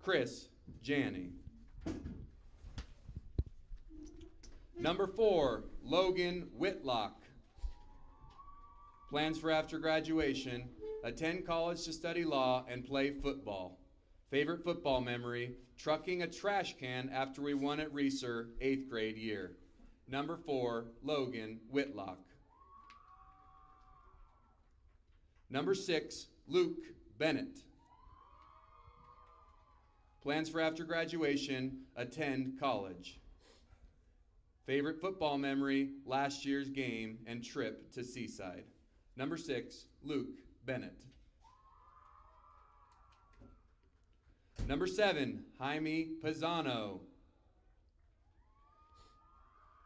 Chris Janney. Number 4, Logan Whitlock. Plans for after graduation: attend college to study law and play football. Favorite football memory: trucking a trash can after we won at Reeser 8th grade year. Number 4, Logan Whitlock. Number 6, Luke Bennett. Plans for after graduation: attend college. Favorite football memory: last year's game and trip to Seaside. Number 6, Luke Bennett. Number 7, Jaime Pisano.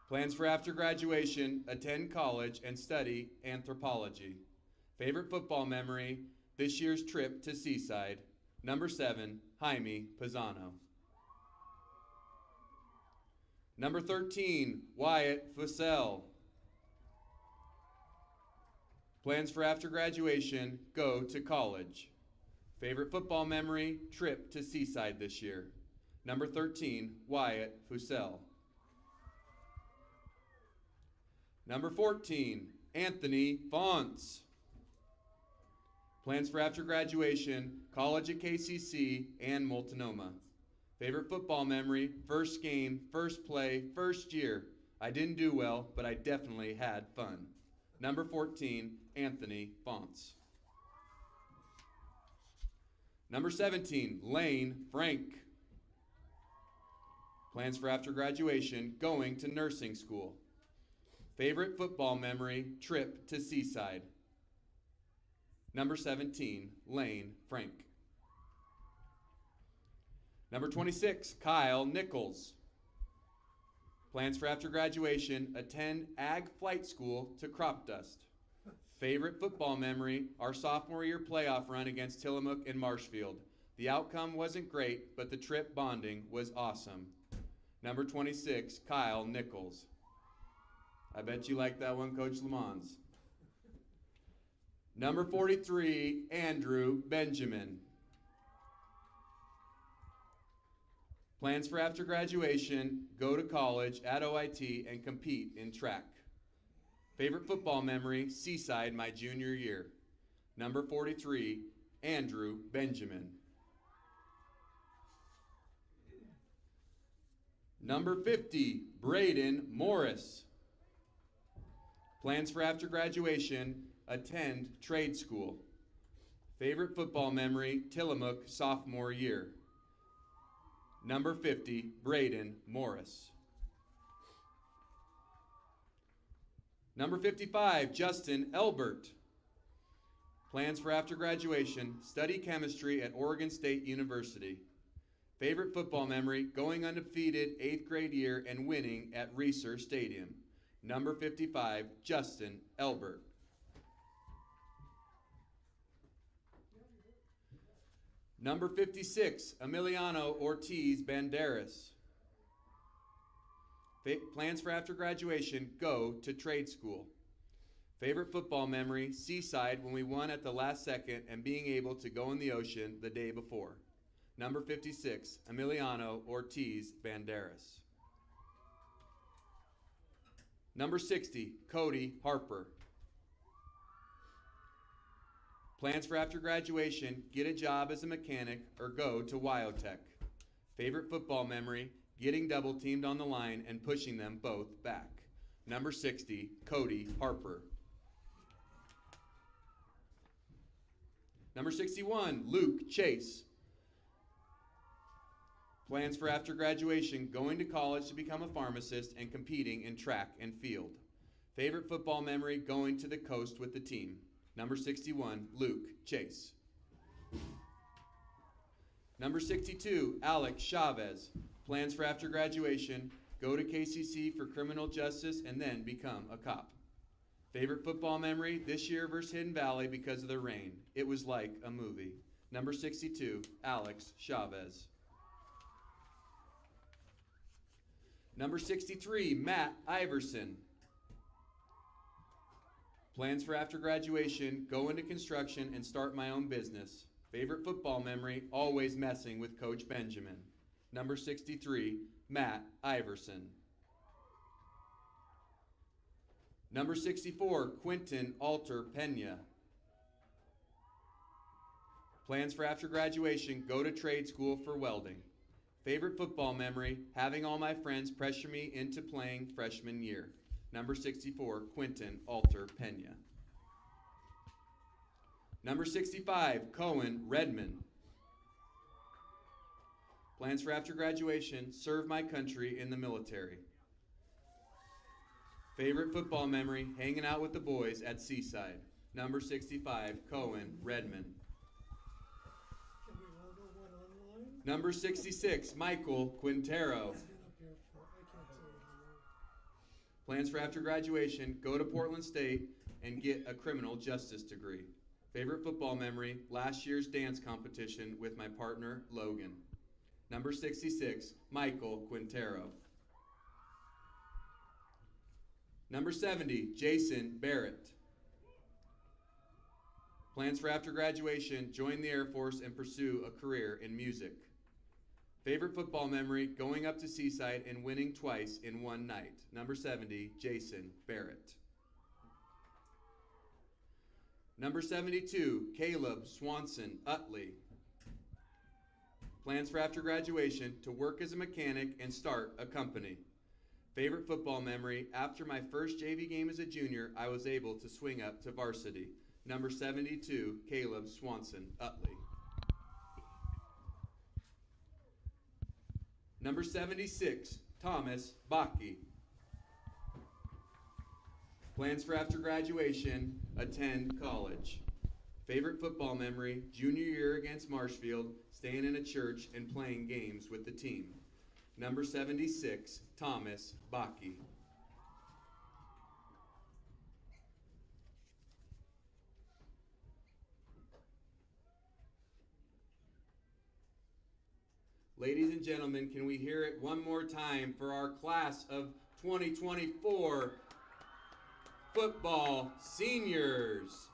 Plans for after graduation: attend college and study anthropology. Favorite football memory: this year's trip to Seaside. Number 7, Jaime Pisano. Number 13, Wyatt Fussell. Plans for after graduation: go to college. Favorite football memory: trip to Seaside this year. Number 13, Wyatt Fussell. Number 14, Anthony Fonts. Plans for after graduation: college at KCC and Multnomah. Favorite football memory: first game, first play, first year. I didn't do well, but I definitely had fun. Number 14, Anthony Fonts. Number 17, Lane Frank. Plans for after graduation: going to nursing school. Favorite football memory: trip to Seaside. Number 17, Lane Frank. Number 26, Kyle Nichols. Plans for after graduation: attend Ag Flight School to Crop Dust. Favorite football memory: our sophomore year playoff run against Tillamook and Marshfield. The outcome wasn't great, but the trip bonding was awesome. Number 26, Kyle Nichols. I bet you like that one, Coach Lamons. Number 43, Andrew Benjamin. Plans for after graduation: go to college at OIT and compete in track. Favorite football memory: Seaside my junior year. Number 43, Andrew Benjamin. Number 50, Braden Morris. Plans for after graduation: attend trade school. Favorite football memory: Tillamook sophomore year. Number 50, Braden Morris. Number 55, Justin Elbert. Plans for after graduation: study chemistry at Oregon State University. Favorite football memory: going undefeated 8th grade year and winning at Reeser Stadium. Number 55, Justin Elbert. Number 56, Emiliano Ortiz Banderas. Plans for after graduation: go to trade school. Favorite football memory: Seaside when we won at the last second and being able to go in the ocean the day before. Number 56, Emiliano Ortiz Banderas. Number 60, Cody Harper. Plans for after graduation: get a job as a mechanic or go to Wyotech. Favorite football memory: getting double teamed on the line and pushing them both back. Number 60, Cody Harper. Number 61, Luke Chase. Plans for after graduation: going to college to become a pharmacist and competing in track and field. Favorite football memory: going to the coast with the team. Number 61, Luke Chase. Number 62, Alex Chavez. Plans for after graduation: go to KCC for criminal justice and then become a cop. Favorite football memory: this year versus Hidden Valley because of the rain. It was like a movie. Number 62, Alex Chavez. Number 63, Matt Iverson. Plans for after graduation: go into construction and start my own business. Favorite football memory, always messing with Coach Benjamin. Number 63, Matt Iverson. Number 64, Quinton Alter Pena. Plans for after graduation, go to trade school for welding. Favorite football memory, having all my friends pressure me into playing freshman year. Number 64, Quinton Alter Pena. Number 65, Cohen Redmond. Plans for after graduation, serve my country in the military. Favorite football memory, hanging out with the boys at Seaside. Number 65, Cohen Redmond. Can we order one online? Number 66, Michael Quintero. Stand up here for, I can't say it anymore. Plans for after graduation, go to Portland State and get a criminal justice degree. Favorite football memory, last year's dance competition with my partner, Logan. Number 66, Michael Quintero. Number 70, Jason Barrett. Plans for after graduation, join the Air Force and pursue a career in music. Favorite football memory, going up to Seaside and winning twice in one night. Number 70, Jason Barrett. Number 72, Caleb Swanson Utley. Plans for after graduation, to work as a mechanic and start a company. Favorite football memory, after my first JV game as a junior, I was able to swing up to varsity. Number 72, Caleb Swanson Utley. Number 76, Thomas Baki. Plans for after graduation, attend college. Favorite football memory, junior year against Marshfield, staying in a church and playing games with the team. Number 76, Thomas Baki. Ladies and gentlemen, can we hear it one more time for our class of 2024 football seniors?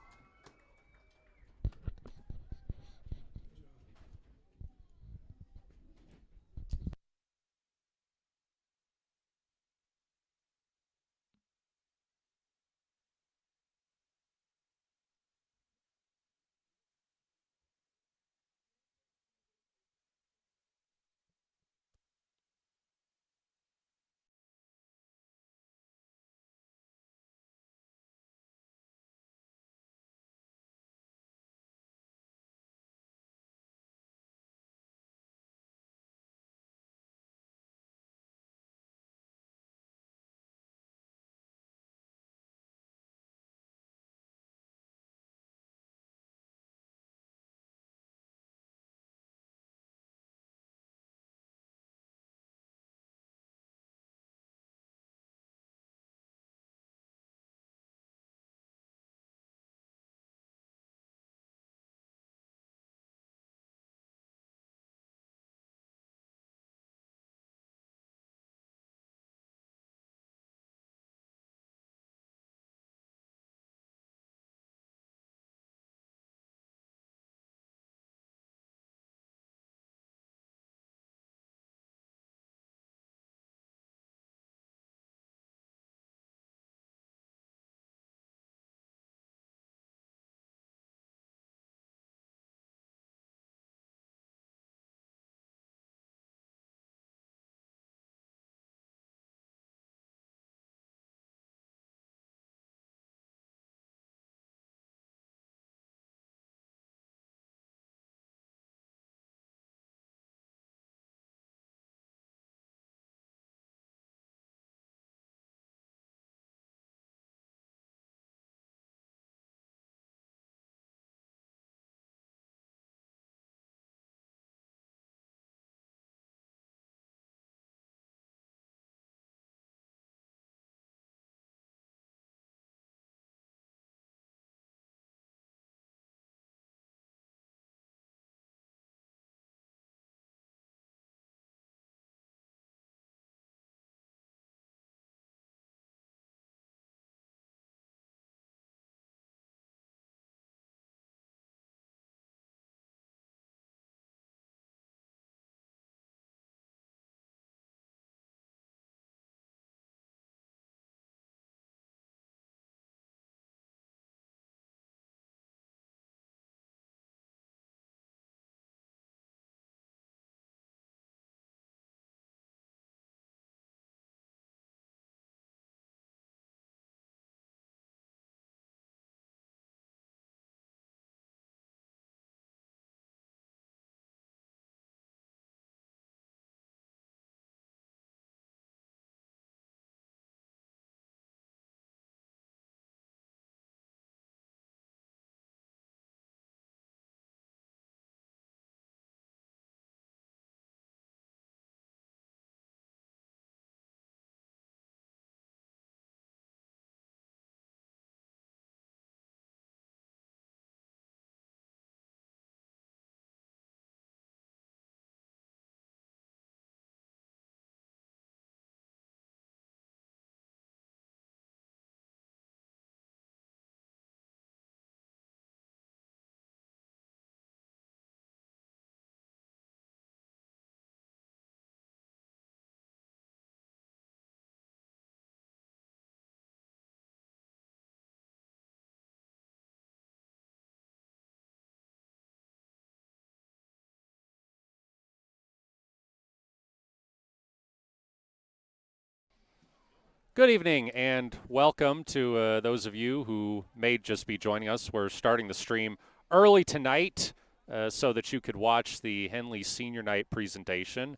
Good evening and welcome to those of you who may just be joining us. We're starting the stream early tonight so that you could watch the Henley Senior Night presentation.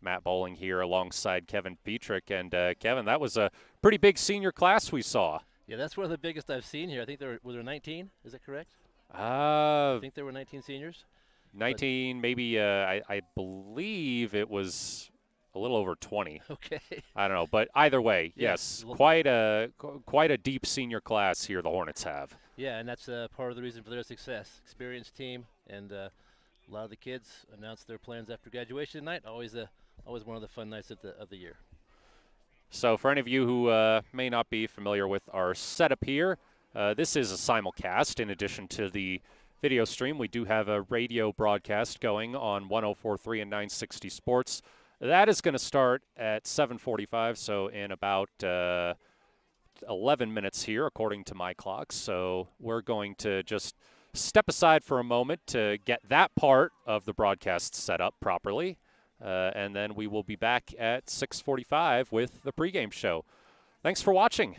Matt Bowling here alongside Kevin Petrik. And Kevin, that was a pretty big senior class we saw. Yeah, that's one of the biggest I've seen here. I think were there 19? Is that correct? I think there were 19 seniors. 19, maybe. I believe it was a little over 20. Okay. I don't know, but either way, Yeah. yes, quite a deep senior class here the Hornets have. Yeah, and that's part of the reason for their success. Experienced team, and a lot of the kids announced their plans after graduation tonight. Always one of the fun nights of the year. So for any of you who may not be familiar with our setup here, this is a simulcast. In addition to the video stream, we do have a radio broadcast going on 104.3 and 960 Sports. That is going to start at 7:45, so in about 11 minutes here, according to my clock. So we're going to just step aside for a moment to get that part of the broadcast set up properly, and then we will be back at 6:45 with the pregame show. Thanks for watching.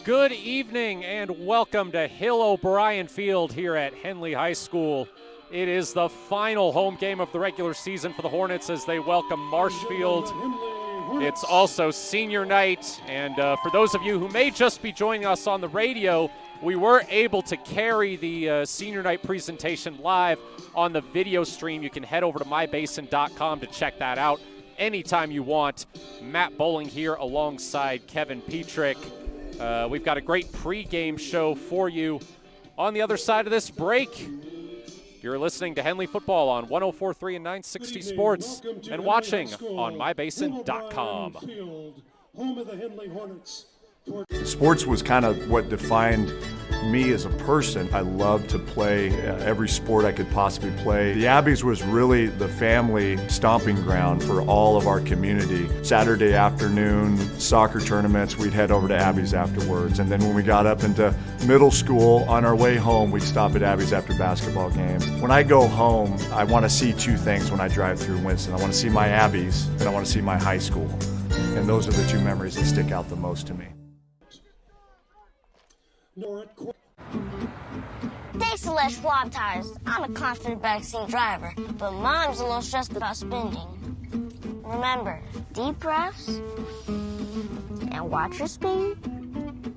Good evening and welcome to Hill O'Brien Field here at Henley High School. It is the final home game of the regular season for the Hornets as they welcome Marshfield. It's also senior night, and for those of you who may just be joining us on the radio, we were able to carry the senior night presentation live on the video stream. You can head over to mybasin.com to check that out anytime you want. Matt Bowling here alongside Kevin Petrik. We've got a great pregame show for you. On the other side of this break, you're listening to Henley Football on 104.3 and 960 Sports and watching on mybasin.com. Home of the Henley Hornets. Sports was kind of what defined me as a person. I loved to play every sport I could possibly play. The Abbeys was really the family stomping ground for all of our community. Saturday afternoon soccer tournaments, we'd head over to Abbeys afterwards. And then when we got up into middle school, on our way home, we'd stop at Abbeys after basketball games. When I go home, I want to see two things when I drive through Winston. I want to see my Abbeys and I want to see my high school. And those are the two memories that stick out the most to me. Thanks to Les Schwab Tires, I'm a confident backseat driver, but Mom's a little stressed about spending. Remember, deep breaths and watch your speed.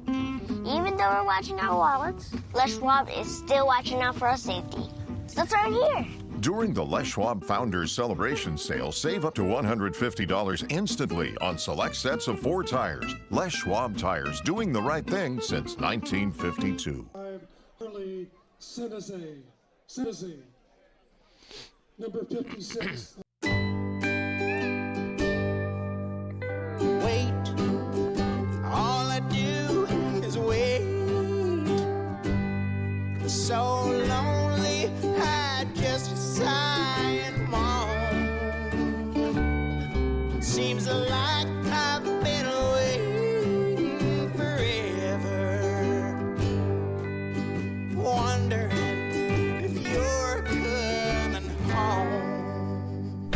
Even though we're watching our wallets, Les Schwab is still watching out for our safety. So turn here. During the Les Schwab Founders Celebration Sale, save up to $150 instantly on select sets of 4 tires. Les Schwab Tires, doing the right thing since 1952. Early Senese. Number 56. Wait, all I do is wait. So lonely, I just sigh and moan. Seems like I've been waiting forever, wondering if you're coming home.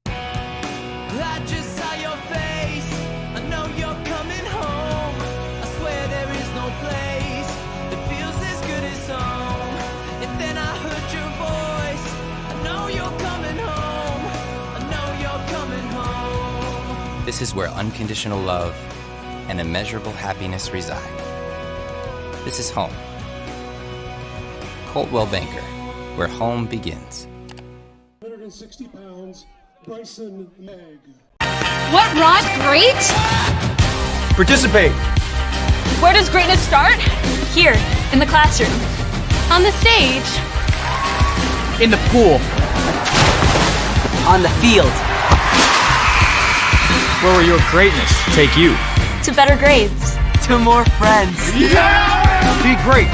I just saw your face, I know you're coming home. I swear there is no place that feels as good as home. And then I heard your voice, I know you're coming home. I know you're coming home. This is where unconditional love and immeasurable happiness reside. This is home. Coltwell Banker, where home begins. 160 pounds, Bryson Meg. What, Rod? Great? Participate. Where does greatness start? Here, in the classroom. On the stage. In the pool. On the field. Where will your greatness take you? To better grades. To more friends. Yeah! Be great.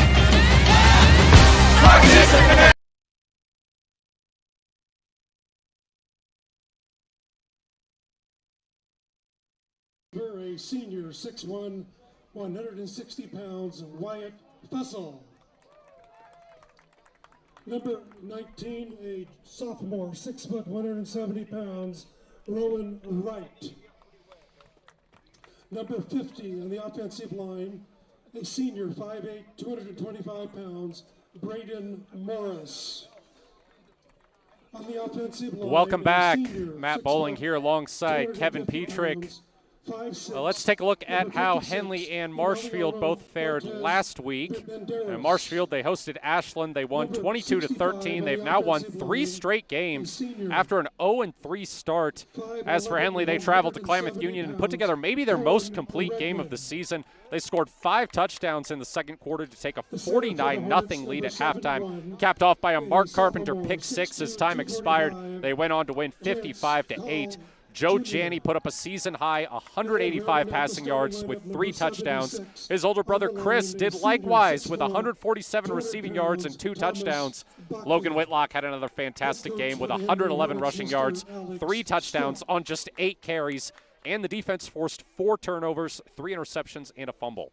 A senior, 6'1", 160 pounds, Wyatt Fussell. Number 19, a sophomore, 6 foot, 170 pounds, Rowan Wright. Number 50 on the offensive line, a senior, 5'8", 225 pounds, Braden Morris. On the offensive line, Welcome back. senior, Matt 6'1", Bowling here alongside Kevin 250 Petrik. pounds, 5'6", Let's take a look at number how 56, Henley and Marshfield both fared Cortez last week. Banderas. Marshfield, they hosted Ashland. They won 22-13. They've now won 3 straight games after an 0-3 start. As for Henley, they traveled to Klamath Union and put together maybe their most complete game of the season. They scored 5 touchdowns in the second quarter to take a 49-0 lead at halftime, capped off by a Mark Carpenter pick 6 as time expired. They went on to win 55-8. Joe Janney put up a season-high 185 passing yards with 3 touchdowns. His older brother Chris did likewise with 147 receiving yards and 2 touchdowns. Logan Whitlock had another fantastic game with 111 rushing yards, 3 touchdowns on just 8 carries, and the defense forced 4 turnovers, 3 interceptions, and a fumble.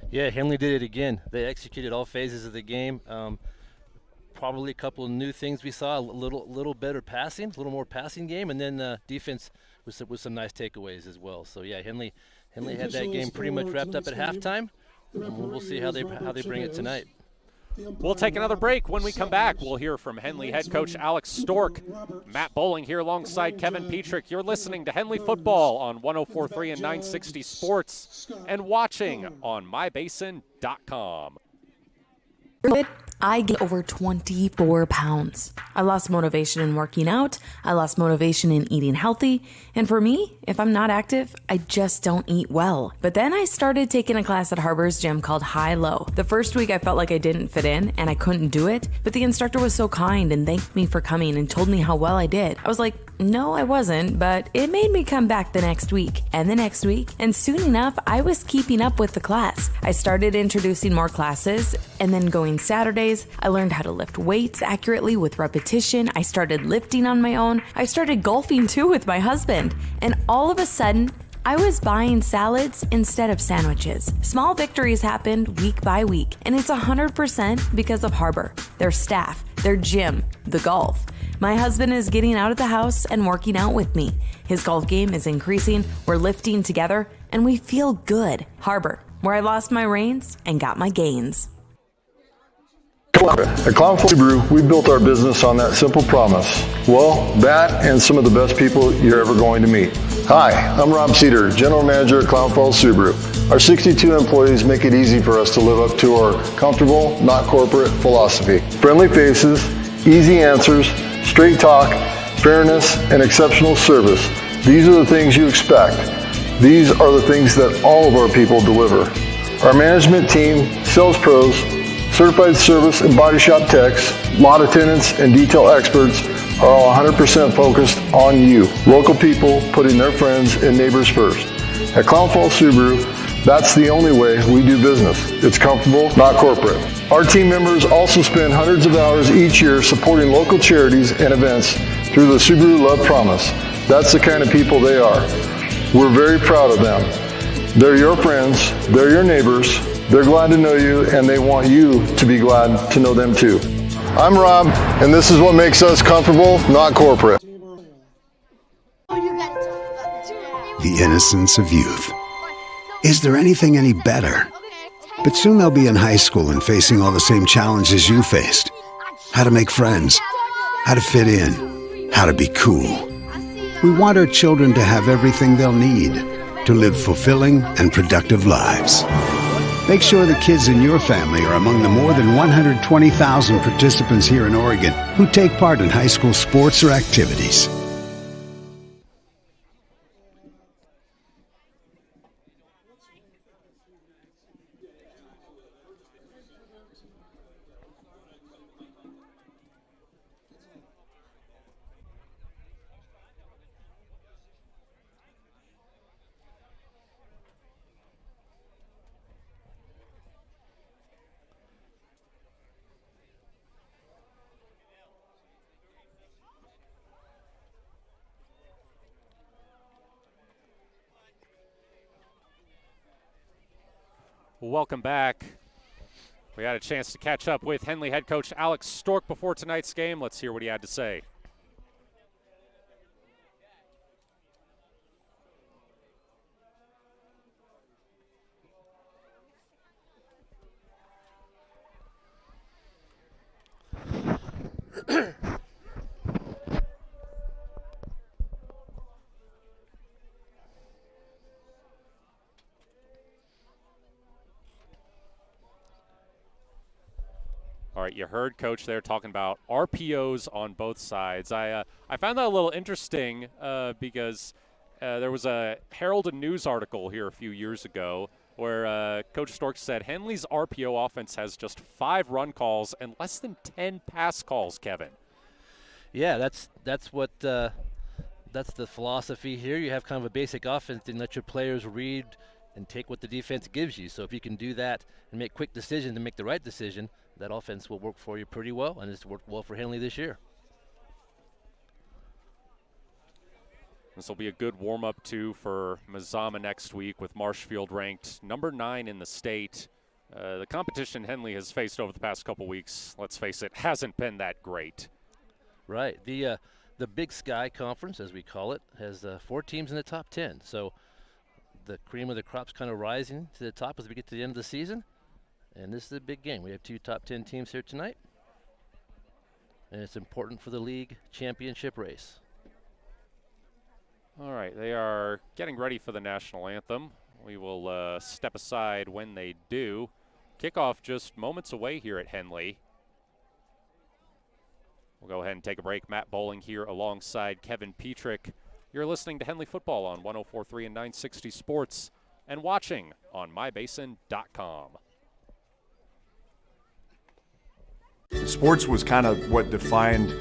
Yeah, Henley did it again. They executed all phases of the game. Probably a couple of new things we saw, a little better passing, a little more passing game, and then defense with some nice takeaways as well. So yeah, Henley Henley had that game pretty much wrapped up at halftime. We'll see how they bring it tonight. We'll take another break. When we come back, we'll hear from Henley head coach Alex Stork. Matt Bowling here alongside Kevin Petrik. You're listening to Henley Football on 104.3 and 960 Sports and watching on mybasin.com. I gained over 24 pounds. I lost motivation in working out. I lost motivation in eating healthy. And for me, if I'm not active, I just don't eat well. But then I started taking a class at Harbor's gym called High Low. The first week I felt like I didn't fit in and I couldn't do it. But the instructor was so kind and thanked me for coming and told me how well I did. I was like, no, I wasn't, but it made me come back the next week and the next week. And soon enough, I was keeping up with the class. I started introducing more classes and then going Saturdays. I learned how to lift weights accurately with repetition. I started lifting on my own. I started golfing too with my husband. And all of a sudden, I was buying salads instead of sandwiches. Small victories happened week by week, and it's 100% because of Harbor, their staff, their gym, the golf. My husband is getting out of the house and working out with me. His golf game is increasing, we're lifting together, and we feel good. Harbor, where I lost my reins and got my gains. At Clown Falls Subaru, we built our business on that simple promise. Well, that and some of the best people you're ever going to meet. Hi, I'm Rob Cedar, General Manager at Clown Falls Subaru. Our 62 employees make it easy for us to live up to our comfortable, not corporate philosophy. Friendly faces, easy answers, straight talk, fairness, and exceptional service. These are the things you expect. These are the things that all of our people deliver. Our management team, sales pros, certified service and body shop techs, lot attendants, and detail experts are all 100% focused on you. Local people putting their friends and neighbors first. At Clown Falls Subaru, that's the only way we do business. It's comfortable, not corporate. Our team members also spend hundreds of hours each year supporting local charities and events through the Subaru Love Promise. That's the kind of people they are. We're very proud of them. They're your friends, they're your neighbors, they're glad to know you, and they want you to be glad to know them too. I'm Rob, and this is what makes us comfortable, not corporate. The innocence of youth. Is there anything any better? But soon they'll be in high school and facing all the same challenges you faced. How to make friends, how to fit in, how to be cool. We want our children to have everything they'll need to live fulfilling and productive lives. Make sure the kids in your family are among the more than 120,000 participants here in Oregon who take part in high school sports or activities. Welcome back. We had a chance to catch up with Henley head coach Alex Stork before tonight's game. Let's hear what he had to say. All right, you heard Coach there talking about RPOs on both sides. I found that a little interesting because there was a Herald and News article here a few years ago where Coach Stork said Henley's RPO offense has just 5 run calls and less than 10 pass calls, Kevin. Yeah, that's what that's the philosophy here. You have kind of a basic offense and let your players read and take what the defense gives you. So if you can do that and make quick decisions and make the right decision, that offense will work for you pretty well, and it's worked well for Henley this year. This will be a good warm-up, too, for Mazama next week with Marshfield ranked number 9 in the state. The competition Henley has faced over the past couple weeks, let's face it, hasn't been that great. Right. The Big Sky Conference, as we call it, has 4 teams in the top 10. So the cream of the crop's kind of rising to the top as we get to the end of the season. And this is a big game. We have 2 top 10 teams here tonight. And it's important for the league championship race. All right, they are getting ready for the national anthem. We will step aside when they do. Kickoff just moments away here at Henley. We'll go ahead and take a break. Matt Bowling here alongside Kevin Petrik. You're listening to Henley Football on 104.3 and 960 Sports and watching on mybasin.com. Sports was kind of what defined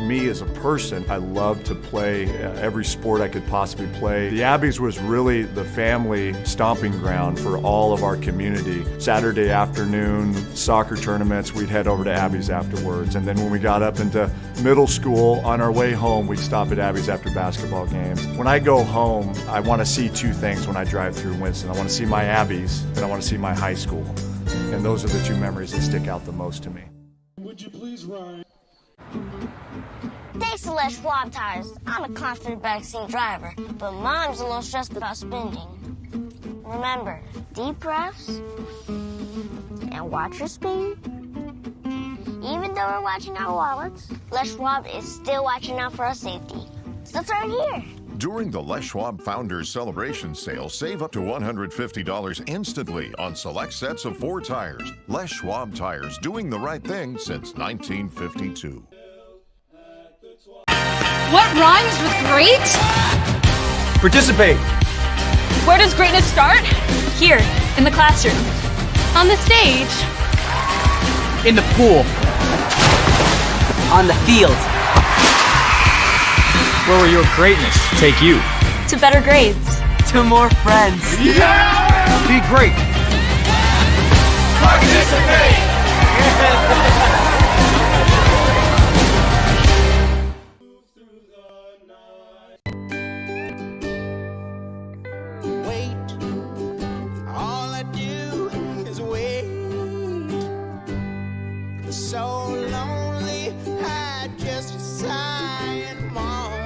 me as a person. I loved to play every sport I could possibly play. The Abbeys was really the family stomping ground for all of our community. Saturday afternoon soccer tournaments, we'd head over to Abbeys afterwards. And then when we got up into middle school, on our way home, we'd stop at Abbeys after basketball games. When I go home, I want to see 2 things when I drive through Winston. I want to see my Abbeys, and I want to see my high school. And those are the 2 memories that stick out the most to me. Would you please ride? Thanks to Les Schwab Tires, I'm a confident backseat driver, but Mom's a little stressed about spending. Remember, deep breaths and watch your speed. Even though we're watching our wallets, Les Schwab is still watching out for our safety. So turn here. During the Les Schwab Founders Celebration Sale, save up to $150 instantly on select sets of 4 tires. Les Schwab Tires, doing the right thing since 1952. What rhymes with great? Participate. Where does greatness start? Here, in the classroom. On the stage. In the pool. On the field. Where will your greatness take you? To better grades. To more friends. Yeah! Be great. Participate! All I do is wait. So lonely, I just sigh and moan.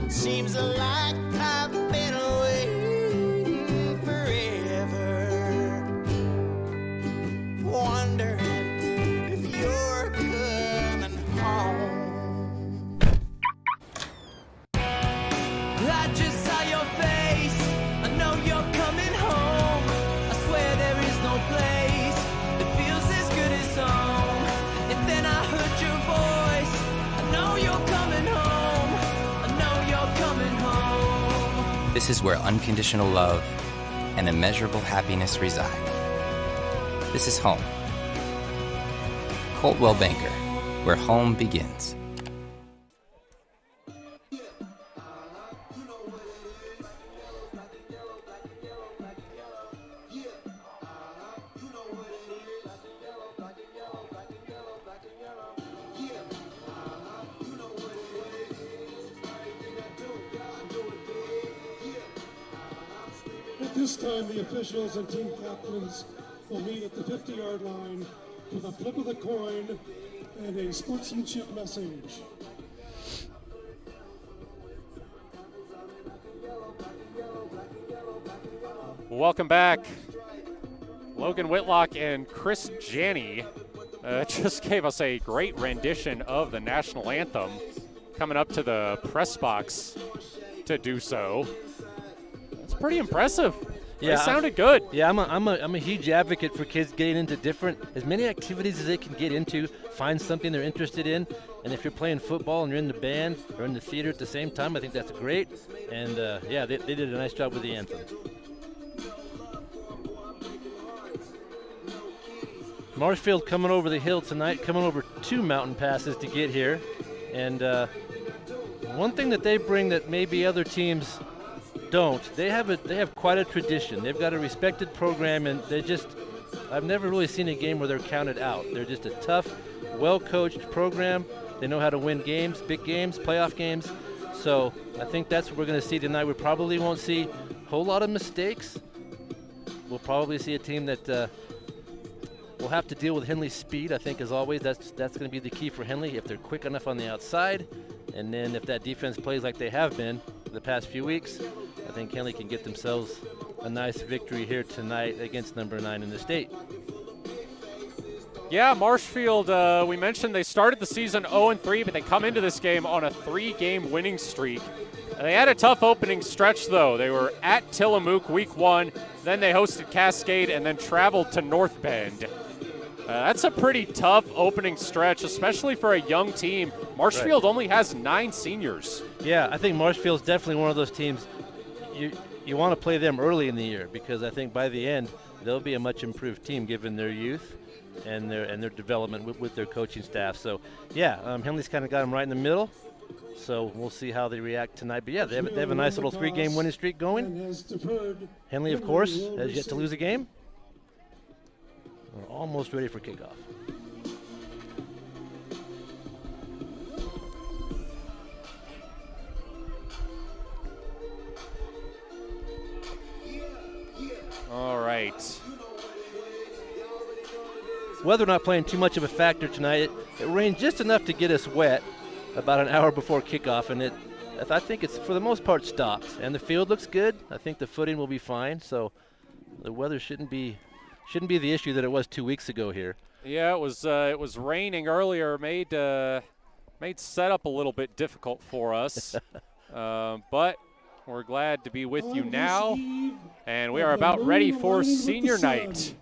Seems like I've been waiting forever, wondering if you're coming home. I just saw your face. I know you're coming home. I swear there is no place that feels as good as home. And then I heard your voice. I know you're coming home. I know you're coming home. This is where unconditional love and immeasurable happiness reside. This is home. Coltwell Banker, where home begins. At this time, the officials and team captains will meet at the 50-yard line with a flip of the coin and a sportsmanship message. Welcome back. Logan Whitlock and Chris Janney just gave us a great rendition of the national anthem, coming up to the press box to do so. That's pretty impressive. Yeah, they sounded good. Yeah, I'm a huge advocate for kids getting into as many activities as they can get into, find something they're interested in. And if you're playing football and you're in the band or in the theater at the same time, I think that's great. And yeah, they did a nice job with the anthem. Marshfield coming over the hill tonight, coming over 2 mountain passes to get here. And one thing that they bring that maybe other teams don't, they have quite a tradition. They've got a respected program, and I've never really seen a game where they're counted out. They're just a tough, well-coached program. They know how to win games, big games, playoff games. So I think that's what we're going to see tonight. We probably won't see a whole lot of mistakes. We'll probably see a team that will have to deal with Henley's speed. I think, as always, that's going to be the key for Henley, if they're quick enough on the outside. And then if that defense plays like they have been the past few weeks, I think Henley can get themselves a nice victory here tonight against number 9 in the state. Yeah, Marshfield, we mentioned they started the season 0-3, but they come into this game on a 3-game winning streak. They had a tough opening stretch, though. They were at Tillamook week 1, then they hosted Cascade, and then traveled to North Bend. That's a pretty tough opening stretch, especially for a young team. Marshfield only has 9 seniors. Yeah, I think Marshfield's definitely one of those teams you want to play them early in the year, because I think by the end they'll be a much improved team given their youth and their development with their coaching staff. So yeah, Henley's kind of got them right in the middle. So we'll see how they react tonight. But yeah, they have a nice little 3-game winning streak going. Henley, of course, has yet to lose a game. We're almost ready for kickoff. All right. Weather not playing too much of a factor tonight. It rained just enough to get us wet about an hour before kickoff, and I think it's for the most part stopped. And the field looks good. I think the footing will be fine. So the weather shouldn't be the issue that it was 2 weeks ago here. Yeah, it was raining earlier, made setup a little bit difficult for us, but we're glad to be with you now, and we are about ready for senior night.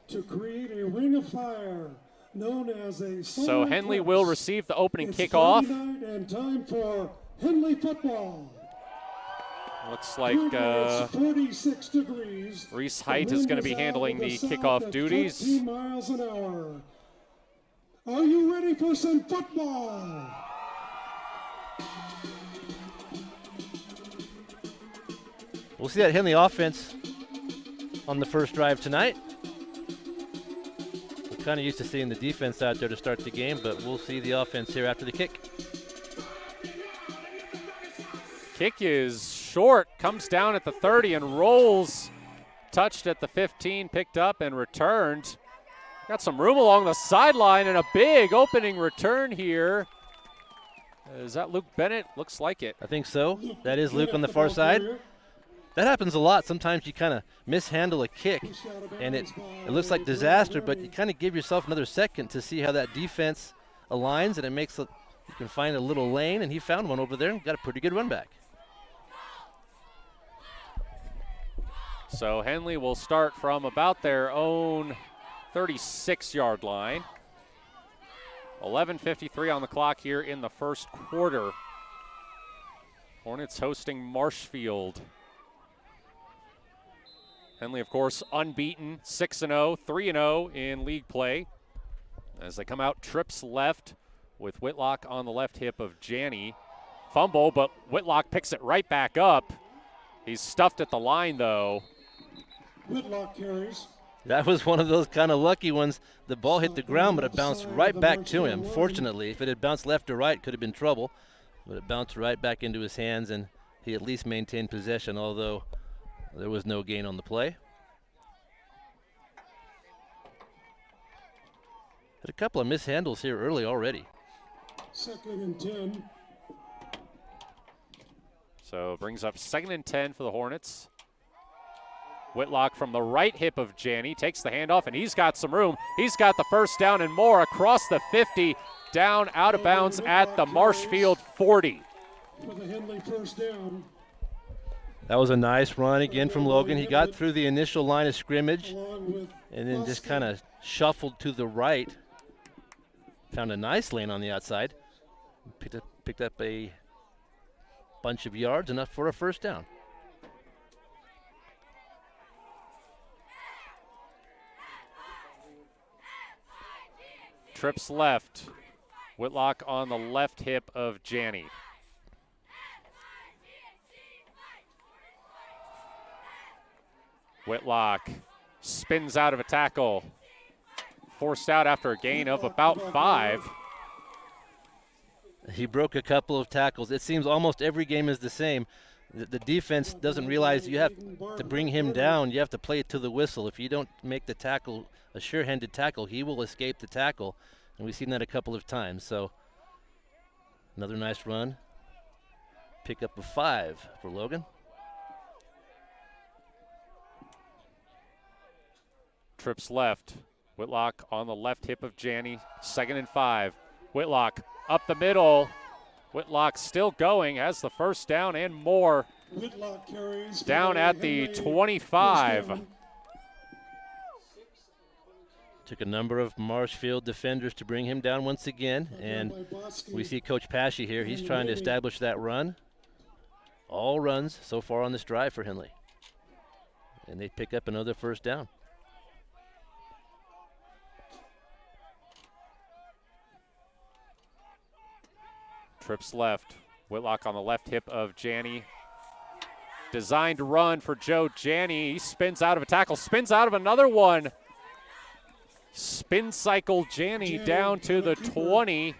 To create a ring of fire known as a so Henley will receive the opening kickoff. And time for Henley football. Looks like 46 degrees. Reese Height is going to be handling the kickoff duties. 13 miles an hour. Are you ready for some football? We'll see that Henley offense on the first drive tonight. We're kind of used to seeing the defense out there to start the game, but we'll see the offense here after the kick. Kick is short, comes down at the 30 and rolls. Touched at the 15, picked up and returned. Got some room along the sideline and a big opening return here. Is that Luke Bennett? Looks like it. I think so. That is Luke on the far side. That happens a lot. Sometimes you kind of mishandle a kick and it looks like disaster, but you kind of give yourself another second to see how that defense aligns, and it makes you can find a little lane, and he found one over there and got a pretty good run back. So Henley will start from about their own 36-yard line. 11:53 on the clock here in the first quarter. Hornets hosting Marshfield. Henley, of course, unbeaten, 6-0, 3-0 in league play. As they come out, trips left with Whitlock on the left hip of Janney. Fumble, but Whitlock picks it right back up. He's stuffed at the line, though. Whitlock carries. That was one of those kind of lucky ones. The ball hit the ground, but it bounced right back to him. Fortunately, if it had bounced left or right, it could have been trouble. But it bounced right back into his hands, and he at least maintained possession, although there was no gain on the play. Had a couple of mishandles here early already. 2nd and 10. So brings up 2nd and 10 for the Hornets. Whitlock from the right hip of Janney takes the handoff, and he's got some room. He's got the first down and more across the 50, down out of bounds at the Marshfield 40. For the Henley first down. That was a nice run again from Logan. He got through the initial line of scrimmage and then just kind of shuffled to the right. Found a nice lane on the outside. Picked up a bunch of yards, enough for a first down. Trips left. Whitlock on the left hip of Janney. Whitlock spins out of a tackle. Forced out after a gain of about 5. He broke a couple of tackles. It seems almost every game is the same. The defense doesn't realize you have to bring him down. You have to play it to the whistle. If you don't make the tackle a sure-handed tackle, he will escape the tackle. And we've seen that a couple of times. So another nice run. Pick up a 5 for Logan. Trips left. Whitlock on the left hip of Janney. 2nd and 5. Whitlock up the middle. Whitlock still going, has the first down and more. Whitlock carries Down at the 25. Took a number of Marshfield defenders to bring him down once again, and we see Coach Pashy here. He's trying to establish that run. All runs so far on this drive for Henley. And they pick up another first down. Trips left. Whitlock on the left hip of Janney. Designed to run for Joe Janney. He spins out of a tackle, spins out of another one. Spin cycle Janney down to the 20.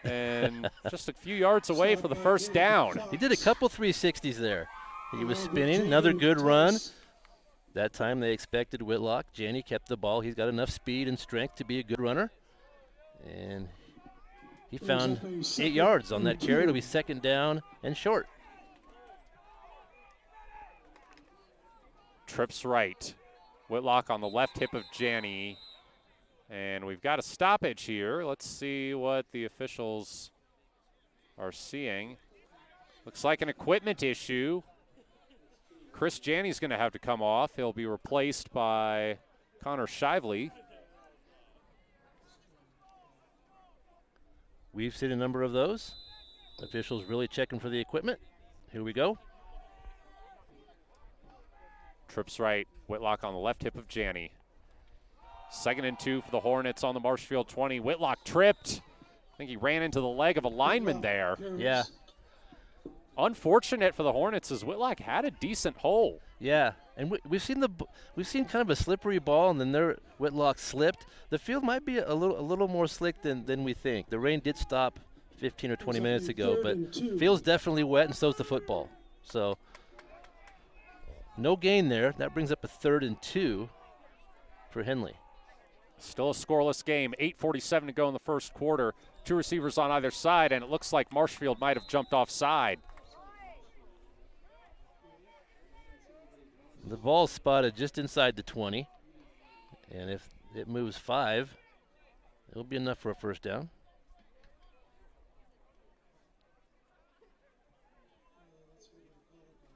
And just a few yards away for the first down. He did a couple 360s there. He was spinning, another good run. That time they expected Whitlock. Janney kept the ball. He's got enough speed and strength to be a good runner. And he found 8 yards on that carry. It'll be 2nd down and short. Trips right. Whitlock on the left hip of Janney. And we've got a stoppage here. Let's see what the officials are seeing. Looks like an equipment issue. Chris Janney's going to have to come off. He'll be replaced by Connor Shively. We've seen a number of those. Officials really checking for the equipment. Here we go. Trips right. Whitlock on the left hip of Janney. 2nd and 2 for the Hornets on the Marshfield 20. Whitlock tripped. I think he ran into the leg of a lineman there. Yeah. Unfortunate for the Hornets as Whitlock had a decent hole. Yeah, and we've seen kind of a slippery ball, and then Whitlock slipped. The field might be a little more slick than we think. The rain did stop 15 or 20 minutes ago, but field's definitely wet, and so's the football. So no gain there. That brings up a 3rd and 2 for Henley. Still a scoreless game. 8:47 to go in the first quarter. 2 receivers on either side, and it looks like Marshfield might have jumped offside. The ball's spotted just inside the 20, and if it moves 5, it'll be enough for a first down.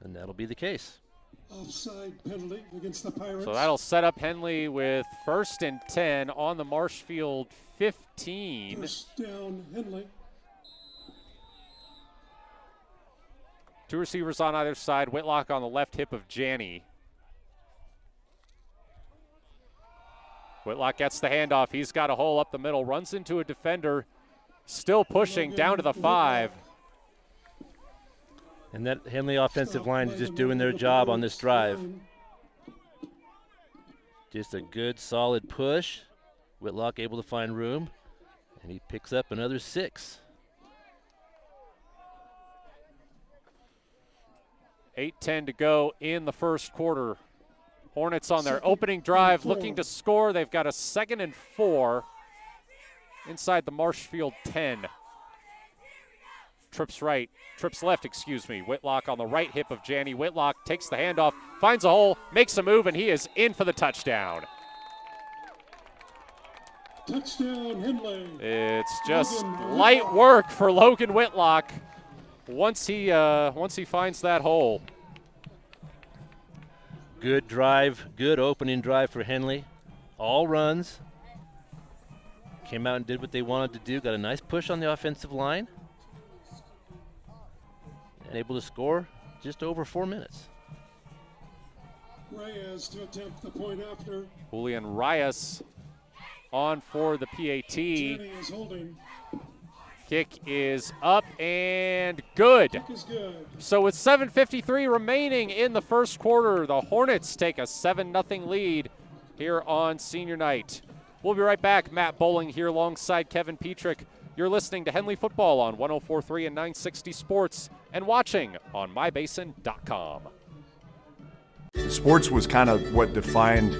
And that'll be the case. Offside penalty against the Pirates. So that'll set up Henley with 1st and 10 on the Marshfield 15. First down, Henley. 2 receivers on either side. Whitlock on the left hip of Janney. Whitlock gets the handoff. He's got a hole up the middle. Runs into a defender. Still pushing down to the 5. And that Henley offensive line is just doing their job on this drive. Just a good, solid push. Whitlock able to find room, and he picks up another 6. 8:10 to go in the first quarter. Hornets on their opening drive looking to score. They've got a 2nd and 4 inside the Marshfield 10. Trips left, excuse me. Whitlock on the right hip of Janney. Whitlock takes the handoff, finds a hole, makes a move, and he is in for the touchdown. Touchdown, Henley. It's just light work for Logan Whitlock once he finds that hole. Good drive, good opening drive for Henley. All runs. Came out and did what they wanted to do. Got a nice push on the offensive line. And able to score just over 4 minutes. Reyes to attempt the point after. Julian Reyes on for the PAT. Janney is holding. Kick is up and good. Kick is good. So with 7:53 remaining in the first quarter, the Hornets take a 7-0 lead here on senior night. We'll be right back. Matt Bowling here alongside Kevin Petrik. You're listening to Henley Football on 104.3 and 960 Sports and watching on mybasin.com. Sports was kind of what defined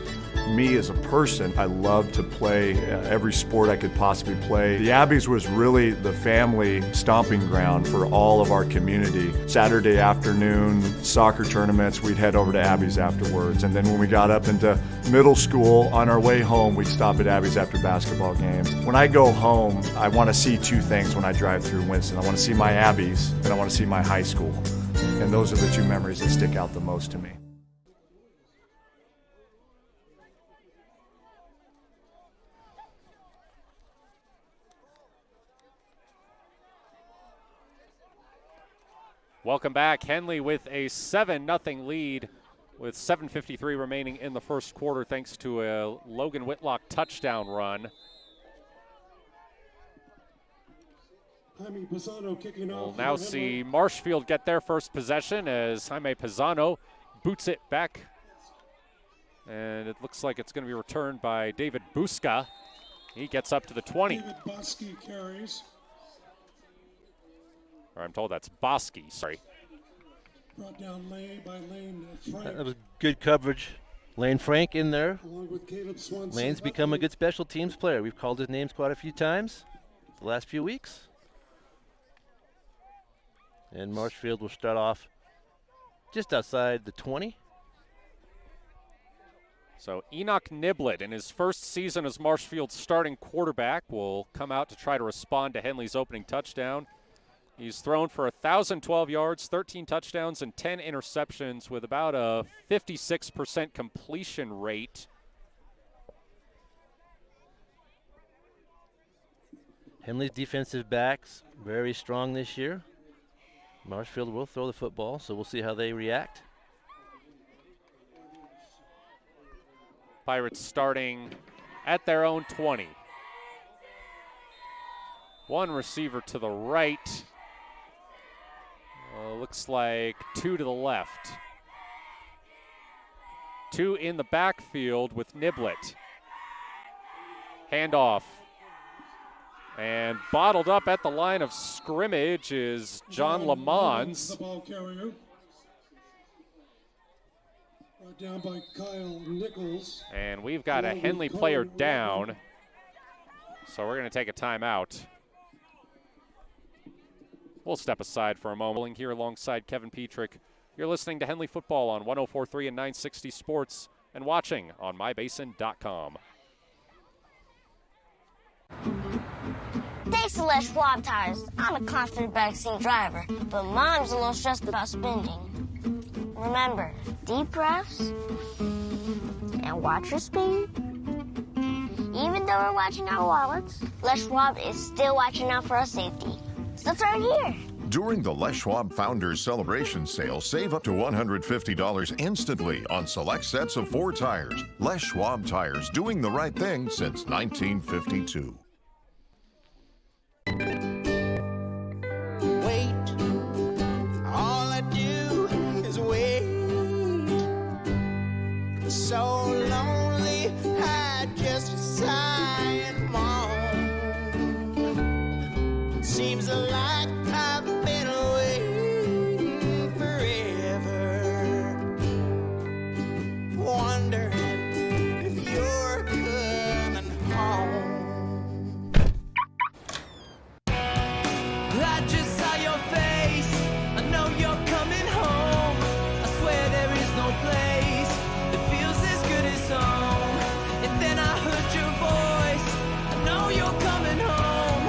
me as a person. I love to play every sport I could possibly play. The Abbeys was really the family stomping ground for all of our community. Saturday afternoon soccer tournaments, we'd head over to Abbeys afterwards. And then when we got up into middle school, on our way home, we'd stop at Abbeys after basketball games. When I go home, I want to see two things when I drive through Winston. I want to see my Abbeys and I want to see my high school. And those are the two memories that stick out the most to me. Welcome back. Henley with a 7-0 lead with 7:53 remaining in the first quarter thanks to a Logan Whitlock touchdown run. Jaime Pisano kicking We'll off. now see Marshfield get their first possession as Jaime Pisano boots it back. And it looks like it's going to be returned by David Buska. He gets up to the 20. David Bosky carries. Or I'm told that's Bosky, sorry. Brought down by Lane Frank. That was good coverage. Lane Frank in there. Along with Caleb Swanson. Lane's become a good special teams player. We've called his names quite a few times the last few weeks. And Marshfield will start off just outside the 20. So Enoch Niblett, in his first season as Marshfield's starting quarterback, will come out to try to respond to Henley's opening touchdown. He's thrown for 1,012 yards, 13 touchdowns, and 10 interceptions with about a 56% completion rate. Henley's defensive backs very strong this year. Marshfield will throw the football, so we'll see how they react. Pirates starting at their own 20. One receiver to the right. Looks like two to the left. Two in the backfield with Niblett. Handoff. And bottled up at the line of scrimmage is John Lamons. The ball carrier. Brought down by Kyle Nichols. And we've got a Henley player down. So we're going to take a timeout. We'll step aside for a moment here alongside Kevin Petrik. You're listening to Henley Football on 104.3 and 960 Sports and watching on mybasin.com. Thanks to Les Schwab Tires, I'm a confident backseat driver, but Mom's a little stressed about spending. Remember, deep breaths and watch your speed. Even though we're watching our wallets, Les Schwab is still watching out for our safety. So it's right here. During the Les Schwab Founders Celebration Sale, save up to $150 instantly on select sets of 4 tires. Les Schwab Tires, doing the right thing since 1952. Wait, all I do is wait. So lonely, I just sigh and moan. Seems like I've been waiting forever, wondering if you're coming home. I just saw your face, I know you're coming home. I swear there is no place that feels as good as home. And then I heard your voice, I know you're coming home.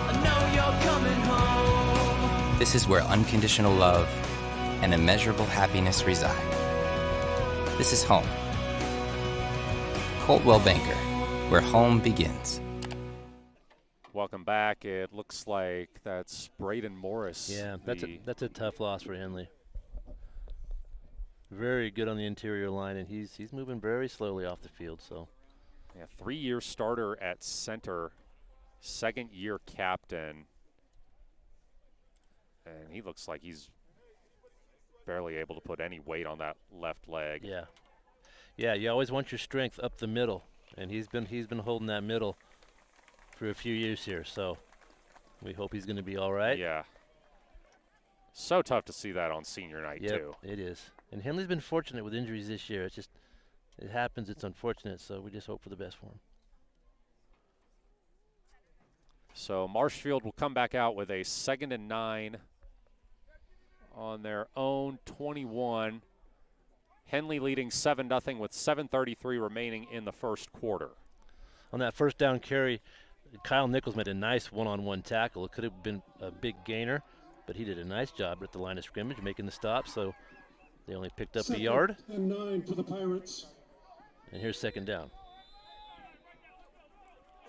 I know you're coming home. This is where unconditional love and immeasurable happiness reside. This is home. Coldwell Banker, where home begins. Welcome back. It looks like that's Braden Morris. Yeah, that's a tough loss for Henley. Very good on the interior line, and he's moving very slowly off the field. So, yeah, 3-year starter at center, 2nd-year captain, and he looks like he's barely able to put any weight on that left leg. yeah, you always want your strength up the middle, and he's been holding that middle for a few years here, so we hope he's going to be all right. Yeah. So tough to see that on senior night, too. It is. And Henley's been fortunate with injuries this year. It's just It happens. It's unfortunate, so we just hope for the best for him. So Marshfield will come back out with a 2nd and 9 on their own 21. Henley leading 7-0 with 7:33 remaining in the first quarter. On that first down carry, Kyle Nichols made a nice one-on-one tackle. It could have been a big gainer, but he did a nice job at the line of scrimmage making the stop, so they only picked up a yard. 2nd and 9 for the Pirates. And here's 2nd down.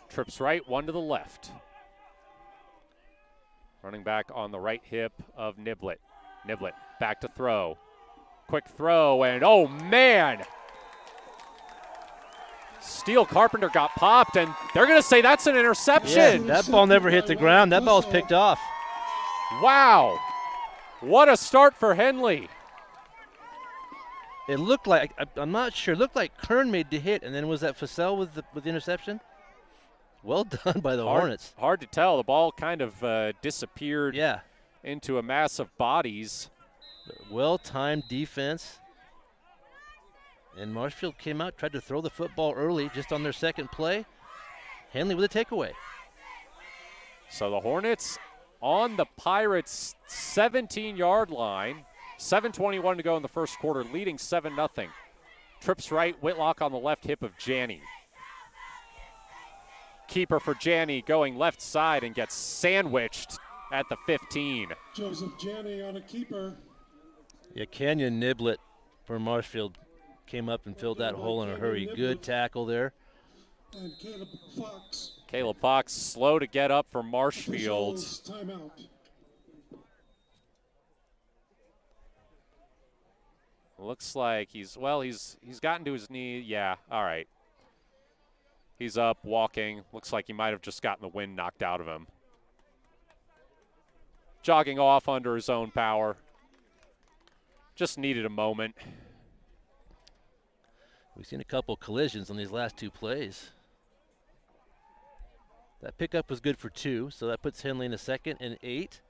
Trips right, one to the left. Running back on the right hip of Niblett. Niblett back to throw. Quick throw, and oh man! Steele Carpenter got popped, and they're going to say that's an interception. Yeah, that ball never hit the ground. That ball was picked off. Wow. What a start for Henley. It looked like, I'm not sure, it looked like Kern made the hit, and then was that Fussell with the interception? Well done by the Hornets. Hard to tell. The ball kind of disappeared Yeah. into a mass of bodies. Well-timed defense. And Marshfield came out, tried to throw the football early just on their second play. Henley with a takeaway. So the Hornets on the Pirates' 17-yard line. 7:21 to go in the first quarter, leading 7-0. Trips right, Whitlock on the left hip of Janney. Keeper for Janney going left side and gets sandwiched at the 15. Joseph Janney on a keeper. Yeah, Canyon Niblett for Marshfield came up and filled that hole in a hurry. Good tackle there. And Caleb Fox. Caleb Fox slow to get up for Marshfield. Timeout. Looks like he's gotten to his knee. Yeah, all right. He's up, walking. Looks like he might have just gotten the wind knocked out of him. Jogging off under his own power. Just needed a moment. We've seen a couple collisions on these last two plays. That pickup was good for 2, so that puts Henley in a 2nd and 8.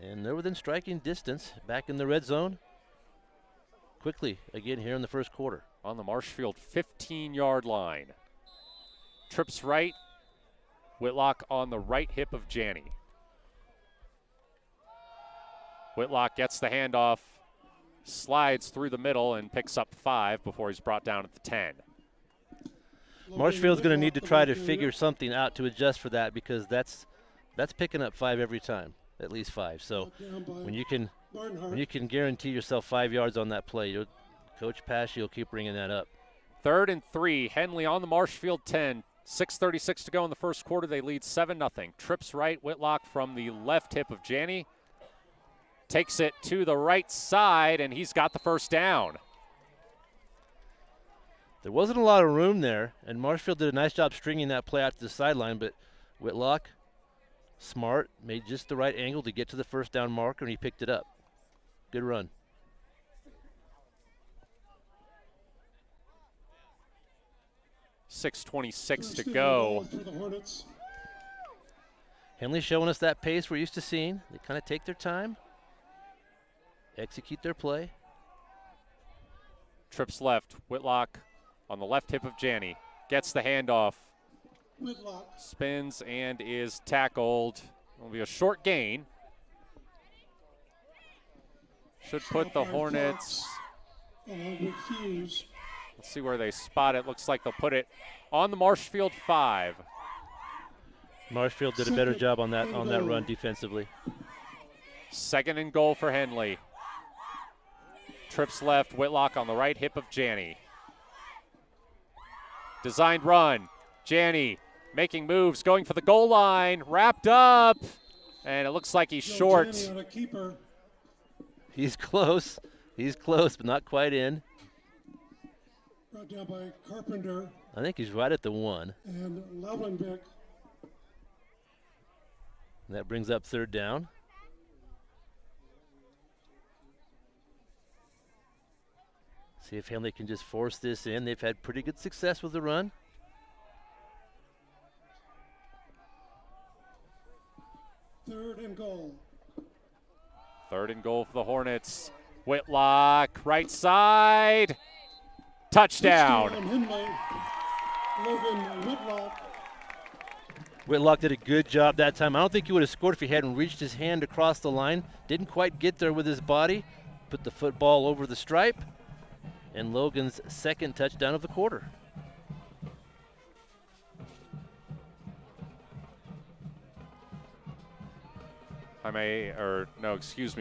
And they're within striking distance, back in the red zone. Quickly, again here in the first quarter. On the Marshfield 15-yard line. Trips right, Whitlock on the right hip of Janney. Whitlock gets the handoff, slides through the middle, and picks up 5 before he's brought down at the 10. Marshfield's going to need to try to figure something out to adjust for that, because that's picking up 5 every time, at least 5. So when you can guarantee yourself 5 yards on that play, Coach Pashy will keep bringing that up. 3rd and 3, Henley on the Marshfield 10. 6:36 to go in the first quarter. They lead 7-0. Trips right, Whitlock from the left hip of Janney. Takes it to the right side, and he's got the first down. There wasn't a lot of room there, and Marshfield did a nice job stringing that play out to the sideline, but Whitlock, smart, made just the right angle to get to the first down marker, and he picked it up. Good run. .6:26 to go. Henley showing us that pace we're used to seeing. They kind of take their time, execute their play. Trips left, Whitlock on the left hip of Janney. Gets the handoff. Whitlock. Spins and is tackled. It'll be a short gain. Should put the Hornets. Let's see where they spot it. Looks like they'll put it on the Marshfield 5. Marshfield did a better job on that run defensively. 2nd and goal for Henley. Trips left, Whitlock on the right hip of Janney. Designed run. Janney making moves, going for the goal line, wrapped up, and it looks like he's short. He's close. He's close, but not quite in. Brought down by Carpenter. I think he's right at the 1. And Laubenbeck. And that brings up 3rd down. See if Henley can just force this in. They've had pretty good success with the run. Third and goal. 3rd and goal for the Hornets. Whitlock, right side. touchdown. Henley, Logan Whitlock. Whitlock did a good job that time. I don't think he would have scored if he hadn't reached his hand across the line. Didn't quite get there with his body. Put the football over the stripe. And Logan's second touchdown of the quarter.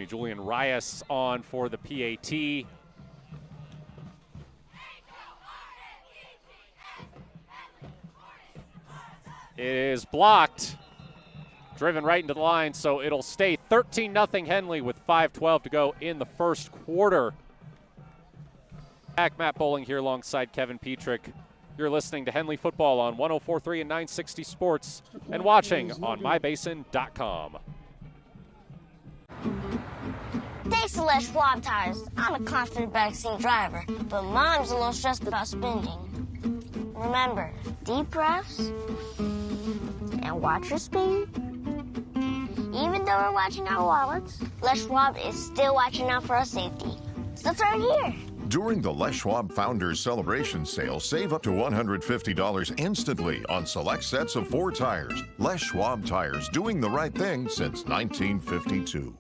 Julian Reyes on for the PAT. It is blocked, driven right into the line, so it'll stay 13-0 Henley with 5:12 to go in the first quarter. Back Matt Bowling here alongside Kevin Petrik. You're listening to Henley Football on 104.3 and 960 Sports and watching on mybasin.com. Thanks to Les Schwab Tires, I'm a confident backseat driver, but Mom's a little stressed about spending. Remember, deep breaths and watch your speed. Even though we're watching our wallets, Les Schwab is still watching out for our safety. So third year. During the Les Schwab Founders Celebration Sale, save up to $150 instantly on select sets of 4 tires. Les Schwab Tires, doing the right thing since 1952.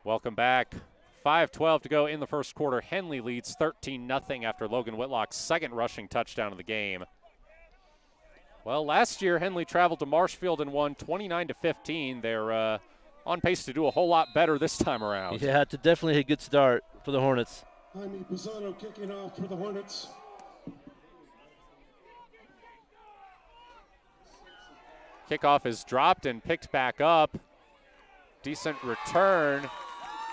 Welcome back. 5:12 to go in the first quarter. Henley leads 13-0 after Logan Whitlock's second rushing touchdown of the game. Well, last year Henley traveled to Marshfield and won 29-15. They're on pace to do a whole lot better this time around. Yeah, it's definitely a good start for the Hornets. Jaime Pisano kicking off for the Hornets. Kickoff is dropped and picked back up. Decent return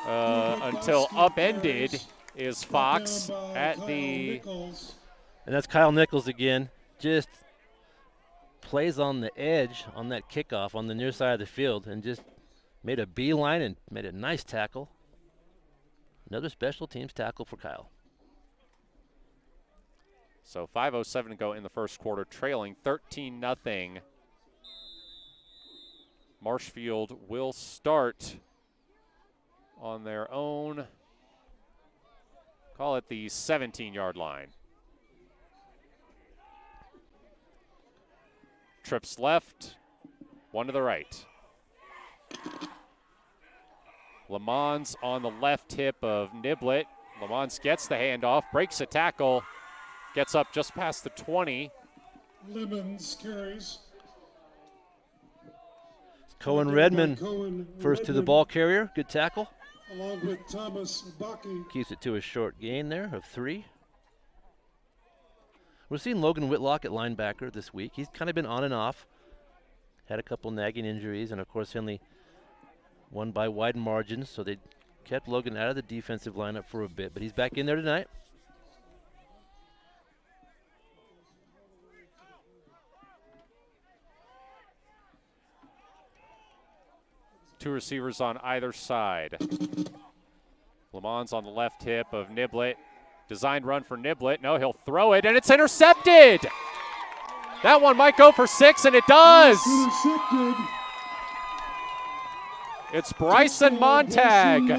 until upended is Fox at the... And that's Kyle Nichols again. Just plays on the edge on that kickoff on the near side of the field and just made a beeline and made a nice tackle. Another special teams tackle for Kyle. So 5:07 to go in the first quarter, trailing 13-0. Marshfield will start on their own, call it the 17-yard line. Trips left, one to the right. Lamons on the left hip of Niblett. Lamons gets the handoff, breaks a tackle, gets up just past the 20. Lemons carries. Cohen Redmond first to the ball carrier. Good tackle. Along with Thomas Baki. Keeps it to a short gain there of 3. We're seeing Logan Whitlock at linebacker this week. He's kind of been on and off. Had a couple nagging injuries, and of course Henley won by wide margins, so they kept Logan out of the defensive lineup for a bit, but he's back in there tonight. Two receivers on either side. Lamons on the left hip of Niblett. Designed run for Niblett. No, he'll throw it, and it's intercepted. That one might go for 6, and it does. It's Bryson Montag.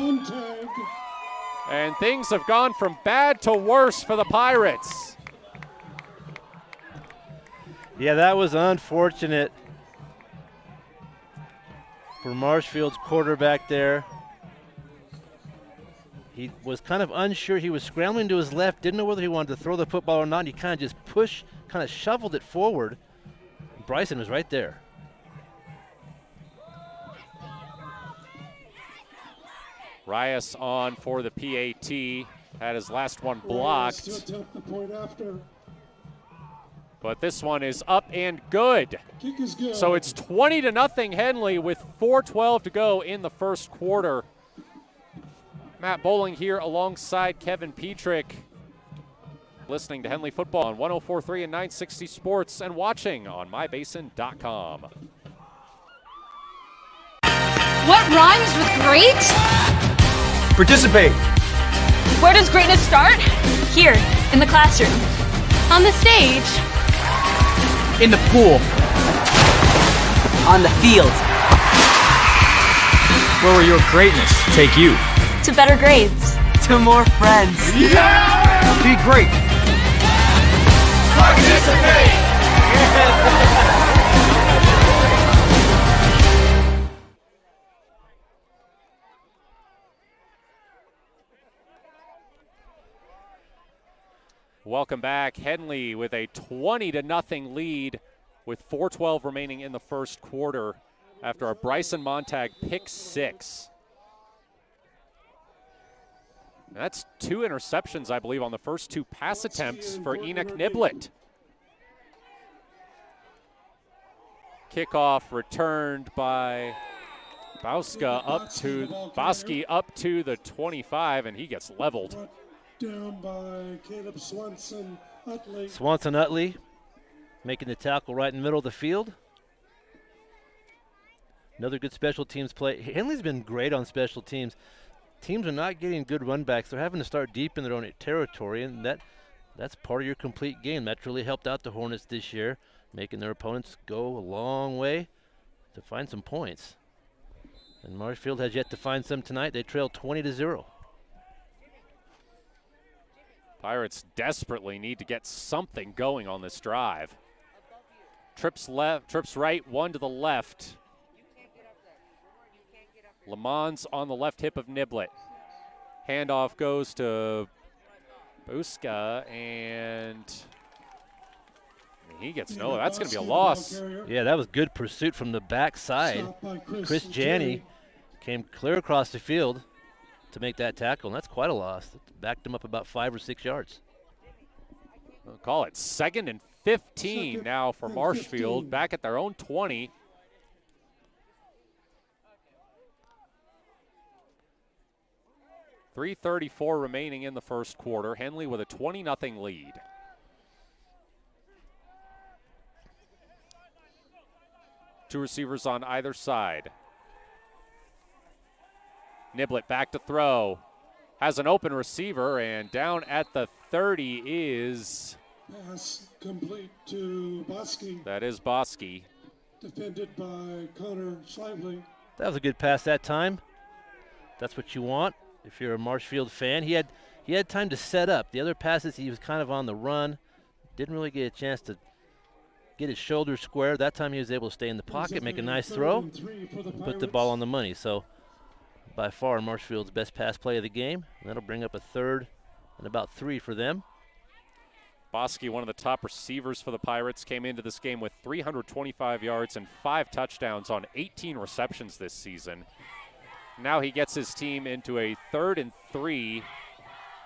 And things have gone from bad to worse for the Pirates. Yeah, that was unfortunate for Marshfield's quarterback there. He was kind of unsure. He was scrambling to his left, didn't know whether he wanted to throw the football or not. And he kind of just kind of shoveled it forward. Bryson was right there. Reyes on for the PAT. Had his last one blocked. But this one is up and good. Kick is good. So it's 20-0 Henley with 4:12 to go in the first quarter. Matt Bowling here alongside Kevin Petrik. Listening to Henley Football on 104.3 and 960 Sports and watching on mybasin.com. What rhymes with great? Participate. Where does greatness start? Here, in the classroom. On the stage. In the pool. On the field. Where will your greatness take you? To better grades. To more friends. Be great. Participate! Welcome back. Henley with a 20-0 lead with 4:12 remaining in the first quarter after a Bryson Montag pick 6. That's 2 interceptions, I believe, on the first 2 pass attempts for Enoch Niblett. Kickoff returned by Bosky up to the 25, and he gets leveled. Down by Caleb Swanson Utley. Swanson Utley making the tackle right in the middle of the field. Another good special teams play. Henley's been great on special teams. Teams are not getting good run backs. They're having to start deep in their own territory, and that's part of your complete game. That's really helped out the Hornets this year, making their opponents go a long way to find some points. And Marshfield has yet to find some tonight. They trail 20-0. Pirates desperately need to get something going on this drive. Trips right, 1 to the left. Lamons on the left hip of Niblett. Handoff goes to Buska, and he gets no. That's going to be a loss. Yeah, that was good pursuit from the backside. Chris Janney came clear across the field to make that tackle, and that's quite a loss. Backed him up about 5 or 6 yards. We'll call it 2nd and 15 now for Marshfield, back at their own 20. .334 remaining in the first quarter. Henley with a 20-0 lead. Two receivers on either side. Niblett back to throw. Has an open receiver, and down at the 30 is... Pass complete to Bosky. That is Bosky. Defended by Connor Shively. That was a good pass that time. That's what you want if you're a Marshfield fan. He had time to set up. The other passes, he was kind of on the run. Didn't really get a chance to get his shoulders square. That time he was able to stay in the pocket, make a nice throw, and put the ball on the money. So by far Marshfield's best pass play of the game. And that'll bring up a 3rd and about 3 for them. Bosky, one of the top receivers for the Pirates, came into this game with 325 yards and 5 touchdowns on 18 receptions this season. Now he gets his team into a 3rd and 3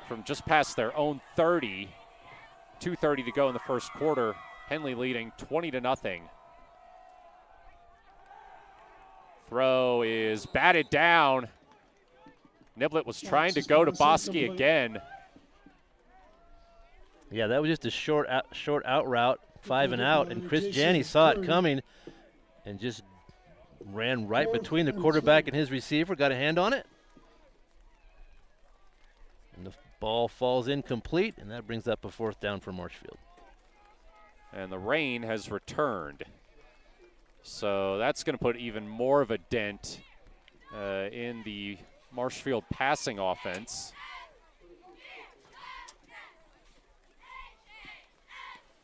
from just past their own 30. 2:30 to go in the first quarter. Henley leading 20-0. Throw is batted down. Niblett was trying to go to Bosky again. Yeah, that was just a short out route, 5 and out, and Chris Janney saw it coming and just ran right between the quarterback and his receiver, got a hand on it. And the ball falls incomplete, and that brings up a 4th down for Marshfield. And the rain has returned. So that's going to put even more of a dent in the Marshfield passing offense.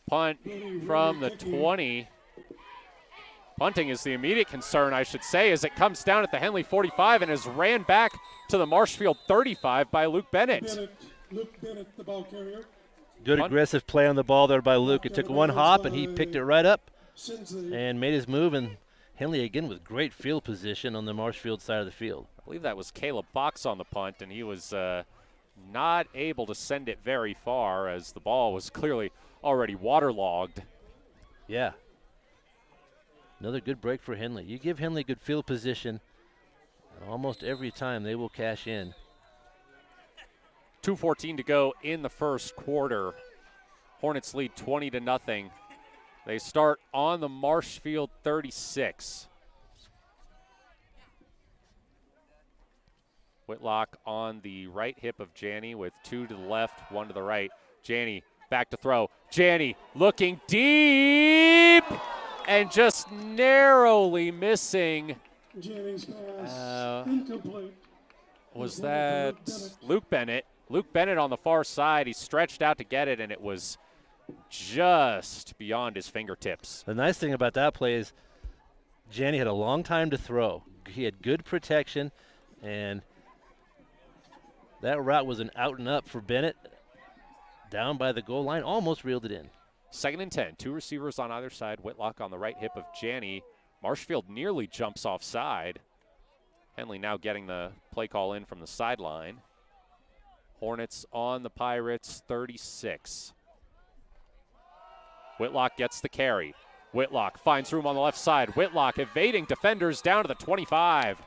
Punt from the 20. Punting is the immediate concern, I should say, as it comes down at the Henley 45 and is ran back to the Marshfield 35 by Luke Bennett. Luke Bennett, the ball carrier. Good aggressive play on the ball there by Luke. It took one hop, and he picked it right up and made his move. And Henley again with great field position on the Marshfield side of the field. I believe that was Caleb Fox on the punt, and he was not able to send it very far as the ball was clearly already waterlogged. Yeah. Another good break for Henley. You give Henley good field position, almost every time they will cash in. 2:14 to go in the first quarter. Hornets lead 20-0. They start on the Marshfield 36. Whitlock on the right hip of Janney with 2 to the left, 1 to the right. Janney back to throw. Janney looking deep and just narrowly missing Janney's pass, incomplete. Was that Luke Bennett? Luke Bennett on the far side. He stretched out to get it, and it was just beyond his fingertips. The nice thing about that play is Janney had a long time to throw. He had good protection, and that route was an out and up for Bennett. Down by the goal line, almost reeled it in. 2nd and 10, 2 receivers on either side. Whitlock on the right hip of Janney. Marshfield nearly jumps offside. Henley now getting the play call in from the sideline. Hornets on the Pirates, 36. Whitlock gets the carry. Whitlock finds room on the left side. Whitlock evading defenders down to the 25.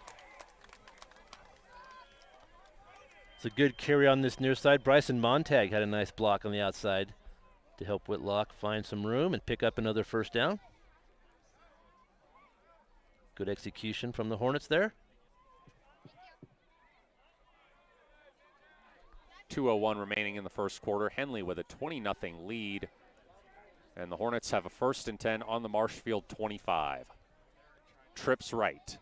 It's a good carry on this near side. Bryson Montag had a nice block on the outside to help Whitlock find some room and pick up another first down. Good execution from the Hornets there. 2:01 remaining in the first quarter. Henley with a 20-0 lead. And the Hornets have a 1st and 10 on the Marshfield 25. Trips right.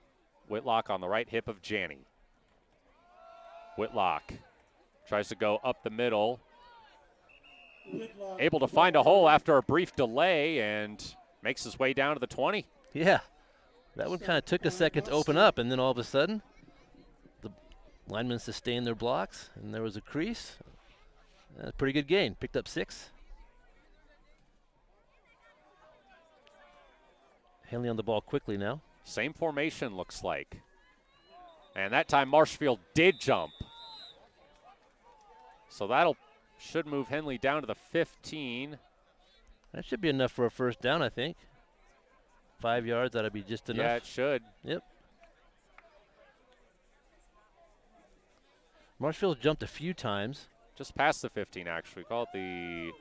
Whitlock on the right hip of Janney. Whitlock tries to go up the middle. Able to find a hole after a brief delay and makes his way down to the 20. Yeah, that one kind of took a second to open up, and then all of a sudden the linemen sustained their blocks, and there was a crease. A pretty good gain. Picked up 6. Henley on the ball quickly now. Same formation looks like. And that time Marshfield did jump. So that'll should move Henley down to the 15. That should be enough for a first down, I think. 5 yards, that'll be just enough. Yeah, it should. Yep. Marshfield jumped a few times. Just past the 15, actually. Call it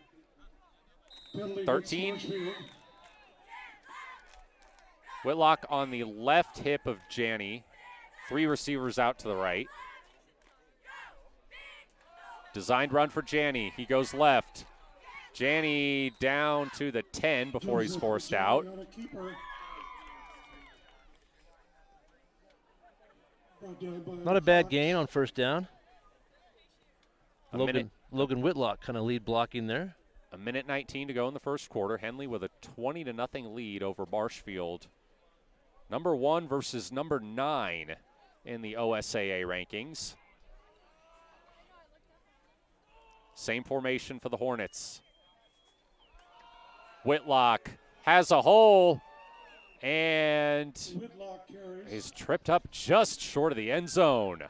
the 13. Whitlock on the left hip of Janney. 3 receivers out to the right. Designed run for Janney. He goes left. Janney down to the 10 before he's forced out. Not a bad gain on first down. Logan Whitlock kind of lead blocking there. 1:19 to go in the first quarter. Henley with a 20-0 lead over Marshfield. Number 1 versus number 9 in the OSAA rankings. Same formation for the Hornets. Whitlock has a hole and is tripped up just short of the end zone.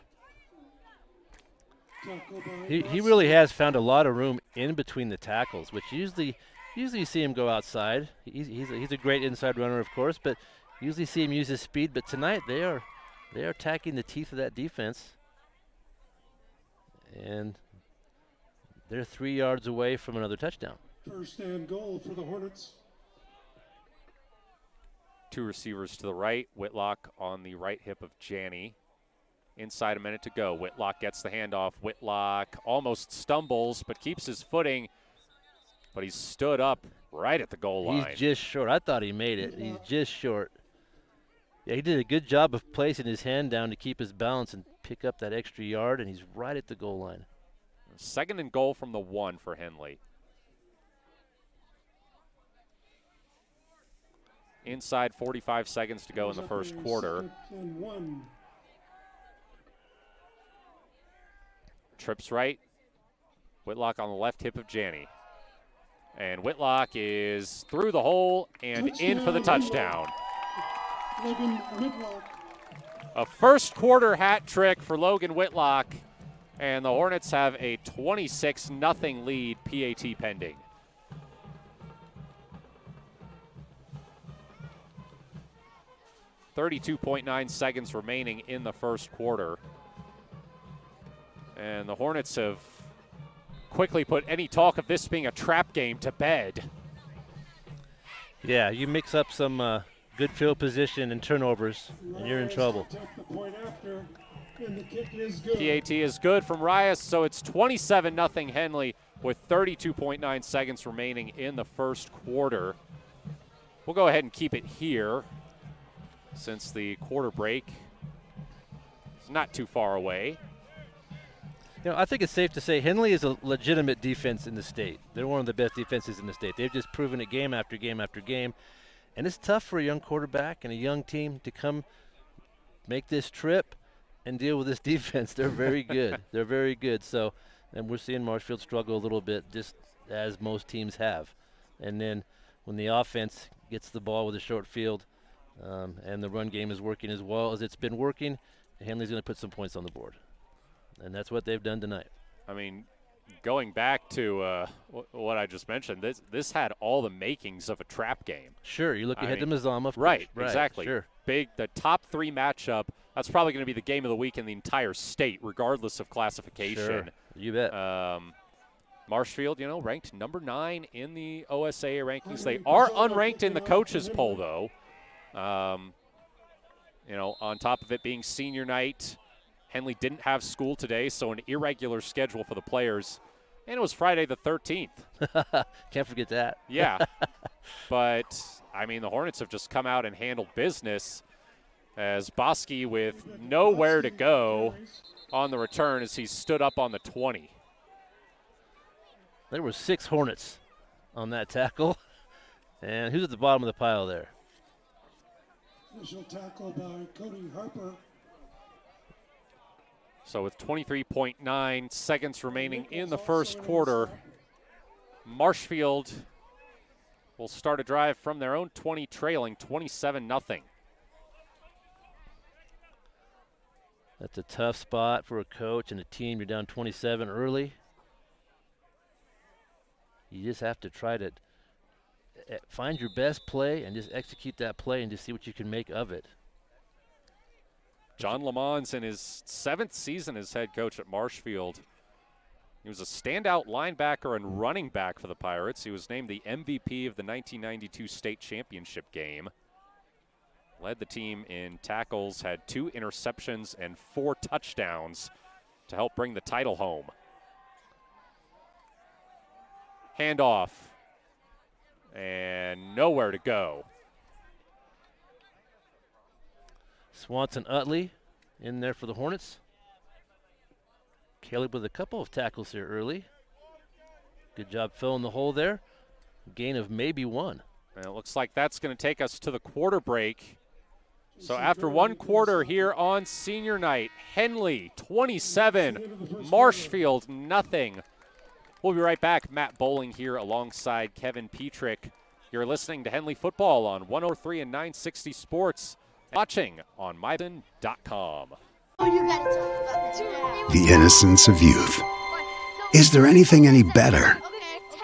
He really has found a lot of room in between the tackles, which usually you see him go outside. He's a great inside runner, of course, but usually see him use his speed. But tonight they are attacking the teeth of that defense, and they're 3 yards away from another touchdown. First and goal for the Hornets. 2 receivers to the right. Whitlock on the right hip of Janney. Inside a minute to go. Whitlock gets the handoff. Whitlock almost stumbles but keeps his footing. But he's stood up right at the goal line. He's just short. I thought he made it. He's just short. Yeah, he did a good job of placing his hand down to keep his balance and pick up that extra yard, and he's right at the goal line. 2nd and goal from the 1 for Henley. Inside 45 seconds to go in the first quarter. Trips right. Whitlock on the left hip of Janney. And Whitlock is through the hole and in for the touchdown. A first quarter hat trick for Logan Whitlock. And the Hornets have a 26-0 lead, PAT pending. .9 seconds remaining in the first quarter. And the Hornets have quickly put any talk of this being a trap game to bed. Yeah, you mix up some good field position and turnovers, and you're in trouble. PAT is good from Rias, so it's 27-0 Henley with 32.9 seconds remaining in the first quarter. We'll go ahead and keep it here. since the quarter break. It's not too far away. I think it's safe to say Henley is a legitimate defense in the state. They're one of the best defenses in the state. They've just proven it game after game after game. And it's tough for a young quarterback and a young team to come make this trip and deal with this defense. They're very good. They're very good. So, and we're seeing Marshfield struggle a little bit, just as most teams have. And then when the offense gets the ball with a short field and the run game is working as well as it's been working, Henley's going to put some points on the board. And that's what they've done tonight. I mean, going back to what I just mentioned, this had all the makings of a trap game. Sure, you look ahead to Mazama. Right, exactly. Sure. The top 3 matchup, that's probably going to be the game of the week in the entire state, regardless of classification. Sure, you bet. Marshfield, ranked number 9 in the OSAA rankings. They are unranked in the coaches poll, though. On top of it being senior night, Henley didn't have school today, so an irregular schedule for the players. And it was Friday the 13th. Can't forget that. Yeah. But, I mean, the Hornets have just come out and handled business as Bosky with nowhere to go on the return as he stood up on the 20. There were 6 Hornets on that tackle. And who's at the bottom of the pile there? Initial tackle by Cody Harper. So with 23.9 seconds remaining in the first quarter, Marshfield will start a drive from their own 20, trailing 27-0. That's a tough spot for a coach and a team. You're down 27 early. You just have to try to find your best play and just execute that play and just see what you can make of it. John Lamons in his 7th season as head coach at Marshfield. He was a standout linebacker and running back for the Pirates. He was named the MVP of the 1992 state championship game. Led the team in tackles, had 2 interceptions and 4 touchdowns to help bring the title home. Handoff. And nowhere to go. Swanson Utley in there for the Hornets. Caleb with a couple of tackles here early. Good job filling the hole there. Gain of maybe 1. And it looks like that's going to take us to the quarter break. So after 1 quarter here on senior night, Henley 27, Marshfield nothing. We'll be right back. Matt Bowling here alongside Kevin Petrik. You're listening to Henley Football on 103 and 960 Sports. Watching on myden.com. The innocence of youth. Is there anything any better?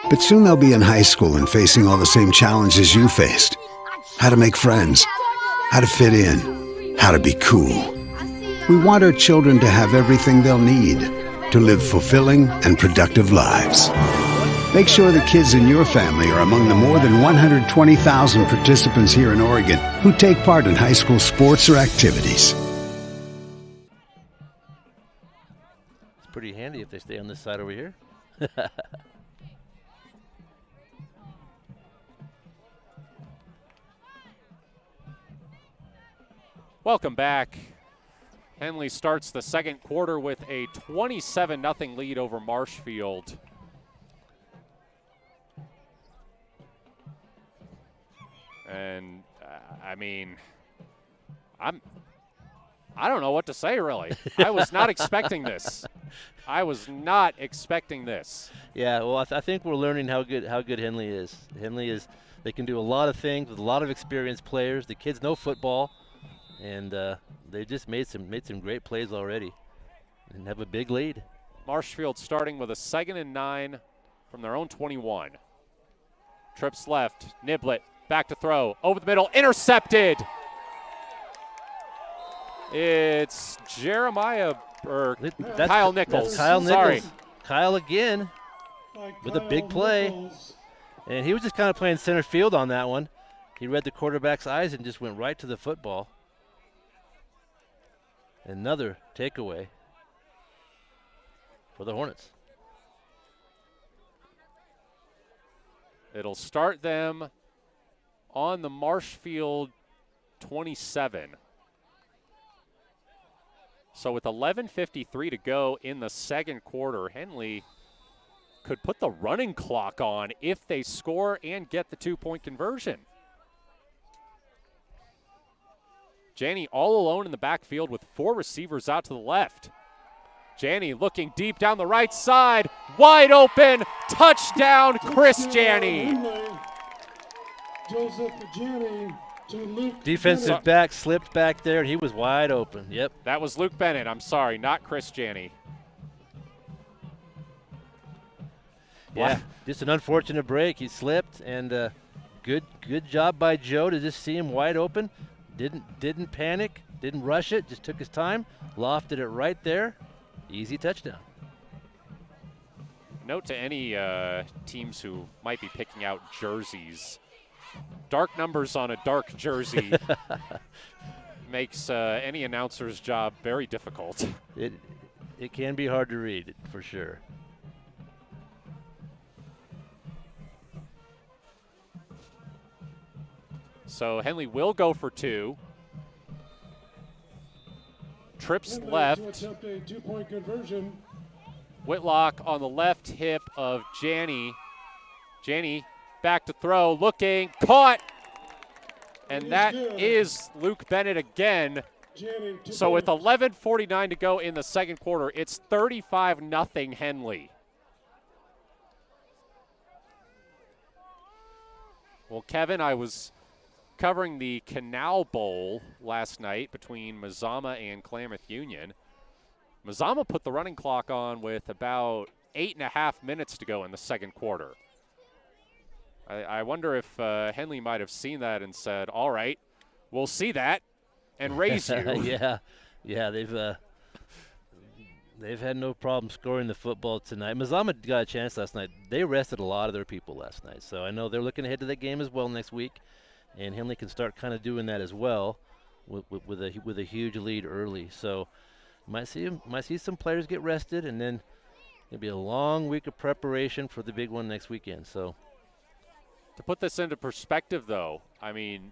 But soon they'll be in high school and facing all the same challenges you faced. How to make friends, how to fit in, how to be cool. We want our children to have everything they'll need to live fulfilling and productive lives. Make sure the kids in your family are among the more than 120,000 participants here in Oregon who take part in high school sports or activities. It's pretty handy if they stay on this side over here. Welcome back. Henley starts the second quarter with a 27-0 lead over Marshfield. And I mean, I don't know what to say, really. I was not expecting this. I was not expecting this. Yeah, well, I think we're learning how good Henley is. They can do a lot of things with a lot of experienced players. The kids know football, and they just made some great plays already and have a big lead. Marshfield starting with a 2nd and 9 from their own 21. Trips left, Niblett. Back to throw, over the middle, intercepted. It's Kyle Nichols. Kyle Nichols. Sorry. Kyle again with a big play. And he was just kind of playing center field on that one. He read the quarterback's eyes and just went right to the football. Another takeaway for the Hornets. It'll start them on the Marshfield 27. So with 11:53 to go in the second quarter, Henley could put the running clock on if they score and get the 2-point conversion. Janney all alone in the backfield with 4 receivers out to the left. Janney looking deep down the right side, wide open, touchdown, Chris Janney. Joseph Janney to Luke Defensive Bennett. back slipped back there, and he was wide open. Yep. That was Luke Bennett. I'm sorry, not Chris Janney. Yeah, just an unfortunate break. He slipped, and good job by Joe to just see him wide open. Didn't panic, didn't rush it, just took his time, lofted it right there. Easy touchdown. Note to any teams who might be picking out jerseys, dark numbers on a dark jersey makes any announcer's job very difficult. It can be hard to read, for sure. So Henley will go for 2. Trips Henley left. to attempt a 2-point conversion. Whitlock on the left hip of Janney. Janney back to throw, looking, caught. And that is Luke Bennett again. So with 11:49 to go in the second quarter, it's 35-0 Henley. Well, Kevin, I was covering the Canal Bowl last night between Mazama and Klamath Union. Mazama put the running clock on with about 8.5 minutes to go in the second quarter. I wonder if Henley might have seen that and said, all right, we'll see that and raise you. Yeah, they've had no problem scoring the football tonight. Mazama got a chance last night. They rested a lot of their people last night, so I know they're looking ahead to that game as well next week. And Henley can start kind of doing that as well with a huge lead early. So might see some players get rested, and then it'll be a long week of preparation for the big one next weekend. So to put this into perspective, though, I mean,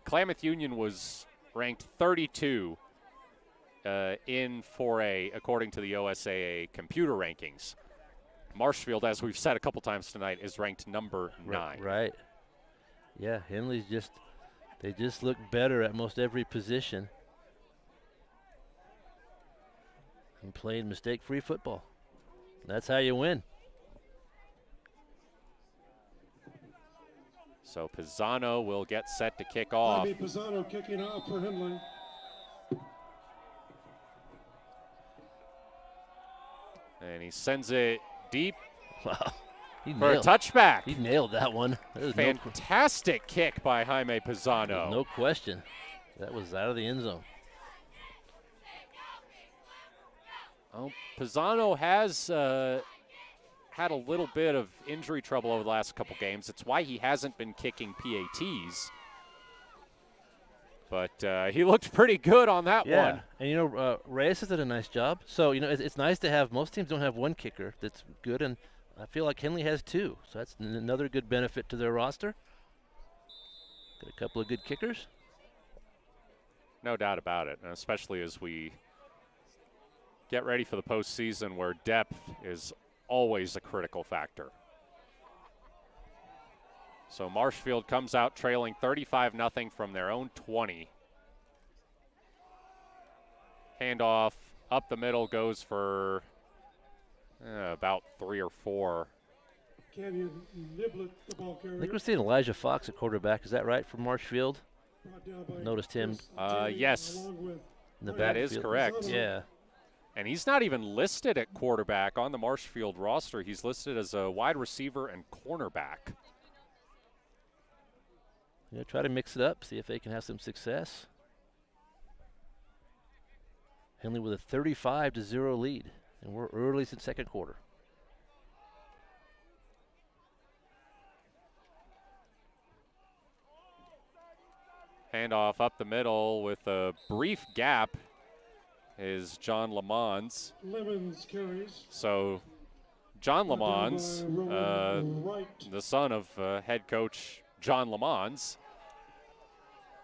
Klamath Union was ranked 32 in 4A according to the OSAA computer rankings. Marshfield, as we've said a couple times tonight, is ranked number 9. Right. Yeah, Henley's they just look better at most every position and playing mistake-free football. That's how you win. So Pisano will get set to kick off. Pisano kicking off for Henley. And he sends it deep. Wow. For a touchback. He nailed that one. Fantastic kick by Jaime Pisano. No question. That was out of the end zone. Well, Pisano has had a little bit of injury trouble over the last couple games. It's why he hasn't been kicking PATs. But he looked pretty good on that one. And, Reyes has done a nice job. So, it's nice to have – most teams don't have one kicker that's good, and I feel like Henley has 2. So that's another good benefit to their roster. Got a couple of good kickers. No doubt about it, and especially as we get ready for the postseason where depth is always a critical factor. So Marshfield comes out trailing 35-0 from their own 20. Handoff up the middle goes for about 3 or 4. Canyon Niblett, the ball carrier. I think we're seeing Elijah Fox at quarterback. Is that right for Marshfield? Noticed him. Yes. In the that is correct. Yeah. And he's not even listed at quarterback on the Marshfield roster. He's listed as a wide receiver and cornerback. Try to mix it up, see if they can have some success. Henley with a 35-0 lead, and we're early in second quarter. Handoff up the middle with a brief gap is John Lemons. Lemons carries. So John Lemons, the son of head coach John Lemons,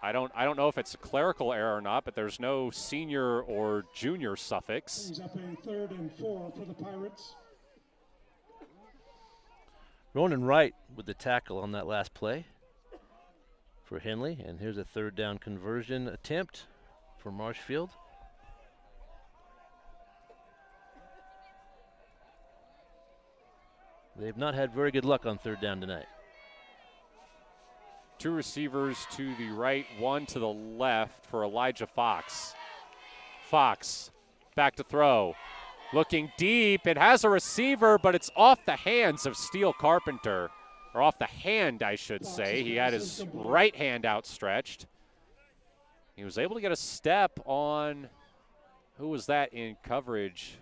I don't know if it's a clerical error or not, but there's no senior or junior suffix. Brings up a 3rd and 4 for the Pirates. Ronan Wright with the tackle on that last play for Henley. And here's a 3rd down conversion attempt for Marshfield. They've not had very good luck on 3rd down tonight. 2 receivers to the right, 1 to the left for Elijah Fox. Fox back to throw. Looking deep. It has a receiver, but it's off the hands of Steele Carpenter. Or off the hand, I should say. He had his right hand outstretched. He was able to get a step on, who was that in coverage?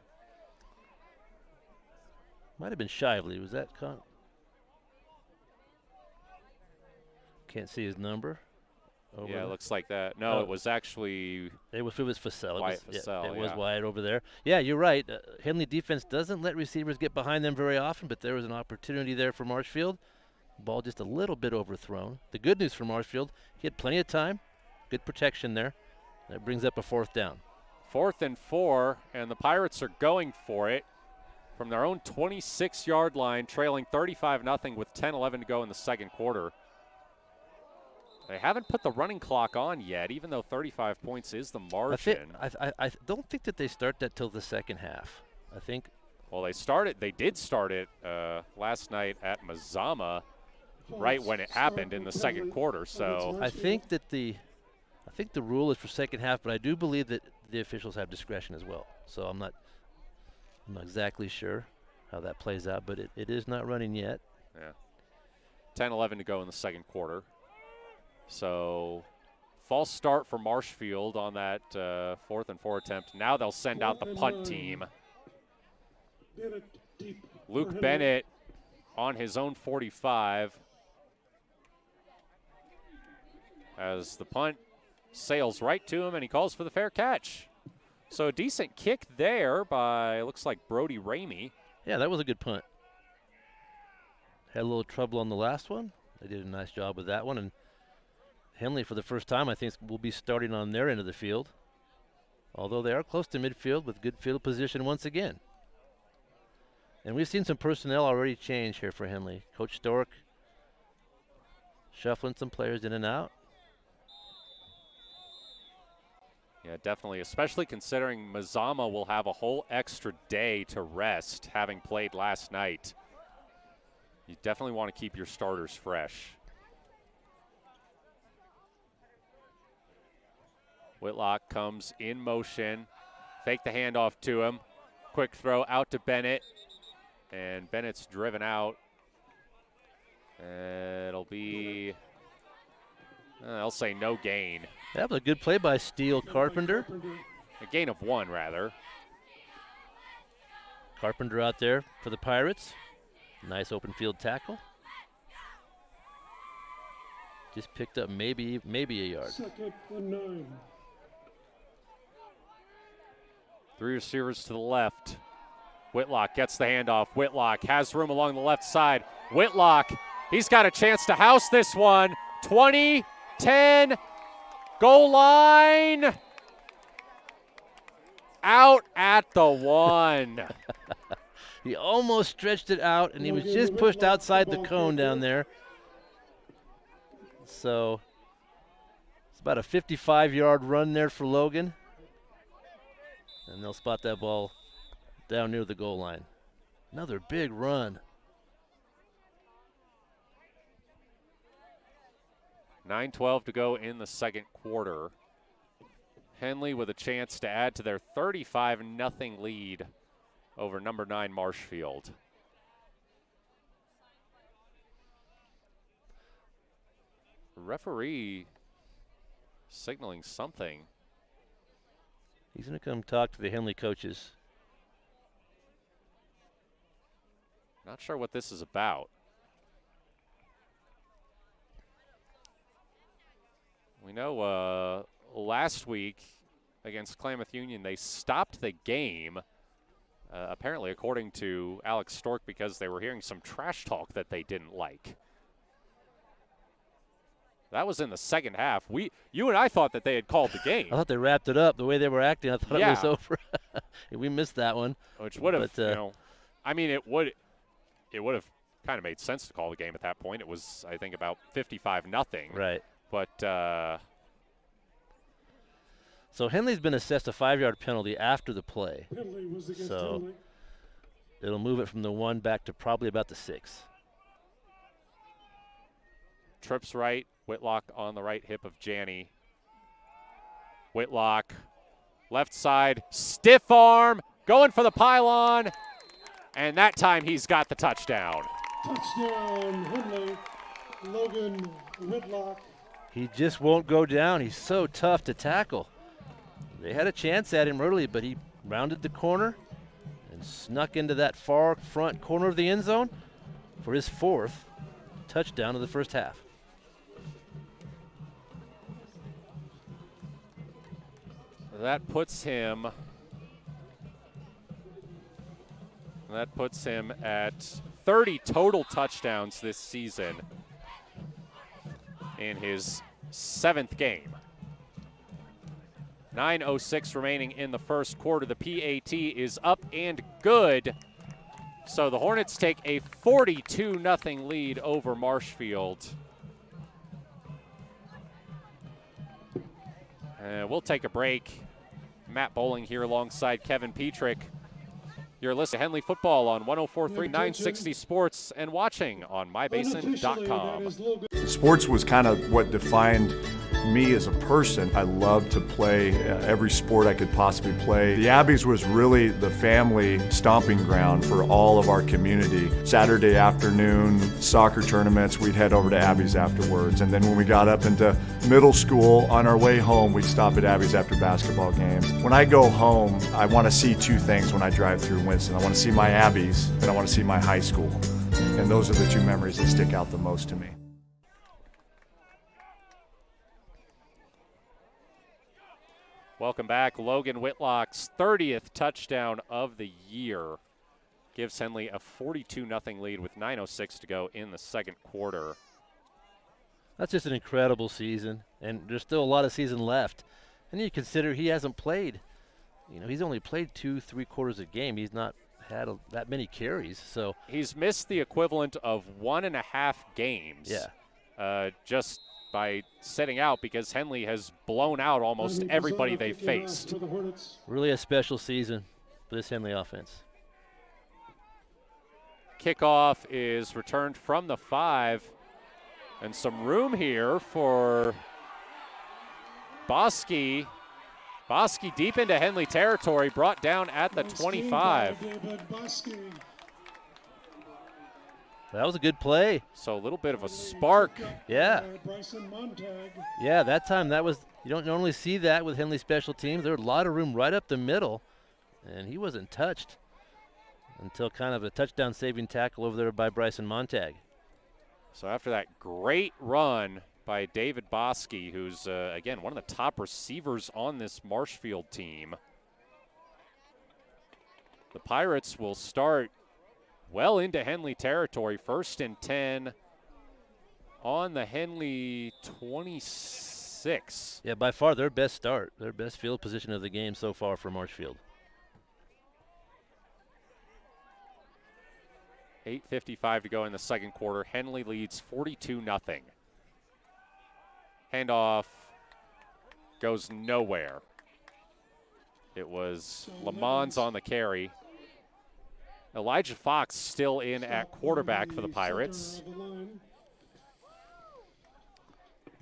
Might have been Shively. Was that Can't see his number. Yeah, it looks like that. No, it was actually. It was Fussell. Wyatt Fussell, it was Wyatt over there. Yeah, you're right. Henley defense doesn't let receivers get behind them very often, but there was an opportunity there for Marshfield. Ball just a little bit overthrown. The good news for Marshfield, he had plenty of time. Good protection there. That brings up a 4th down. 4th and 4, and the Pirates are going for it from their own 26-yard line, trailing 35-0 with 10-11 to go in the second quarter. They haven't put the running clock on yet, even though 35 points is the margin. I don't think that they start that till the second half. I think. Well, they did start it last night at Mazama, right when it happened in the second quarter. So I think that the rule is for second half, but I do believe that the officials have discretion as well. So I'm not exactly sure how that plays out, but it is not running yet. Yeah. 10-11 to go in the second quarter. So false start for Marshfield on that 4th and 4 attempt. Now they'll send out the punt team. Luke Bennett on his own 45 as the punt sails right to him, and he calls for the fair catch. So a decent kick there by, looks like Brody Ramey. Yeah, that was a good punt. Had a little trouble on the last one. They did a nice job with that one, and Henley, for the first time, I think, will be starting on their end of the field, although they are close to midfield with good field position once again. And we've seen some personnel already change here for Henley. Coach Stork shuffling some players in and out. Yeah, definitely, especially considering Mazama will have a whole extra day to rest, having played last night. You definitely want to keep your starters fresh. Whitlock comes in motion, fake the handoff to him, quick throw out to Bennett, and Bennett's driven out. It'll be, I'll say no gain. That was a good play by Steele Carpenter. A gain of 1, rather. Carpenter out there for the Pirates. Nice open field tackle. Just picked up maybe a yard. 2nd and 9. 3 receivers to the left. Whitlock gets the handoff. Whitlock has room along the left side. Whitlock, he's got a chance to house this one. 20, 10, goal line. Out at the 1. He almost stretched it out, and he was just pushed outside the cone down there. So it's about a 55-yard run there for Logan. And they'll spot that ball down near the goal line. Another big run. 9:12 to go in the second quarter. Henley with a chance to add to their 35-0 lead over number 9 Marshfield. Referee signaling something. He's going to come talk to the Henley coaches. Not sure what this is about. We know last week against Klamath Union, they stopped the game, apparently according to Alex Stork, because they were hearing some trash talk that they didn't like. That was in the second half. You and I thought that they had called the game. I thought they wrapped it up. The way they were acting, I thought it was over. We missed that one. Which would have, I mean, it would have kind of made sense to call the game at that point. It was, I think, about 55-0. Right. But so Henley's been assessed a 5-yard penalty after the play. Penalty was against So Henley. it'll move it from the 1 back to probably about the 6. trips right. Whitlock on the right hip of Janney. Whitlock, left side, stiff arm, going for the pylon, and that time he's got the touchdown. Touchdown, Henley. Logan Whitlock. He just won't go down. He's so tough to tackle. They had a chance at him early, but he rounded the corner and snuck into that far front corner of the end zone for his 4th touchdown of the first half. That puts him at 30 total touchdowns this season in his 7th game. 9:06 remaining in the first quarter. The PAT is up and good. So the Hornets take a 42-0 lead over Marshfield. We'll take a break. Matt Bowling here alongside Kevin Petrik. You're listening to Henley Football on 104.3 960 Sports and watching on mybasin.com. Sports was kind of what defined me as a person. I loved to play every sport I could possibly play. The Abbeys was really the family stomping ground for all of our community. Saturday afternoon soccer tournaments, we'd head over to Abbeys afterwards. And then when we got up into middle school, on our way home, we'd stop at Abbeys after basketball games. When I go home, I want to see 2 things when I drive through Winston. I want to see my Abbeys and I want to see my high school. And those are the 2 memories that stick out the most to me. Welcome back. Logan Whitlock's 30th touchdown of the year gives Henley a 42-0 lead with 9:06 to go in the second quarter. That's just an incredible season, and there's still a lot of season left. And you consider he hasn't played. He's only played 2-3 quarters a game. He's not had that many carries. So he's missed the equivalent of 1.5 games. Yeah. Just by sitting out because Henley has blown out almost everybody they faced. Really a special season for this Henley offense. Kickoff is returned from the 5, and some room here for Bosky. Bosky deep into Henley territory, brought down at the 25. That was a good play. So a little bit of a spark. Yeah. Yeah, that time you don't normally see that with Henley special teams. There was a lot of room right up the middle, and he wasn't touched until kind of a touchdown saving tackle over there by Bryson Montag. So after that great run by David Bosky, who's, again, one of the top receivers on this Marshfield team, the Pirates will start well into Henley territory. 1st and 10 on the Henley 26. Yeah, by far their best start, their best field position of the game so far for Marshfield. 8:55 to go in the second quarter. Henley leads 42-0. Handoff goes nowhere. It was Lamons on the carry. Elijah Fox still in at quarterback for the Pirates.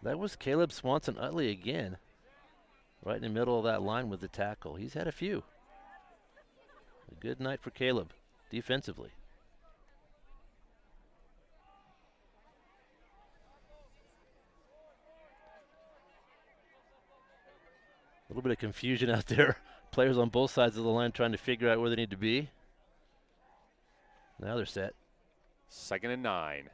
That was Caleb Swanson-Utley again, right in the middle of that line with the tackle. He's had a few. A good night for Caleb defensively. A little bit of confusion out there. Players on both sides of the line trying to figure out where they need to be. Now they're set. 2nd and 9.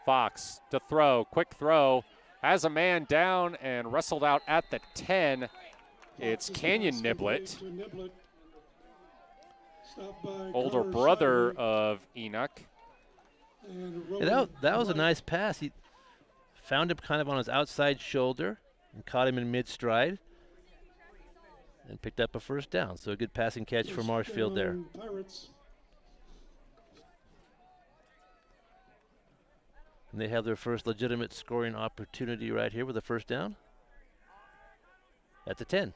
Fox to throw, quick throw, has a man down and wrestled out at the 10. It's Canyon Niblett, older brother of Enoch. Yeah, that was a nice pass. He found him kind of on his outside shoulder and caught him in mid-stride and picked up a first down. So a good passing catch for Marshfield there. Pirates. And they have their first legitimate scoring opportunity right here with a first down at the 10.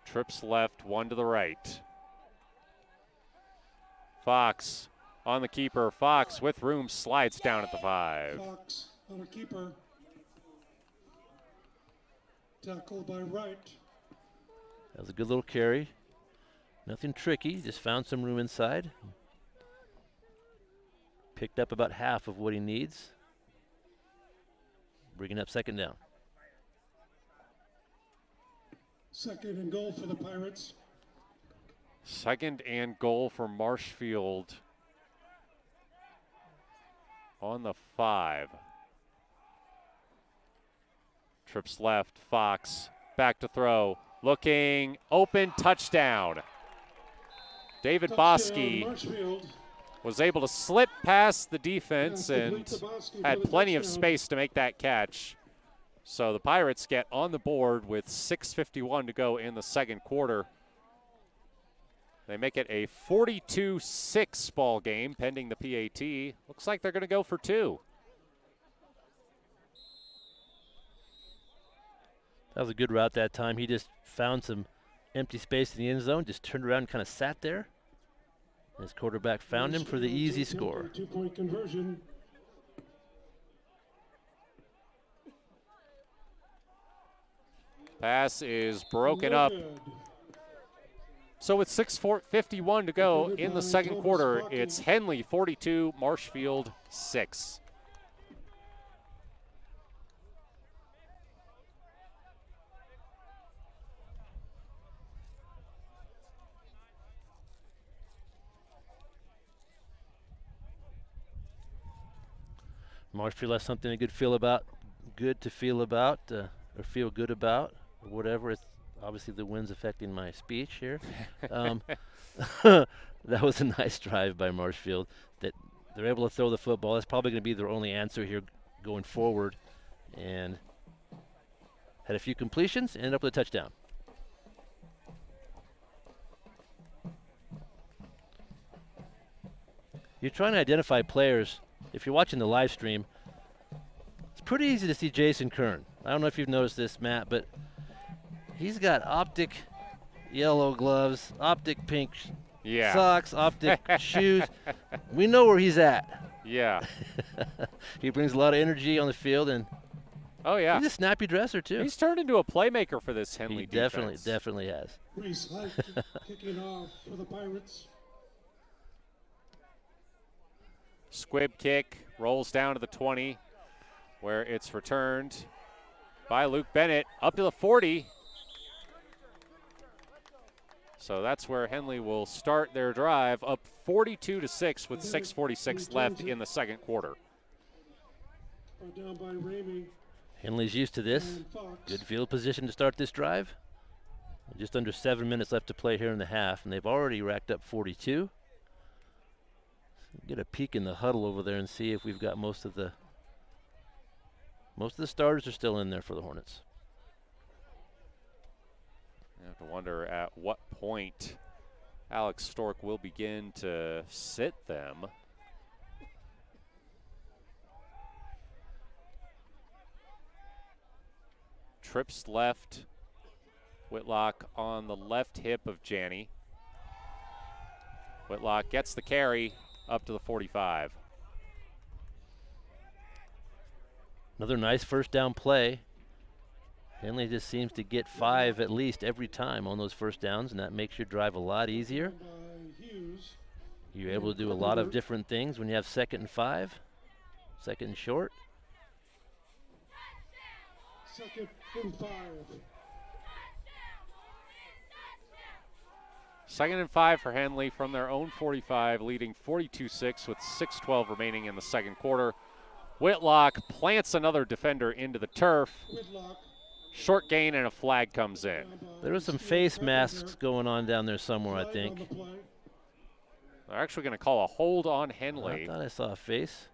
Trips left, one to the right. Fox on the keeper. Fox with room slides down at the 5. Fox on a keeper. Tackle by Wright. That was a good little carry. Nothing tricky, just found some room inside. Picked up about half of what he needs. Bringing up second down. Second and goal for the Pirates. Second and goal for Marshfield on the 5. Trips left, Fox back to throw, looking open, touchdown. David Bosky was able to slip past the defense and had plenty of space to make that catch. So the Pirates get on the board with 6:51 to go in the second quarter. They make it a 42-6 ball game pending the PAT. Looks like they're going to go for 2. That was a good route that time. He just found some empty space in the end zone, just turned around and kind of sat there. His quarterback found him for the easy score. 2-point conversion. Pass is broken up. So with 6:51 to go in the second quarter, it's Henley 42, Marshfield 6. Marshfield has something to feel good about, or whatever. It's obviously the wind's affecting my speech here. That was a nice drive by Marshfield. That they're able to throw the football. That's probably going to be their only answer here going forward. And had a few completions, ended up with a touchdown. You're trying to identify players. If you're watching the live stream, it's pretty easy to see Jason Kern. I don't know if you've noticed this, Matt, but he's got optic yellow gloves, optic pink socks, optic shoes. We know where he's at. Yeah. He brings a lot of energy on the field, and he's a snappy dresser too. He's turned into a playmaker for this Henley defense. Definitely has. Reese Hike kicking off for the Pirates. Squib kick rolls down to the 20, where it's returned by Luke Bennett up to the 40. So that's where Henley will start their drive, up 42-6 with 6:46 left in the second quarter. Down by Ramey. Henley's used to this. Good field position to start this drive. Just under 7 minutes left to play here in the half, and they've already racked up 42. Get a peek in the huddle over there and see if we've got most of the starters are still in there for the Hornets. You have to wonder at what point Alex Stork will begin to sit them. Trips left, Whitlock on the left hip of Janney. Whitlock gets the carry up to the 45. Another nice first down play. Henley just seems to get 5 at least every time on those first downs, and that makes your drive a lot easier. You're able to do a lot of different things when you have 2nd and 5, 2nd and short. 2nd and 5. 2nd and 5 for Henley from their own 45, leading 42-6 with 6:12 remaining in the second quarter. Whitlock plants another defender into the turf. Short gain and a flag comes in. There was some face masks going on down there somewhere, I think. They're actually going to call a hold on Henley. I thought I saw a face.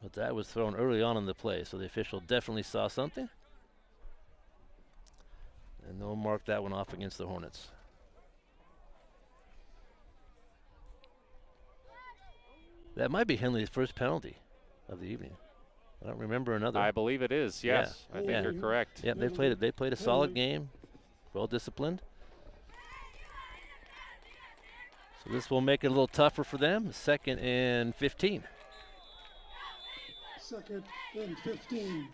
But that was thrown early on in the play, so the official definitely saw something. And they'll mark that one off against the Hornets. That might be Henley's first penalty of the evening. I don't remember another. I believe it is, yes. Yeah. I think you're correct. Yeah, they played a solid game, well disciplined. So this will make it a little tougher for them. 2nd and 15. 2nd and 15.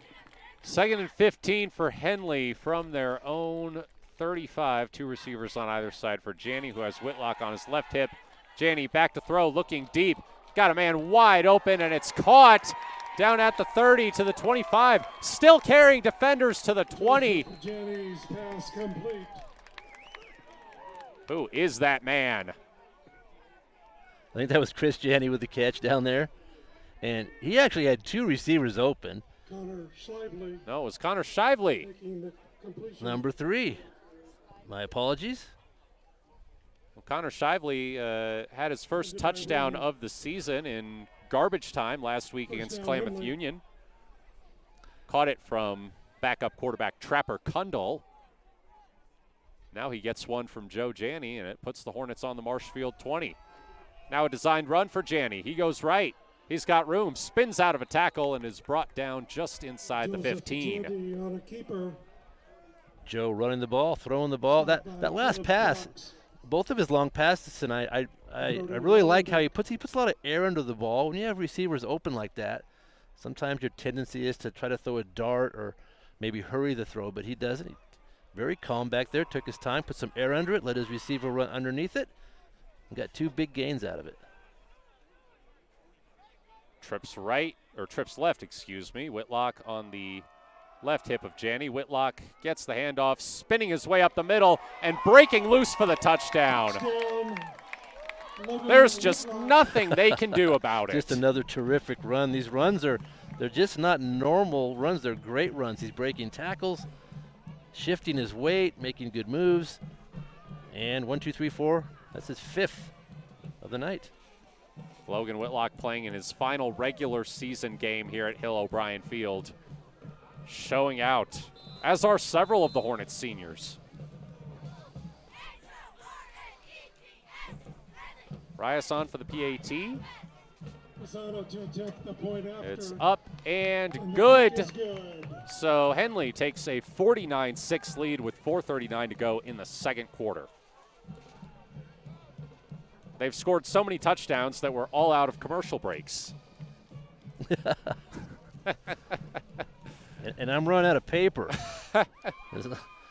2nd and 15 for Henley from their own 35. 2 receivers on either side for Janney, who has Whitlock on his left hip. Janney back to throw, looking deep. Got a man wide open, and it's caught down at the 30 to the 25. Still carrying defenders to the 20. Janney's pass complete. Who is that man? I think that was Chris Janney with the catch down there. And he actually had 2 receivers open. Connor Shively. No, it was Connor Shively. Number 3. My apologies. Well, Connor Shively had his first touchdown of the season in garbage time last week against Klamath Union. Caught it from backup quarterback Trapper Kundal. Now he gets one from Joe Janney, and it puts the Hornets on the Marshfield 20. Now a designed run for Janney. He goes right. He's got room, spins out of a tackle, and is brought down just inside the 15. Joe running the ball, throwing the ball. That last pass, both of his long passes tonight, I really like how he puts a lot of air under the ball. When you have receivers open like that, sometimes your tendency is to try to throw a dart or maybe hurry the throw, but he doesn't. He, very calm back there, took his time, put some air under it, let his receiver run underneath it, and got 2 big gains out of it. Trips left, excuse me. Whitlock on the left hip of Janney. Whitlock gets the handoff, spinning his way up the middle and breaking loose for the touchdown. There's just nothing they can do about it. Just another terrific run. These runs they're just not normal runs. They're great runs. He's breaking tackles, shifting his weight, making good moves. And 1, 2, 3, 4. That's his 5th of the night. Logan Whitlock playing in his final regular season game here at Hill O'Brien Field. Showing out, as are several of the Hornets seniors. Rias on for the PAT. It's up and good. So Henley takes a 49-6 lead with 4:39 to go in the 2nd quarter. They've scored so many touchdowns that we're all out of commercial breaks. and I'm running out of paper.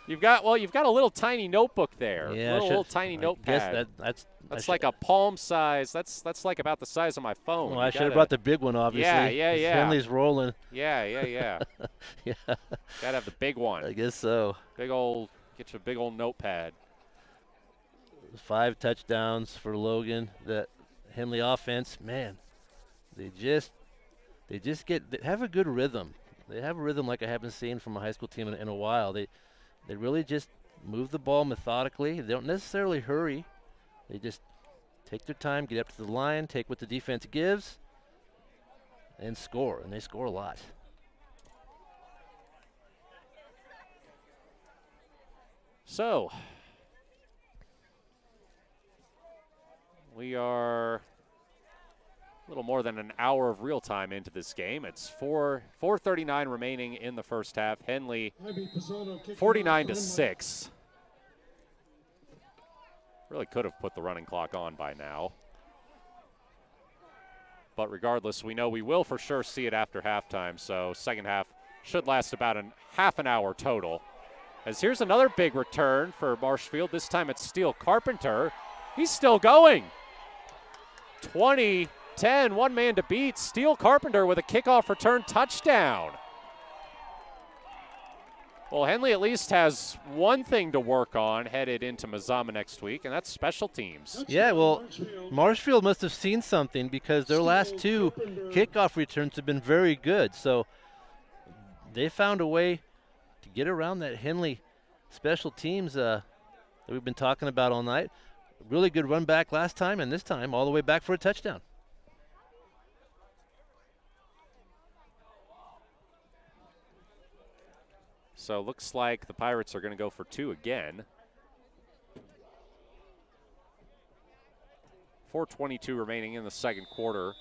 You've got a little tiny notebook there. Yeah, little tiny notepad. That's like a palm size. That's like about the size of my phone. Well, I should have brought the big one, obviously. Yeah. Henley's rolling. Yeah. Yeah. Gotta have the big one. I guess so. Get you a big old notepad. 5 touchdowns for Logan. The Henley offense, man, they have a good rhythm. They have a rhythm like I haven't seen from a high school team in a while. They really just move the ball methodically. They don't necessarily hurry. They just take their time, get up to the line, take what the defense gives, and score. And they score a lot. So we are a little more than an hour of real time into this game. It's 4:39 remaining in the first half. Henley 49-6. Really could have put the running clock on by now. But regardless, we know we will for sure see it after halftime. So 2nd half should last about half an hour total. As here's another big return for Marshfield. This time it's Steele Carpenter. He's still going. 20-10, one man to beat. Steele Carpenter with a kickoff return touchdown. Well, Henley at least has one thing to work on headed into Mazama next week, and that's special teams. Yeah, well, Marshfield must have seen something because their last 2 kickoff returns have been very good. So they found a way to get around that Henley special teams that we've been talking about all night. Really good run back last time, and this time all the way back for a touchdown. So looks like the Pirates are going to go for 2 again. 4:22 remaining in the second quarter.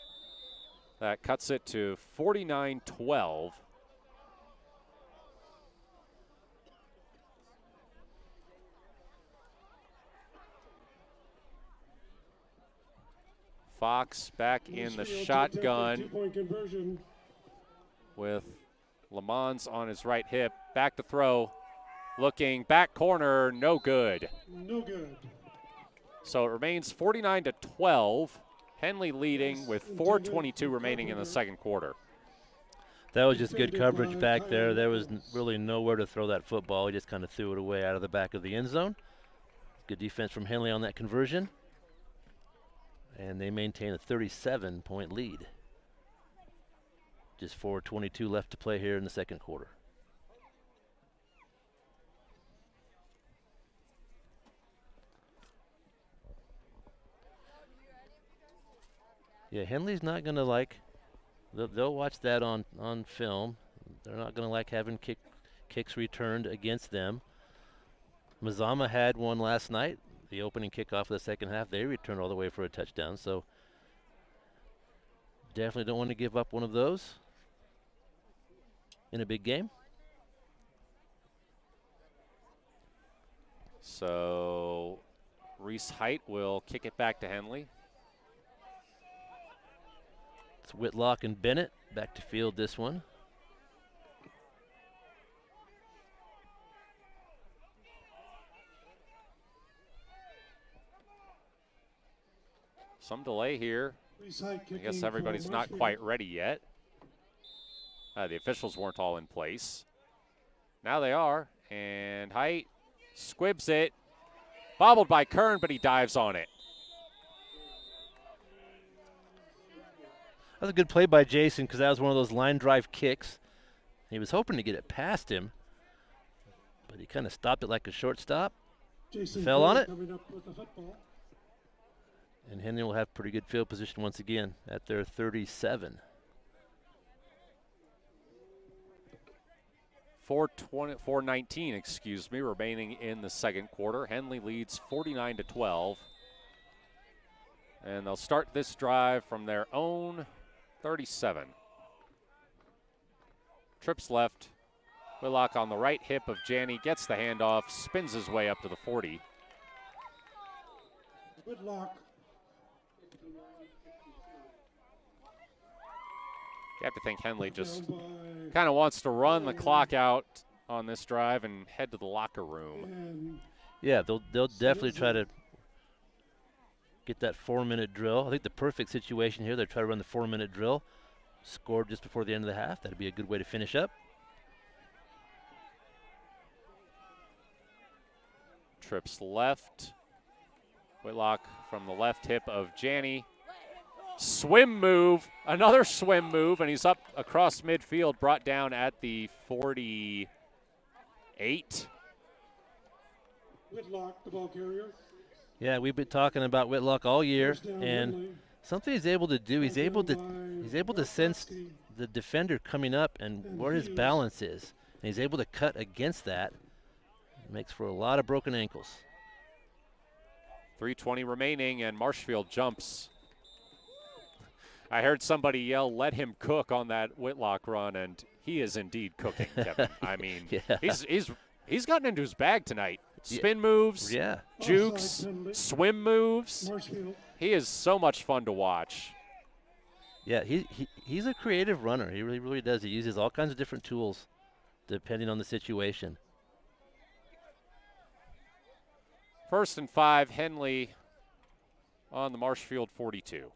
That cuts it to 49-12. Fox back in the shotgun with Lamons on his right hip. Back to throw. Looking back corner, no good. No good. So it remains 49-12. Henley leading with 4:22 remaining in the second quarter. That was just good coverage back there. There was really nowhere to throw that football. He just kind of threw it away out of the back of the end zone. Good defense from Henley on that conversion. And they maintain a 37-point lead. Just 4:22 left to play here in the second quarter. Yeah, Henley's not going to like, they'll watch that on film. They're not going to like having kicks returned against them. Mazama had one last night, the opening kickoff of the second half. They returned all the way for a touchdown, so definitely don't want to give up one of those in a big game. So Reese Height will kick it back to Henley. It's Whitlock and Bennett back to field this one. Some delay here. I guess everybody's not quite ready yet. The officials weren't all in place. Now they are, and Height squibs it. Bobbled by Kern, but he dives on it. That was a good play by Jason because that was one of those line drive kicks. He was hoping to get it past him, but he kind of stopped it like a shortstop. Jason fell on it. coming up with the football. And Henley will have pretty good field position once again at their 37. 4:19, excuse me, remaining in the second quarter. Henley leads 49-12. And they'll start this drive from their own 37. Trips left. Whitlock on the right hip of Janney, gets the handoff, spins his way up to the 40. Whitlock. You have to think Henley just kind of wants to run the clock out on this drive and head to the locker room. Yeah, they'll definitely try to get that 4-minute drill. I think the perfect situation here, they try to run the 4-minute drill. Scored just before the end of the half. That'd be a good way to finish up. Trips left. Whitlock from the left hip of Janney. Swim move, another swim move, and he's up across midfield, brought down at the 48. Whitlock, the ball carrier. Yeah, we've been talking about Whitlock all year, and something he's able to do, he's able to sense the defender coming up and where his balance is, and he's able to cut against that. It makes for a lot of broken ankles. 3:20 remaining, and Marshfield jumps. I heard somebody yell, "Let him cook" on that Whitlock run, and he is indeed cooking, Kevin. I mean, yeah. he's gotten into his bag tonight. Spin moves, jukes, swim moves. He is so much fun to watch. Yeah, he's a creative runner. He really does. He uses all kinds of different tools depending on the situation. 1st and 5, Henley on the Marshfield 42.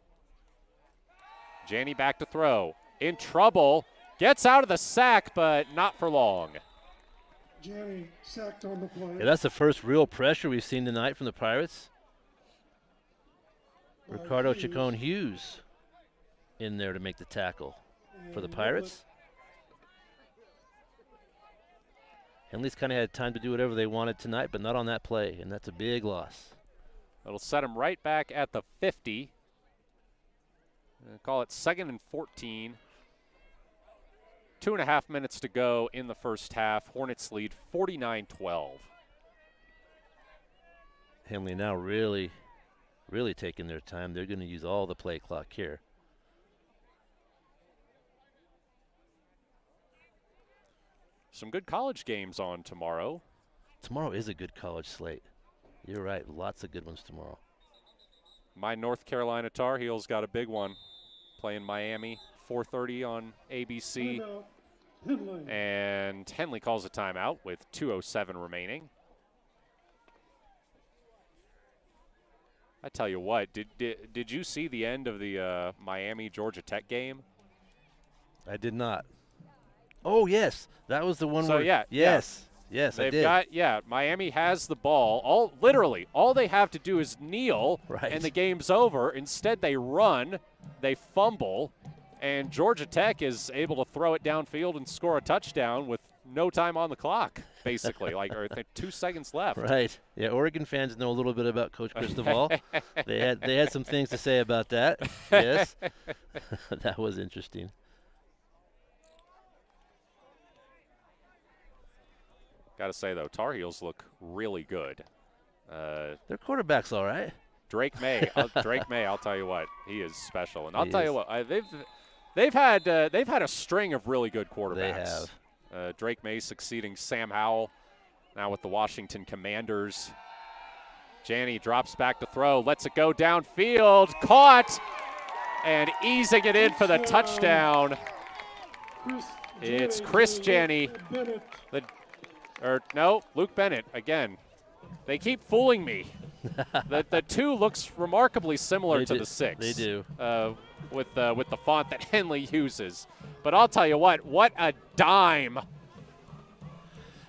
Janney back to throw. In trouble. Gets out of the sack, but not for long. Janney sacked on the play. Yeah, that's the first real pressure we've seen tonight from the Pirates. Ricardo Chacon-Hughes in there to make the tackle for the Pirates. Henley's kind of had time to do whatever they wanted tonight, but not on that play, and that's a big loss. It'll set him right back at the 50. Call it 2nd and 14. 2.5 minutes to go in the first half. Hornets lead 49-12. Henley now really taking their time. They're going to use all the play clock here. Some good college games on tomorrow. Tomorrow is a good college slate. You're right. Lots of good ones tomorrow. My North Carolina Tar Heels got a big one. Playing Miami, 4:30 on ABC. And Henley calls a timeout with 2:07 remaining. I tell you what, did you see the end of the Miami Georgia Tech game? I did not. Oh yes, that was the one. So where, yeah, yes, I they've did. Miami has the ball. Literally, all they have to do is kneel, right, and the game's over. Instead, they run, they fumble, and Georgia Tech is able to throw it downfield and score a touchdown with no time on the clock, basically, or 2 seconds left. Right. Yeah, Oregon fans know a little bit about Coach Cristobal. They had some things to say about that. Yes, that was interesting. Got to say, though, Tar Heels look really good. Their quarterback's all right. Drake May. I'll tell you what, he is special. And I'll tell you what, they've had a string of really good quarterbacks. They have. Drake May succeeding Sam Howell, now with the Washington Commanders. Janney drops back to throw, lets it go downfield, caught, and easing it in for the touchdown. It's Chris Janney. Luke Bennett again. They keep fooling me. The 2 looks remarkably similar to the 6. They do. With the font that Henley uses. But I'll tell you what a dime.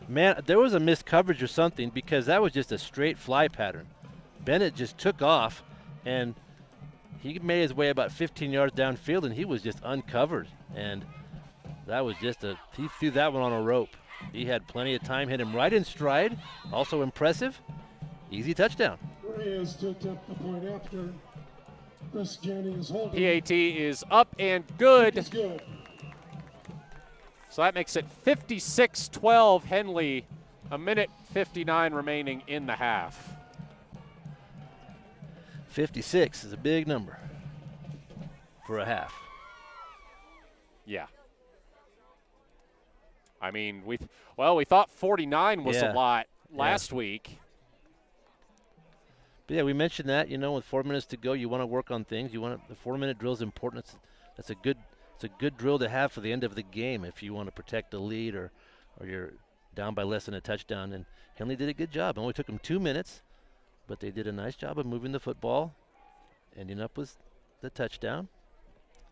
Man, there was a missed coverage or something, because that was just a straight fly pattern. Bennett just took off, and he made his way about 15 yards downfield, and he was just uncovered. And that was he threw that one on a rope. He had plenty of time, hit him right in stride. Also impressive. Easy touchdown. Reyes to attempt the point after. Chris Janney is holding. PAT is up and good. It's good. So that makes it 56-12 Henley. 1:59 remaining in the half. 56 is a big number for a half. Yeah. I mean, we thought 49 was a lot last week. But yeah, we mentioned that, with 4 minutes to go, you want to work on things. The 4-minute drill is important. It's a good drill to have for the end of the game if you want to protect the lead or you're down by less than a touchdown. And Henley did a good job. It only took them 2 minutes, but they did a nice job of moving the football, ending up with the touchdown,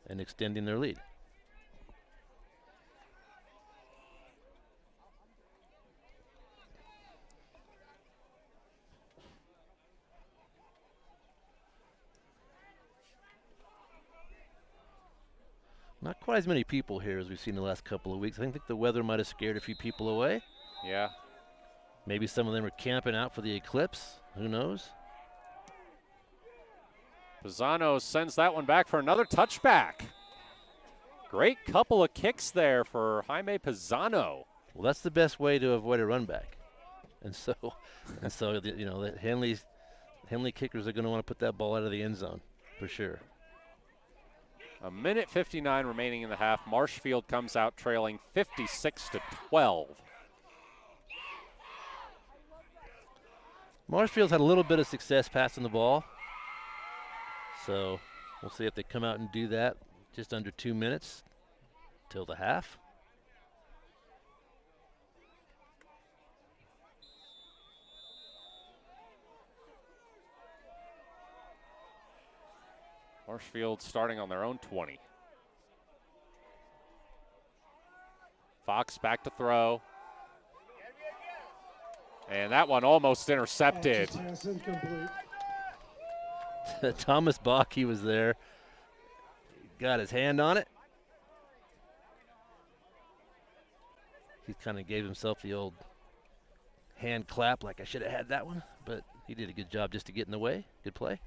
and extending their lead. Not quite as many people here as we've seen the last couple of weeks. I think the weather might have scared a few people away. Yeah. Maybe some of them were camping out for the eclipse. Who knows? Pisano sends that one back for another touchback. Great couple of kicks there for Jaime Pisano. Well, that's the best way to avoid a run back. And so the Henley kickers are going to want to put that ball out of the end zone for sure. 1:59 remaining in the half. Marshfield comes out trailing 56-12. Marshfield's had a little bit of success passing the ball. So we'll see if they come out and do that. Just under 2 minutes till the half. Marshfield starting on their own 20. Fox back to throw. And that one almost intercepted. Thomas Bach, he was there. Got his hand on it. He kind of gave himself the old hand clap like I should have had that one, but he did a good job just to get in the way. Good play.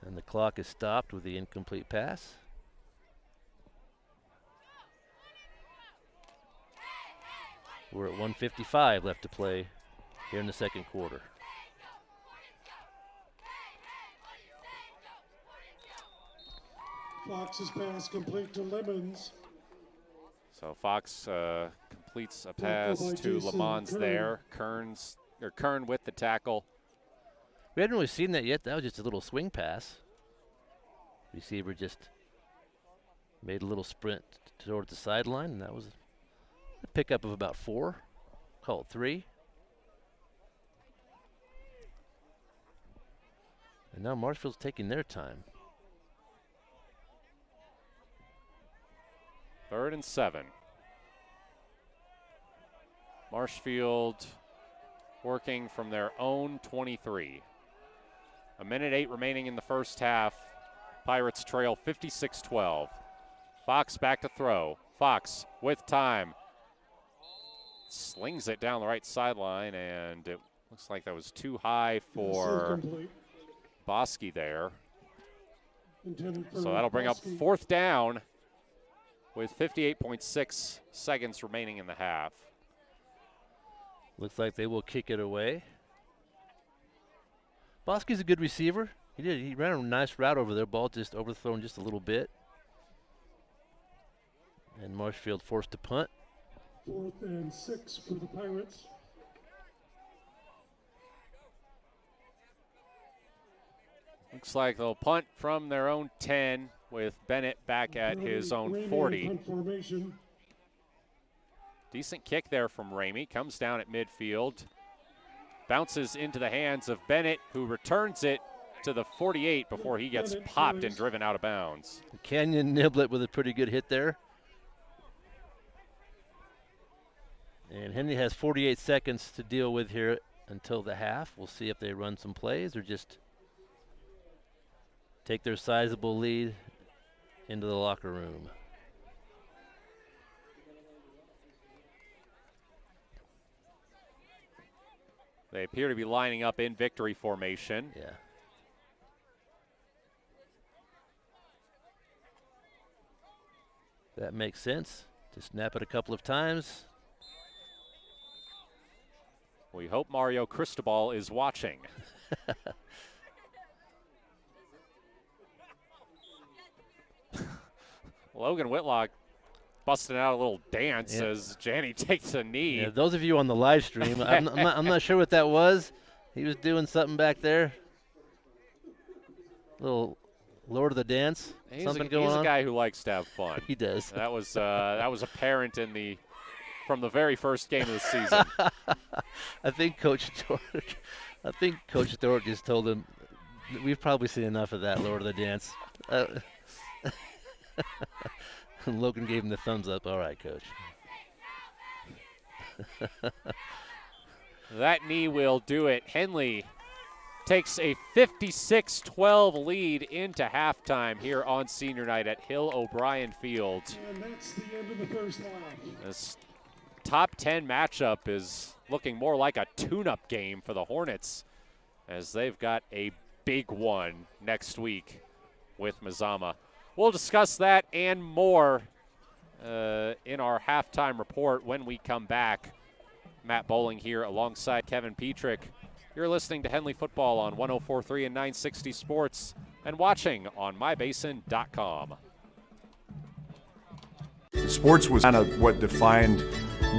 And the clock is stopped with the incomplete pass. We're at 1:55 left to play here in the second quarter. Fox's pass complete to Lemons. So Fox completes a pass to Lemons there. Kern with the tackle. We hadn't really seen that yet. That was just a little swing pass. Receiver just made a little sprint toward the sideline, and that was a pickup of about 4. Call it 3. And now Marshfield's taking their time. 3rd and 7. Marshfield working from their own 23. 1:08 remaining in the first half. Pirates trail 56-12. Fox back to throw. Fox with time. Slings it down the right sideline, and it looks like that was too high for Bosky there. So that'll bring up 4th down with 58.6 seconds remaining in the half. Looks like they will kick it away. Bosky's a good receiver. He ran a nice route over there. Ball just overthrown just a little bit. And Marshfield forced to punt. 4th and 6 for the Pirates. Looks like they'll punt from their own 10 with Bennett back at his own 40. Decent kick there from Ramey. Comes down at midfield. Bounces into the hands of Bennett, who returns it to the 48 before he gets popped and driven out of bounds. Canyon Niblet with a pretty good hit there. And Henley has 48 seconds to deal with here until the half. We'll see if they run some plays or just take their sizable lead into the locker room. They appear to be lining up in victory formation. Yeah. That makes sense. To snap it a couple of times. We hope Mario Cristobal is watching. Logan Whitlock busting out a little dance as Janney takes a knee. Yeah, those of you on the live stream, I'm not sure what that was. He was doing something back there. Little Lord of the Dance. He's something going on. He's a guy who likes to have fun. He does. That was apparent from the very first game of the season. I think Coach Dork just told him, we've probably seen enough of that Lord of the Dance. And Logan gave him the thumbs up. All right, Coach. That knee will do it. Henley takes a 56-12 lead into halftime here on senior night at Hill O'Brien Field. And that's the end of the first half. This top 10 matchup is looking more like a tune-up game for the Hornets, as they've got a big one next week with Mazama. We'll discuss that and more in our halftime report when we come back. Matt Bowling here alongside Kevin Petrik. You're listening to Henley Football on 104.3 and 960 Sports and watching on mybasin.com. Sports was kind of what defined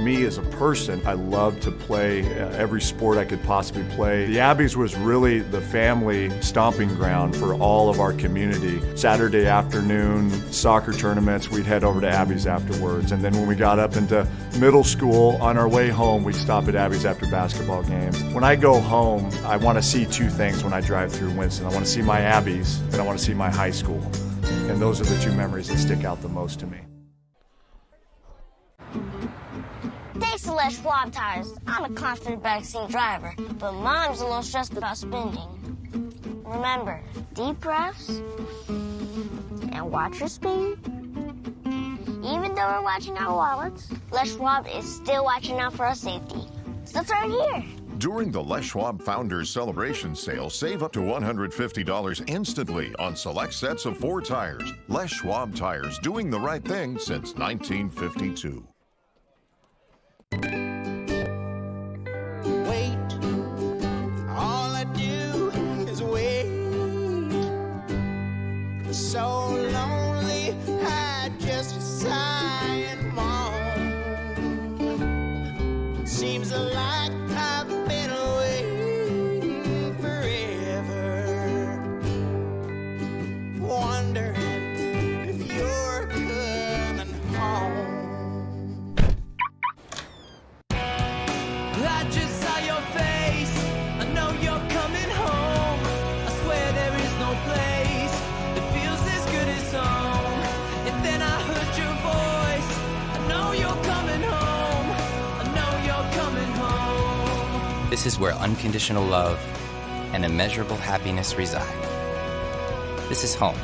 me as a person. I loved to play every sport I could possibly play. The Abbeys was really the family stomping ground for all of our community. Saturday afternoon soccer tournaments, we'd head over to Abbeys afterwards. And then when we got up into middle school, on our way home, we'd stop at Abbeys after basketball games. When I go home, I want to see 2 things when I drive through Winston. I want to see my Abbeys and I want to see my high school. And those are the 2 memories that stick out the most to me. Thanks to Les Schwab Tires, I'm a confident backseat driver, but Mom's a little stressed about spending. Remember, deep breaths and watch your speed Even though we're watching our wallets, Les Schwab is still watching out for our safety. So it's right here. During the Les Schwab Founders Celebration Sale, save up to $150 instantly on select sets of 4 tires. Les Schwab Tires, doing the right thing since 1952. Wait, all I do is wait. So lonely, I just sigh and moan. Seems like I've been waiting forever, wondering if you're coming home. I just saw your face, I know you're coming home. I swear there is no place that feels as good as home. And then I heard your voice, I know you're coming home. I know you're coming home. This is where unconditional love and immeasurable happiness reside. This is home.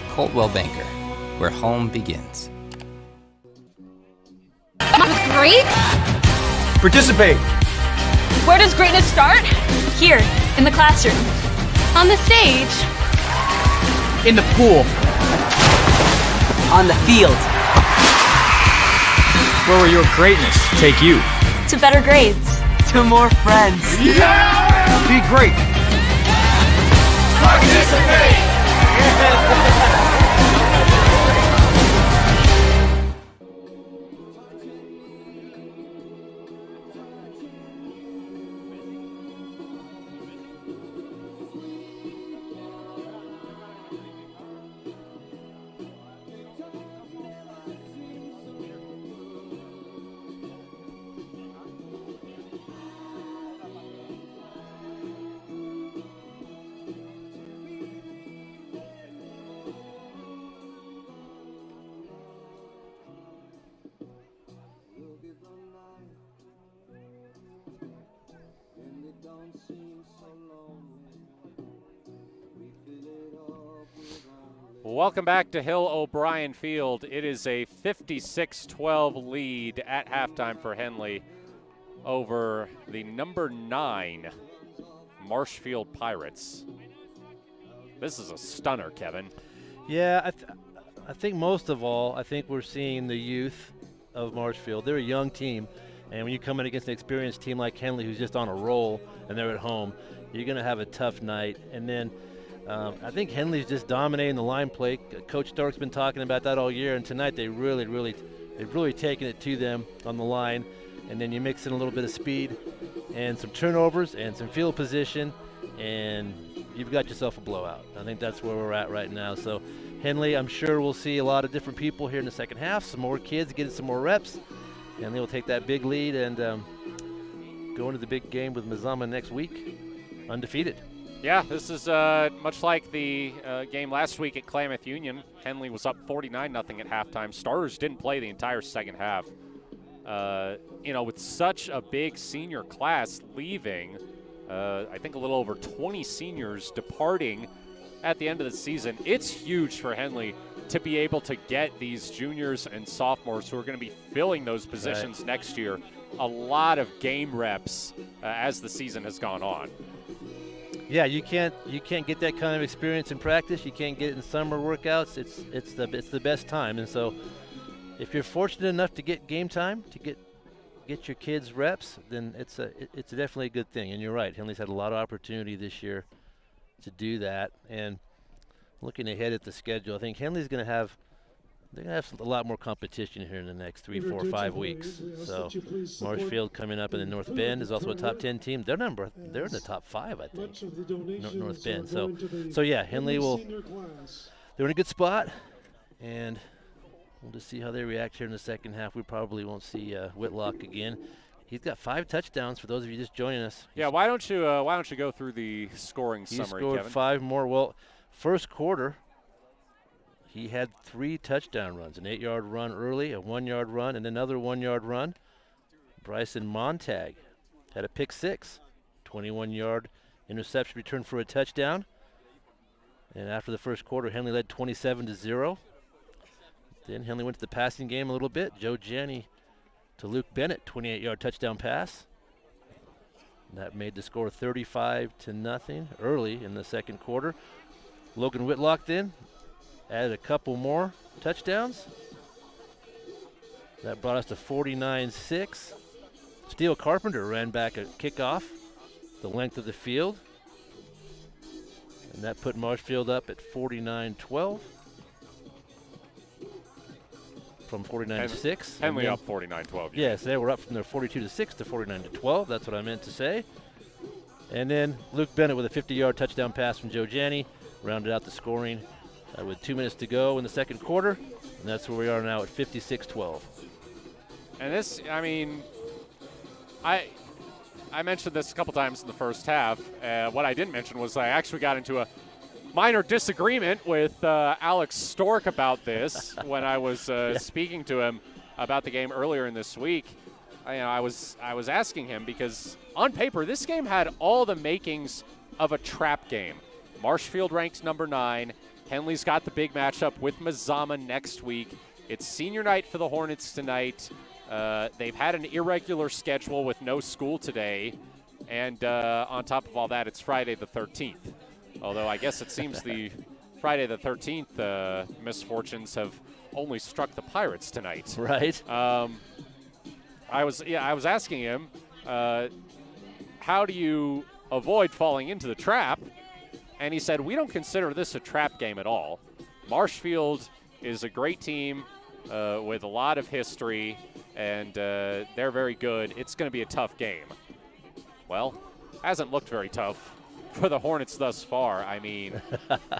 Coltwell Banker, where home begins. Great? Participate. Where does greatness start? Here, in the classroom. On the stage. In the pool. On the field. Where will your greatness take you? To better grades. To more friends. Yeah! Be great. Participate! Welcome back to Hill O'Brien Field. It is a 56-12 lead at halftime for Henley over the number 9 Marshfield Pirates. This is a stunner, Kevin. Yeah, I think most of all, I think we're seeing the youth of Marshfield. They're a young team, and when you come in against an experienced team like Henley who's just on a roll and they're at home, you're going to have a tough night. And then I think Henley's just dominating the line play. Coach Stark's been talking about that all year, and tonight they've really taken it to them on the line. And then you mix in a little bit of speed and some turnovers and some field position, and you've got yourself a blowout. I think that's where we're at right now. So Henley, I'm sure we'll see a lot of different people here in the second half, some more kids getting some more reps, and they'll take that big lead and go into the big game with Mazama next week, undefeated. Yeah, this is much like the game last week at Klamath Union. Henley was up 49-0 at halftime. Starters didn't play the entire second half. With such a big senior class leaving, I think a little over 20 seniors departing at the end of the season, it's huge for Henley to be able to get these juniors and sophomores who are going to be filling those positions next year a lot of game reps as the season has gone on. Yeah, you can't get that kind of experience in practice. You can't get it in summer workouts. It's the best time. And so, if you're fortunate enough to get game time, to get your kids reps, then it's definitely a good thing. And you're right, Henley's had a lot of opportunity this year to do that. And looking ahead at the schedule, I think Henley's going to have a lot more competition here in the next 3, 4, 5 weeks. So Marshfield coming up in the North Bend is also a top 10 team. They're in the top 5, I think. North Bend. So yeah, Henley they're in a good spot, and we'll just see how they react here in the second half. We probably won't see Whitlock again. He's got 5 touchdowns for those of you just joining us. Yeah, why don't you go through the scoring summary, Kevin? He scored 5 more. Well, first quarter, he had 3 touchdown runs, an 8-yard run early, a 1-yard run, and another 1-yard run. Bryson Montag had a pick 6, 21-yard interception return for a touchdown. And after the first quarter, Henley led 27-0. Then Henley went to the passing game a little bit. Joe Janney to Luke Bennett, 28-yard touchdown pass. That made the score 35-0 early in the second quarter. Logan Whitlock then added a couple more touchdowns. That brought us to 49-6. Steele Carpenter ran back a kickoff the length of the field. And that put Marshfield up at 49-12. From 49-6. Henley up 49-12. Yes, they were up from their 42-6 to 49-12. That's what I meant to say. And then Luke Bennett with a 50-yard touchdown pass from Joe Janney rounded out the scoring with 2 minutes to go in the second quarter. And that's where we are now at 56-12. And this, I mean, I mentioned this a couple times in the first half. What I didn't mention was I actually got into a minor disagreement with Alex Stork about this when I was speaking to him about the game earlier in this week. I was asking him because on paper this game had all the makings of a trap game. Marshfield ranked number 9. Henley's got the big matchup with Mazama next week. It's senior night for the Hornets tonight. They've had an irregular schedule with no school today, and on top of all that, it's Friday the 13th. Although I guess it seems the Friday the 13th misfortunes have only struck the Pirates tonight. Right. I was asking him, how do you avoid falling into the trap? And he said, we don't consider this a trap game at all. Marshfield is a great team with a lot of history, and they're very good. It's going to be a tough game. Well, hasn't looked very tough for the Hornets thus far. I mean,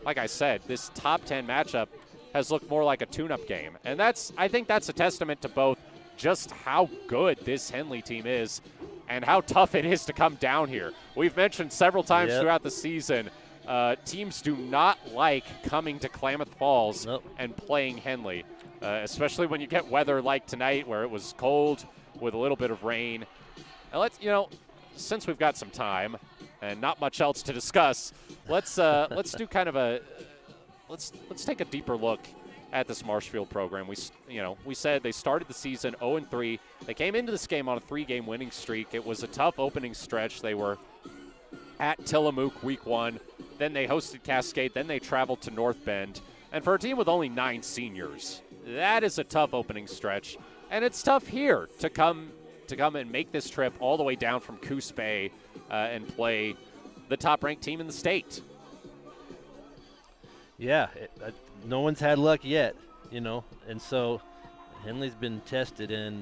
like I said, this top 10 matchup has looked more like a tune-up game. And I think that's a testament to both just how good this Henley team is and how tough it is to come down here. We've mentioned several times throughout the season, teams do not like coming to Klamath Falls and playing Henley, especially when you get weather like tonight where it was cold with a little bit of rain. And since we've got some time and not much else to discuss, let's do kind of let's take a deeper look at this Marshfield program. We said they started the season 0-3. They came into this game on a 3-game winning streak. It was a tough opening stretch. They were at Tillamook week 1. Then they hosted Cascade. Then they traveled to North Bend. And for a team with only 9 seniors, that is a tough opening stretch. And it's tough here to come and make this trip all the way down from Coos Bay and play the top-ranked team in the state. Yeah, no one's had luck yet, and so Henley's been tested, and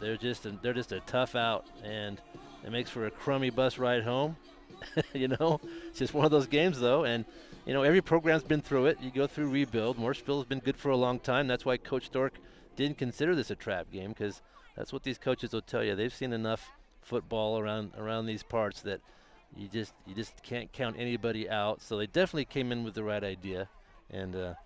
they're just a tough out, and it makes for a crummy bus ride home. It's just one of those games, though, and every program's been through it. You go through rebuild. Marshfield has been good for a long time. That's why Coach Stork didn't consider this a trap game, because that's what these coaches will tell you. They've seen enough football around these parts that you just can't count anybody out. So they definitely came in with the right idea, and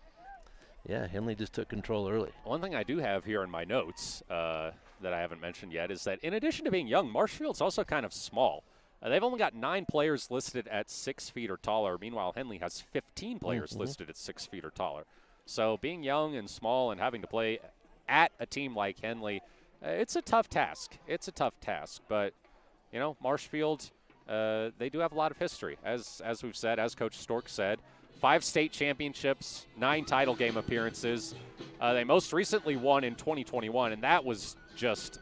Henley just took control early. One thing I do have here in my notes that I haven't mentioned yet is that in addition to being young, Marshfield's also kind of small. They've only got 9 players listed at 6 feet or taller. Meanwhile, Henley has 15 players listed at 6 feet or taller. So being young and small and having to play at a team like Henley, it's a tough task. But, Marshfield, they do have a lot of history. As we've said, as Coach Stork said, 5 state championships, 9 title game appearances. They most recently won in 2021, and that was just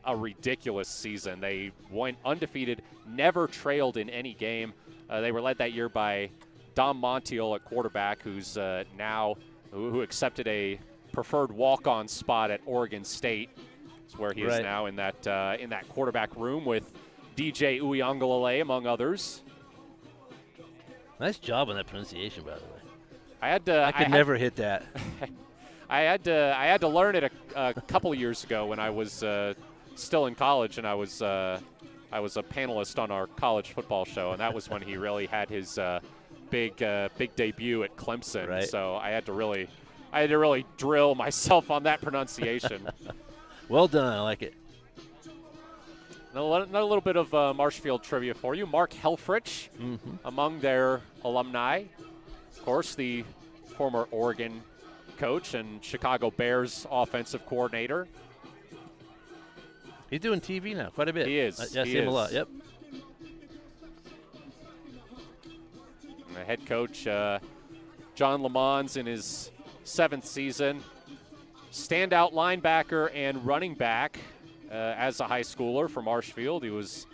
a ridiculous season. They went undefeated, never trailed in any game. They were led that year by Dom Montiel at quarterback, who's who accepted a preferred walk-on spot at Oregon State. It's where he is now in that quarterback room with DJ Uyunglele, among others. Nice job on that pronunciation, by the way. I could never hit that. I had to learn it a couple of years ago when I was still in college, and I was a panelist on our college football show, and that was when he really had his big debut at Clemson. Right. So I had to really drill myself on that pronunciation. Well done. I like it. Another little bit of Marshfield trivia for you. Mark Helfrich, among their alumni. Of course, the former Oregon coach and Chicago Bears offensive coordinator. He's doing TV now quite a bit. He is. I see him a lot, yep. And the head coach, John Lamons, in his 7th season. Standout linebacker and running back as a high schooler for Marshfield. He was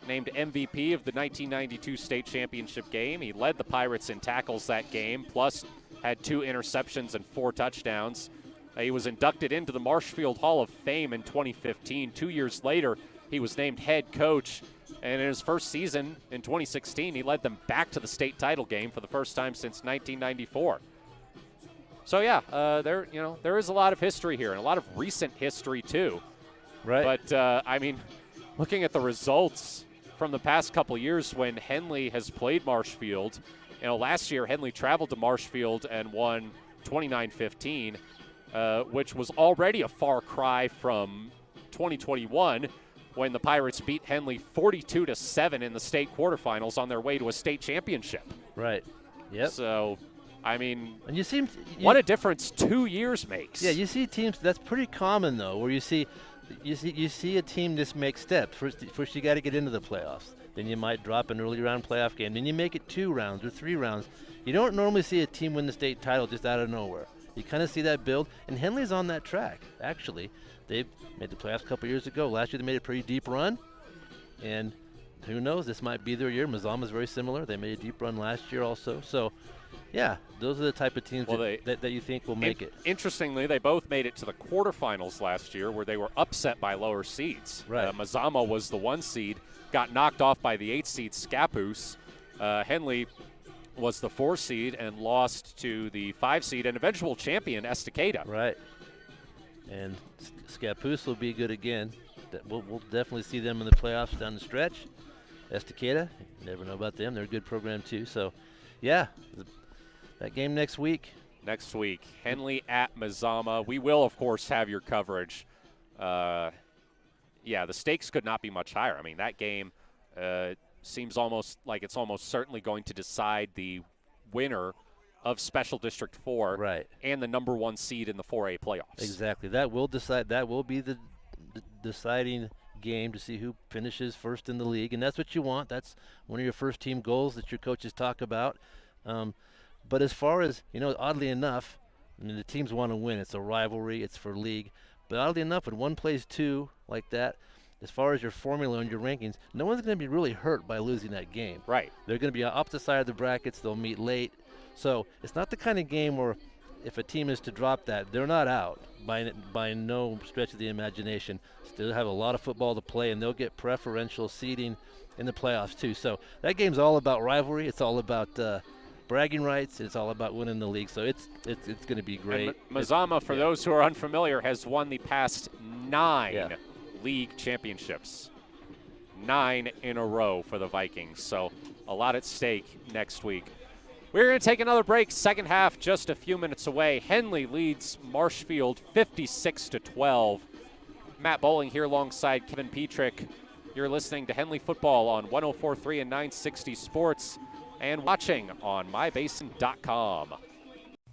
named MVP of the 1992 state championship game. He led the Pirates in tackles that game, plus had 2 interceptions and 4 touchdowns. He was inducted into the Marshfield Hall of Fame in 2015. 2 years later, he was named head coach. And in his first season in 2016, he led them back to the state title game for the first time since 1994. So yeah, there is a lot of history here, and a lot of recent history too. Right. But I mean, looking at the results from the past couple years when Henley has played Marshfield, last year Henley traveled to Marshfield and won 29-15, which was already a far cry from 2021 when the Pirates beat Henley 42-7 in the state quarterfinals on their way to a state championship. Right. Yep. So, I mean, and what a difference 2 years makes. Yeah, you see teams. That's pretty common though, where you see a team just make steps. First you got to get into the playoffs. Then you might drop an early round playoff game. Then you make it 2 rounds or 3 rounds. You don't normally see a team win the state title just out of nowhere. You kind of see that build, and Henley's on that track. Actually, they made the playoffs a couple years ago. Last year they made a pretty deep run, and who knows? This might be their year. Mazama's very similar. They made a deep run last year also. So, yeah, those are the type of teams that you think will make it. Interestingly, they both made it to the quarterfinals last year where they were upset by lower seeds. Right. Mazama was the 1 seed, got knocked off by the 8 seed Scappoose. Henley was the 4 seed and lost to the 5 seed and eventual champion Estacada. Right. And Scappoose will be good again. We'll definitely see them in the playoffs down the stretch. Estacada, you never know about them. They're a good program too. So, yeah, that game next week. Next week, Henley at Mazama. We will, of course, have your coverage. The stakes could not be much higher. I mean, that game seems almost like it's almost certainly going to decide the winner of Special District 4 right. and the number 1 seed in the 4A playoffs. Exactly. That will decide. That will be the deciding game to see who finishes first in the league, and that's what you want. That's one of your first team goals that your coaches talk about. But as far as, oddly enough, I mean, the teams want to win. It's a rivalry. It's for league. But oddly enough, when one plays 2 like that, as far as your formula and your rankings, no one's going to be really hurt by losing that game. Right. They're going to be on opposite side of the brackets. They'll meet late. So it's not the kind of game where if a team is to drop that, they're not out by no stretch of the imagination. Still have a lot of football to play, and they'll get preferential seeding in the playoffs too. So that game's all about rivalry. It's all about bragging rights. It's all about winning the league. So it's going to be great. And Mazama, for those who are unfamiliar, has won the past 9 league championships. 9 in a row for the Vikings. So a lot at stake next week. We're going to take another break. Second half just a few minutes away. Henley leads Marshfield 56-12. Matt Bowling here alongside Kevin Petrik. You're listening to Henley Football on 104.3 and 960 Sports and watching on mybasin.com.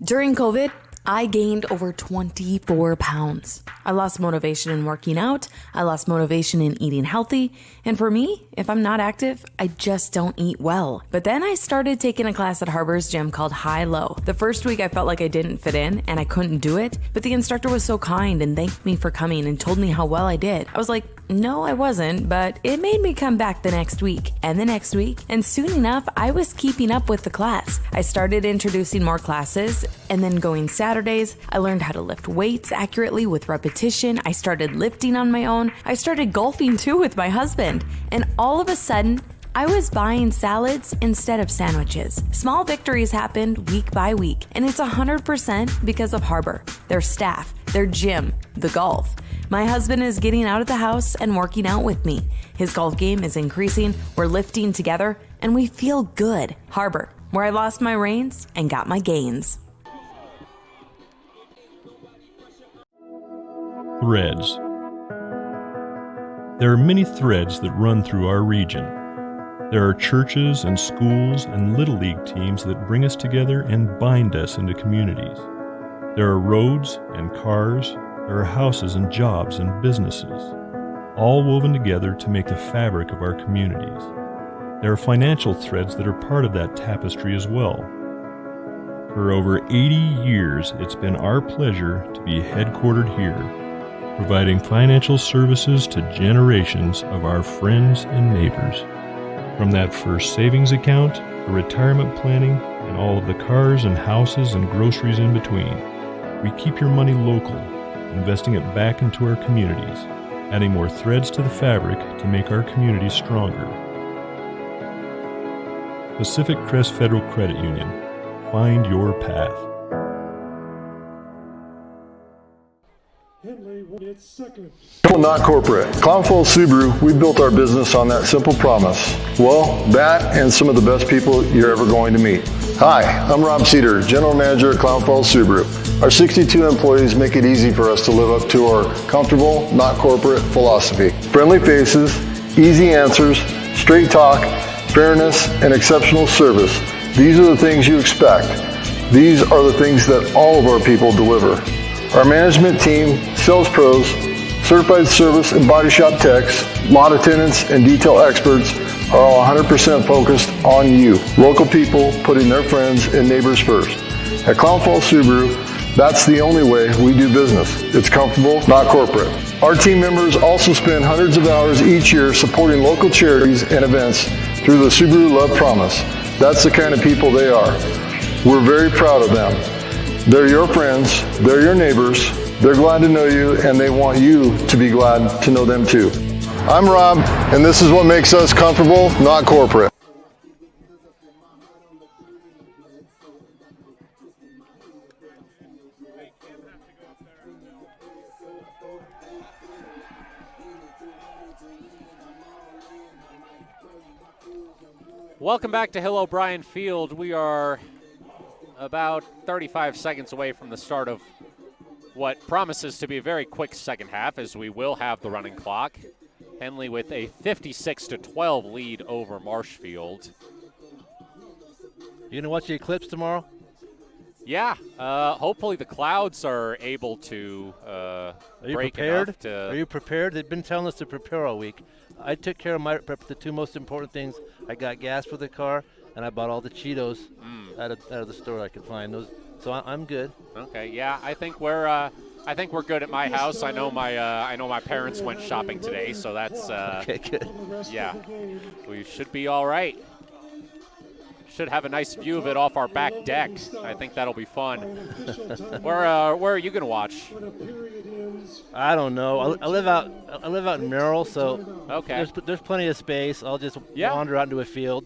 During COVID, I gained over 24 pounds. I lost motivation in working out. I lost motivation in eating healthy. And for me, if I'm not active, I just don't eat well. But then I started taking a class at Harbor's gym called High Low. The first week I felt like I didn't fit in and I couldn't do it. But the instructor was so kind and thanked me for coming and told me how well I did. I was like, no, I wasn't, but it made me come back the next week and the next week. And soon enough, I was keeping up with the class. I started introducing more classes and then going Saturdays. I learned how to lift weights accurately with repetition. I started lifting on my own. I started golfing too with my husband. And all of a sudden, I was buying salads instead of sandwiches. Small victories happened week by week, and it's 100% because of Harbor, their staff, their gym, the golf. My husband is getting out of the house and working out with me. His golf game is increasing, we're lifting together, and we feel good. Harbor, where I lost my reins and got my gains. Threads. There are many threads that run through our region. There are churches and schools and Little League teams that bring us together and bind us into communities. There are roads and cars, there are houses and jobs and businesses, all woven together to make the fabric of our communities. There are financial threads that are part of that tapestry as well. For over 80 years, it's been our pleasure to be headquartered here, providing financial services to generations of our friends and neighbors. From that first savings account, to retirement planning, and all of the cars and houses and groceries in between, we keep your money local, investing it back into our communities, adding more threads to the fabric to make our communities stronger. Pacific Crest Federal Credit Union. Find your path. Henley won its second. Not corporate. Clown Falls Subaru, we built our business on that simple promise. Well, that and some of the best people you're ever going to meet. Hi, I'm Rob Cedar, General Manager at Clown Falls Subaru. Our 62 employees make it easy for us to live up to our comfortable, not corporate philosophy. Friendly faces, easy answers, straight talk, fairness, and exceptional service. These are the things you expect. These are the things that all of our people deliver. Our management team, sales pros, certified service and body shop techs, lot attendants, and detail experts are all 100% focused on you. Local people putting their friends and neighbors first. At Clown Falls Subaru, that's the only way we do business. It's comfortable, not corporate. Our team members also spend hundreds of hours each year supporting local charities and events through the Subaru Love Promise. That's the kind of people they are. We're very proud of them. They're your friends, they're your neighbors, they're glad to know you, and they want you to be glad to know them too. I'm Rob, and this is what makes us comfortable, not corporate. Welcome back to Hill O'Brien Field. We are about 35 seconds away from the start of what promises to be a very quick second half, as we will have the running clock. Henley with a 56-12 lead over Marshfield. You going to watch the eclipse tomorrow? Yeah. Hopefully the clouds are able to break enough to... Are you prepared? They've been telling us to prepare all week. I took care of the two most important things. I got gas for the car, and I bought all the Cheetos out of the store I could find. Those, so I'm good. Okay, yeah, I think we're good at my house. I know my parents went shopping today, so that's okay, good. Yeah, we should be all right. Should have a nice view of it off our back deck. I think that'll be fun. Where are you gonna watch? I don't know. I live out in Merrill, so okay. There's plenty of space. I'll just wander out into a field.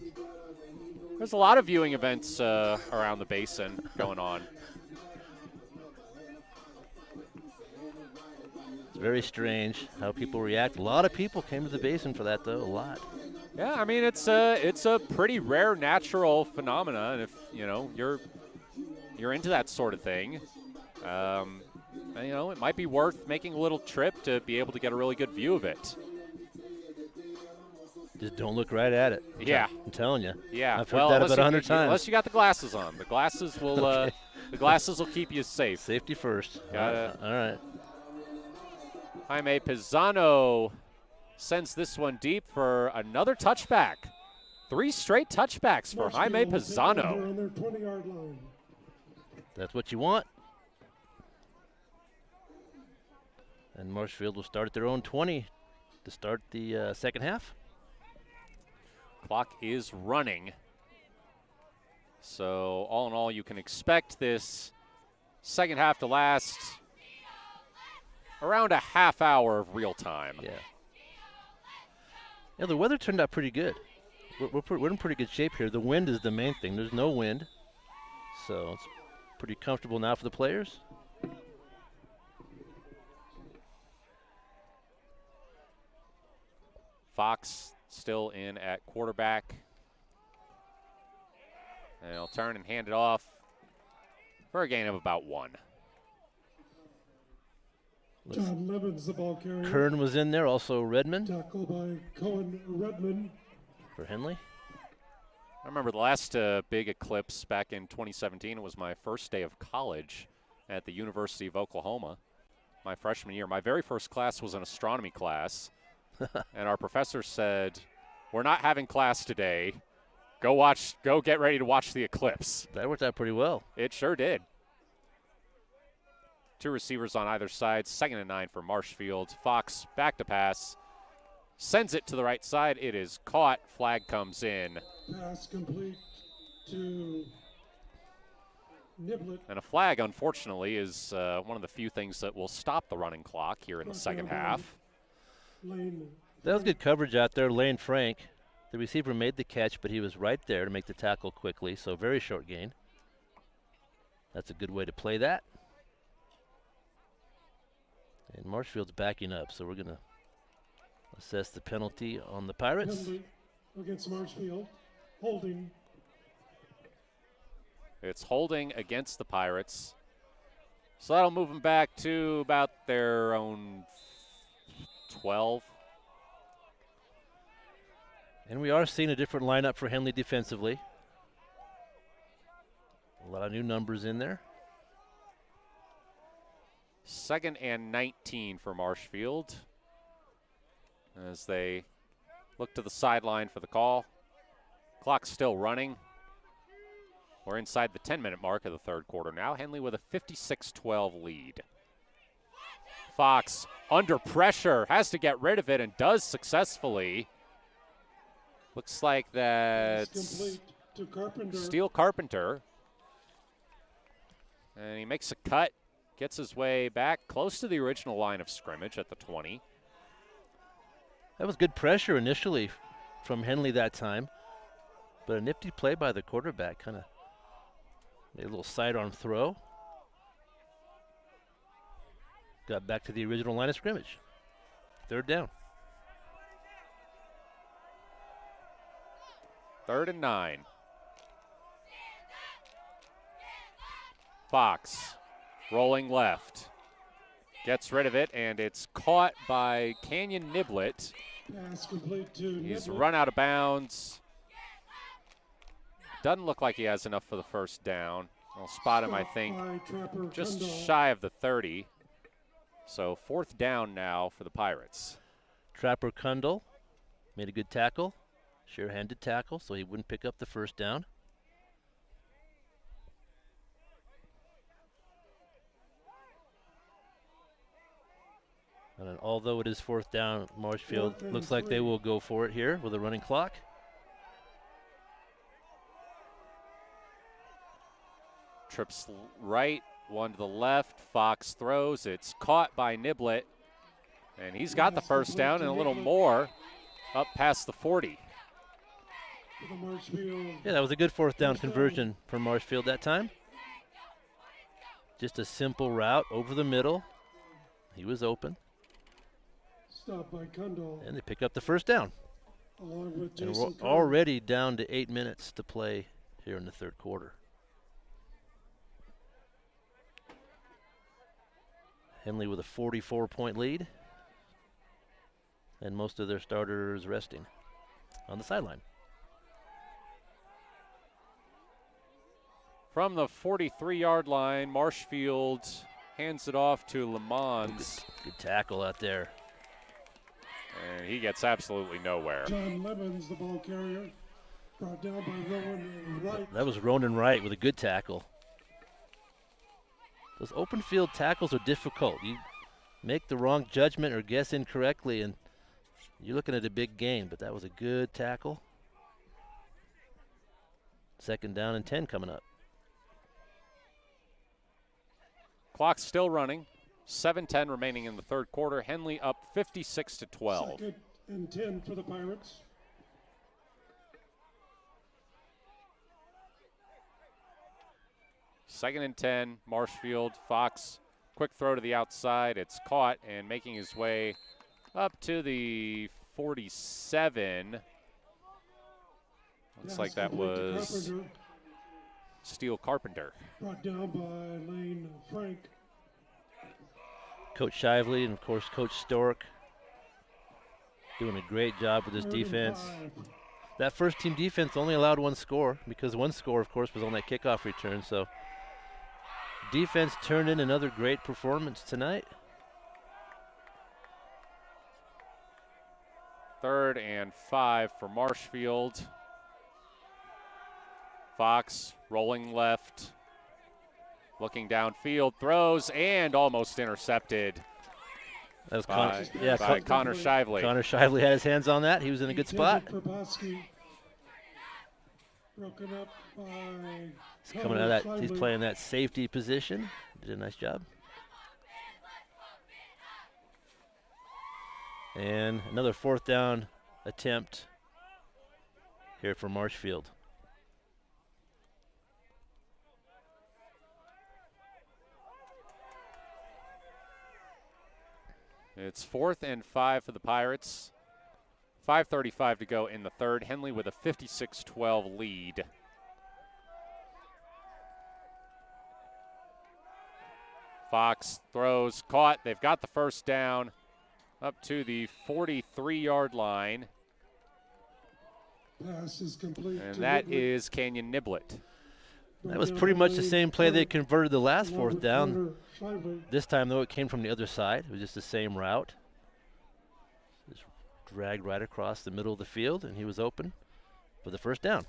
There's a lot of viewing events around the basin going on. It's very strange how people react. A lot of people came to the basin for that, though. A lot. Yeah, I mean it's a pretty rare natural phenomenon, and if you're into that sort of thing, it might be worth making a little trip to be able to get a really good view of it. Just don't look right at it. Yeah, I'm telling you. Yeah, I've heard that about 100 times. Unless you got the glasses on, the glasses will okay. The glasses will keep you safe. Safety first. Got it. All right. Jaime Pisano sends this one deep for another touchback. 3 straight touchbacks for Jaime Pisano. That's what you want. And Marshfield will start at their own 20 to start the second half. Clock is running. So all in all, you can expect this second half to last around a half hour of real time. Yeah. Yeah, the weather turned out pretty good. We're in pretty good shape here. The wind is the main thing. There's no wind, so it's pretty comfortable now for the players. Fox still in at quarterback. And he'll turn and hand it off for a gain of about 1. John Levens, the ball carrier. Kern was in there, also Redmond. Tackle by Cohen Redmond. For Henley. I remember the last big eclipse back in 2017. It was my first day of college. at the University of Oklahoma my freshman year. My very first class was an astronomy class, and our professor said, "We're not having class today. Go get ready to watch the eclipse." That worked out pretty well. It sure did. 2 receivers on either side, 2nd and 9 for Marshfield. Fox back to pass, sends it to the right side. It is caught. Flag comes in. Pass complete to Niblett. And a flag, unfortunately, is one of the few things that will stop the running clock here in the second half. That was good coverage out there. Lane Frank, the receiver, made the catch, but he was right there to make the tackle quickly, so very short gain. That's a good way to play that. And Marshfield's backing up, so we're going to assess the penalty on the Pirates. Henley against Marshfield. Holding. It's holding against the Pirates. So that'll move them back to about their own 12. And we are seeing a different lineup for Henley defensively. A lot of new numbers in there. 2nd and 19 for Marshfield as they look to the sideline for the call. Clock's still running. We're inside the 10-minute mark of the third quarter now. Henley with a 56-12 lead. Fox under pressure, has to get rid of it and does successfully. Looks like that's Steele Carpenter. And he makes a cut. Gets his way back close to the original line of scrimmage at the 20. That was good pressure initially from Henley that time, but a nifty play by the quarterback, kind of made a little sidearm throw. Got back to the original line of scrimmage. 3rd down. 3rd and 9. Fox rolling left. Gets rid of it, and it's caught by Canyon Niblett. Pass complete to He's Niblett. run out of bounds. Doesn't look like he has enough for the first down. I'll spot him, I think, just shy of the 30. So 4th down now for the Pirates. Trapper Kundle made a good tackle, sure-handed tackle, so he wouldn't pick up the first down. And although it is 4th down, Marshfield looks like they will go for it here with a running clock. Trips right, one to the left. Fox throws. It's caught by Niblett. And he's got the first down and a little more up past the 40. Yeah, that was a good 4th down conversion for Marshfield that time. Just a simple route over the middle. He was open. Stop by Kundal. And they pick up the first down. Along with And Jason we're already down to 8 minutes to play here in the third quarter. Henley with a 44-point lead. And most of their starters resting on the sideline. From the 43-yard line, Marshfield hands it off to Lamons. Good tackle out there. And he gets absolutely nowhere. John Lemons, the ball carrier, brought down by Rowan Wright. That was Ronan Wright with a good tackle. Those open field tackles are difficult. You make the wrong judgment or guess incorrectly, and you're looking at a big gain, but that was a good tackle. 2nd down and 10 coming up. Clock's still running. 7:10 remaining in the third quarter. Henley up 56-12. 2nd and 10 for the Pirates. Second and 10, Marshfield. Fox, quick throw to the outside. It's caught and making his way up to the 47. Looks like that was Steele Carpenter. Brought down by Lane Frank. Coach Shively and, of course, Coach Stork doing a great job with this defense. That first team defense only allowed 1 score because 1 score, of course, was on that kickoff return. So Defense turned in another great performance tonight. 3rd and 5 for Marshfield. Fox rolling left, looking downfield, throws, and almost intercepted. That was by Connor Shively. Connor Shively had his hands on that. He was in a good spot. Broken up by He's coming out of that. He's playing that safety position. Did a nice job. And another 4th down attempt here for Marshfield. It's 4th and 5 for the Pirates. 5:35 to go in the 3rd. Henley with a 56-12 lead. Fox throws, caught. They've got the first down up to the 43-yard line. Pass is complete. And that is Canyon Niblett. That was pretty much the same play they converted the last 4th down. This time, though, it came from the other side. It was just the same route. Just dragged right across the middle of the field, and he was open for the first down.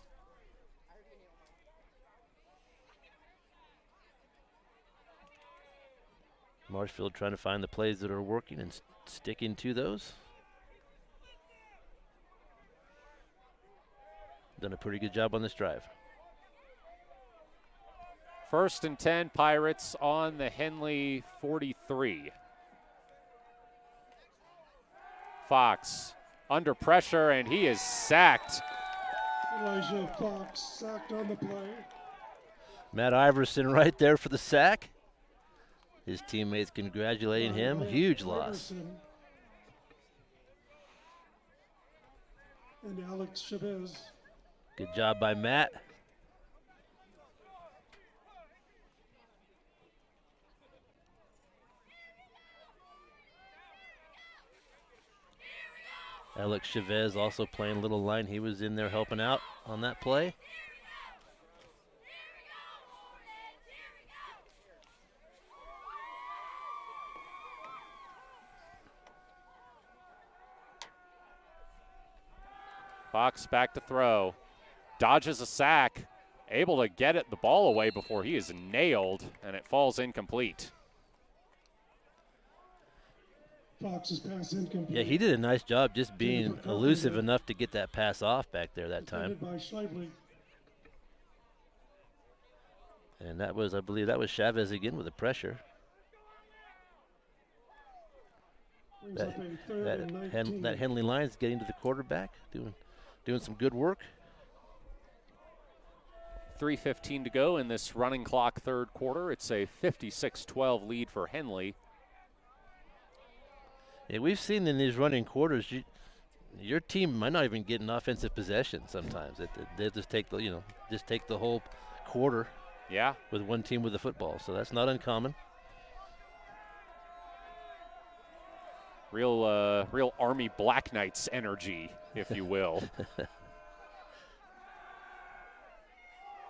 Marshfield trying to find the plays that are working and sticking to those. Done a pretty good job on this drive. 1st and 10, Pirates on the Henley 43. Fox under pressure, and he is sacked. Elijah Fox sacked on the play. Matt Iverson right there for the sack. His teammates congratulating him. Huge loss. And Alex Chavez. Good job by Matt. Alex Chavez also playing little line. He was in there helping out on that play. Fox back to throw. Dodges a sack. Able to get the ball away before he is nailed, and it falls incomplete. Fox's pass incomplete. Yeah, he did a nice job just being elusive enough to get that pass off back there that time. And that was, I believe, that was Chavez again with the pressure. That Henley line's getting to the quarterback, doing some good work. 3:15 to go in this running clock 3rd quarter. It's a 56-12 lead for Henley. Yeah, we've seen in these running quarters, your team might not even get an offensive possession sometimes. They just take the whole quarter. Yeah. With one team with the football, so that's not uncommon. Real Army Black Knights energy, if you will.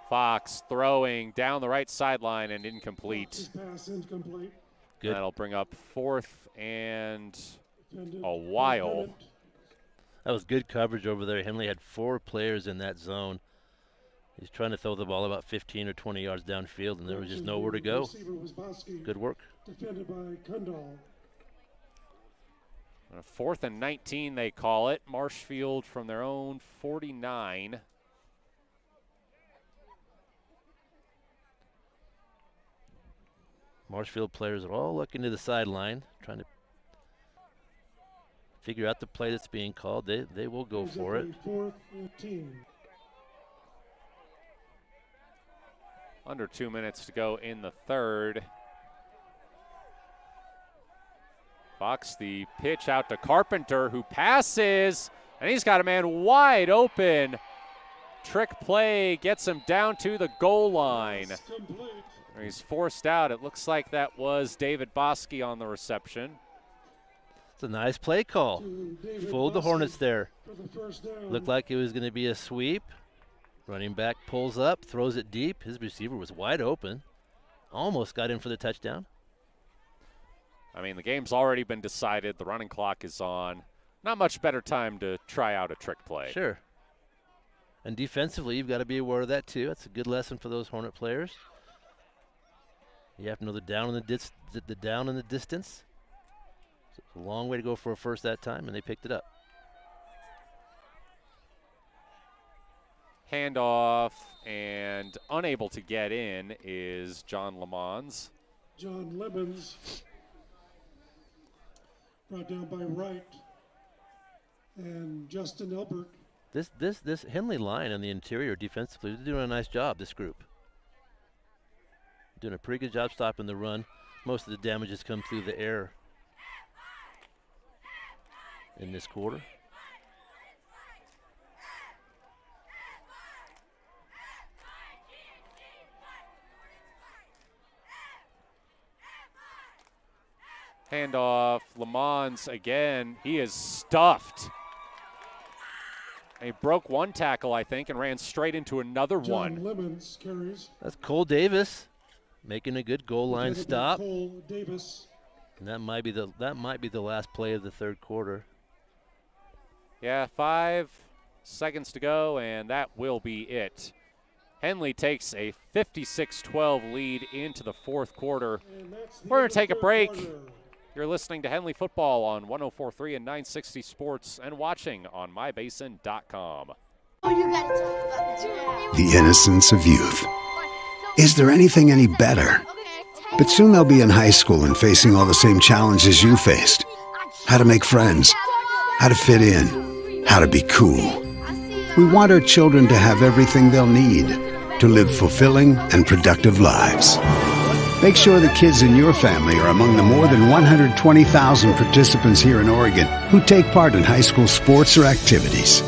Fox throwing down the right sideline and incomplete. Pass incomplete. Good. That'll bring up 4th and a while. That was good coverage over there. Henley had 4 players in that zone. He's trying to throw the ball about 15 or 20 yards downfield, and there was just nowhere to go. Good work. Defended by Kundal. 4th and 19, they call it. Marshfield from their own 49. Marshfield players are all looking to the sideline, trying to figure out the play that's being called. They will go for it. 4th and 10. Under 2 minutes to go in the 3rd. Fox, the pitch out to Carpenter, who passes, and he's got a man wide open. Trick play gets him down to the goal line. He's forced out. It looks like that was David Bosky on the reception. It's a nice play call. Fooled the Hornets there. Looked like it was going to be a sweep. Running back pulls up, throws it deep. His receiver was wide open. almost got in for the touchdown. I mean, the game's already been decided. The running clock is on. Not much better time to try out a trick play. Sure. And defensively, you've got to be aware of that too. That's a good lesson for those Hornet players. You have to know the down and the down and the distance. So it's a long way to go for a first that time, and they picked it up. Handoff, and unable to get in is John Lemons. John Lemons brought down by Wright and Justin Elbert. This Henley line on the interior defensively, they're doing a nice job, this group. Doing a pretty good job stopping the run. Most of the damage has come through the air in this quarter. Handoff, Lemons again. He is stuffed. He broke one tackle, I think, and ran straight into another one. John Lemons carries. That's Cole Davis making a good goal line stop. Cole Davis. And that might be the last play of the third quarter. Yeah, 5 seconds to go, and that will be it. Henley takes a 56-12 lead into the fourth quarter. We're going to take a break. You're listening to Henley Football on 104.3 and 960 Sports and watching on mybasin.com. The innocence of youth. Is there anything any better? But soon they'll be in high school and facing all the same challenges you faced. How to make friends, how to fit in, how to be cool. We want our children to have everything they'll need to live fulfilling and productive lives. Make sure the kids in your family are among the more than 120,000 participants here in Oregon who take part in high school sports or activities.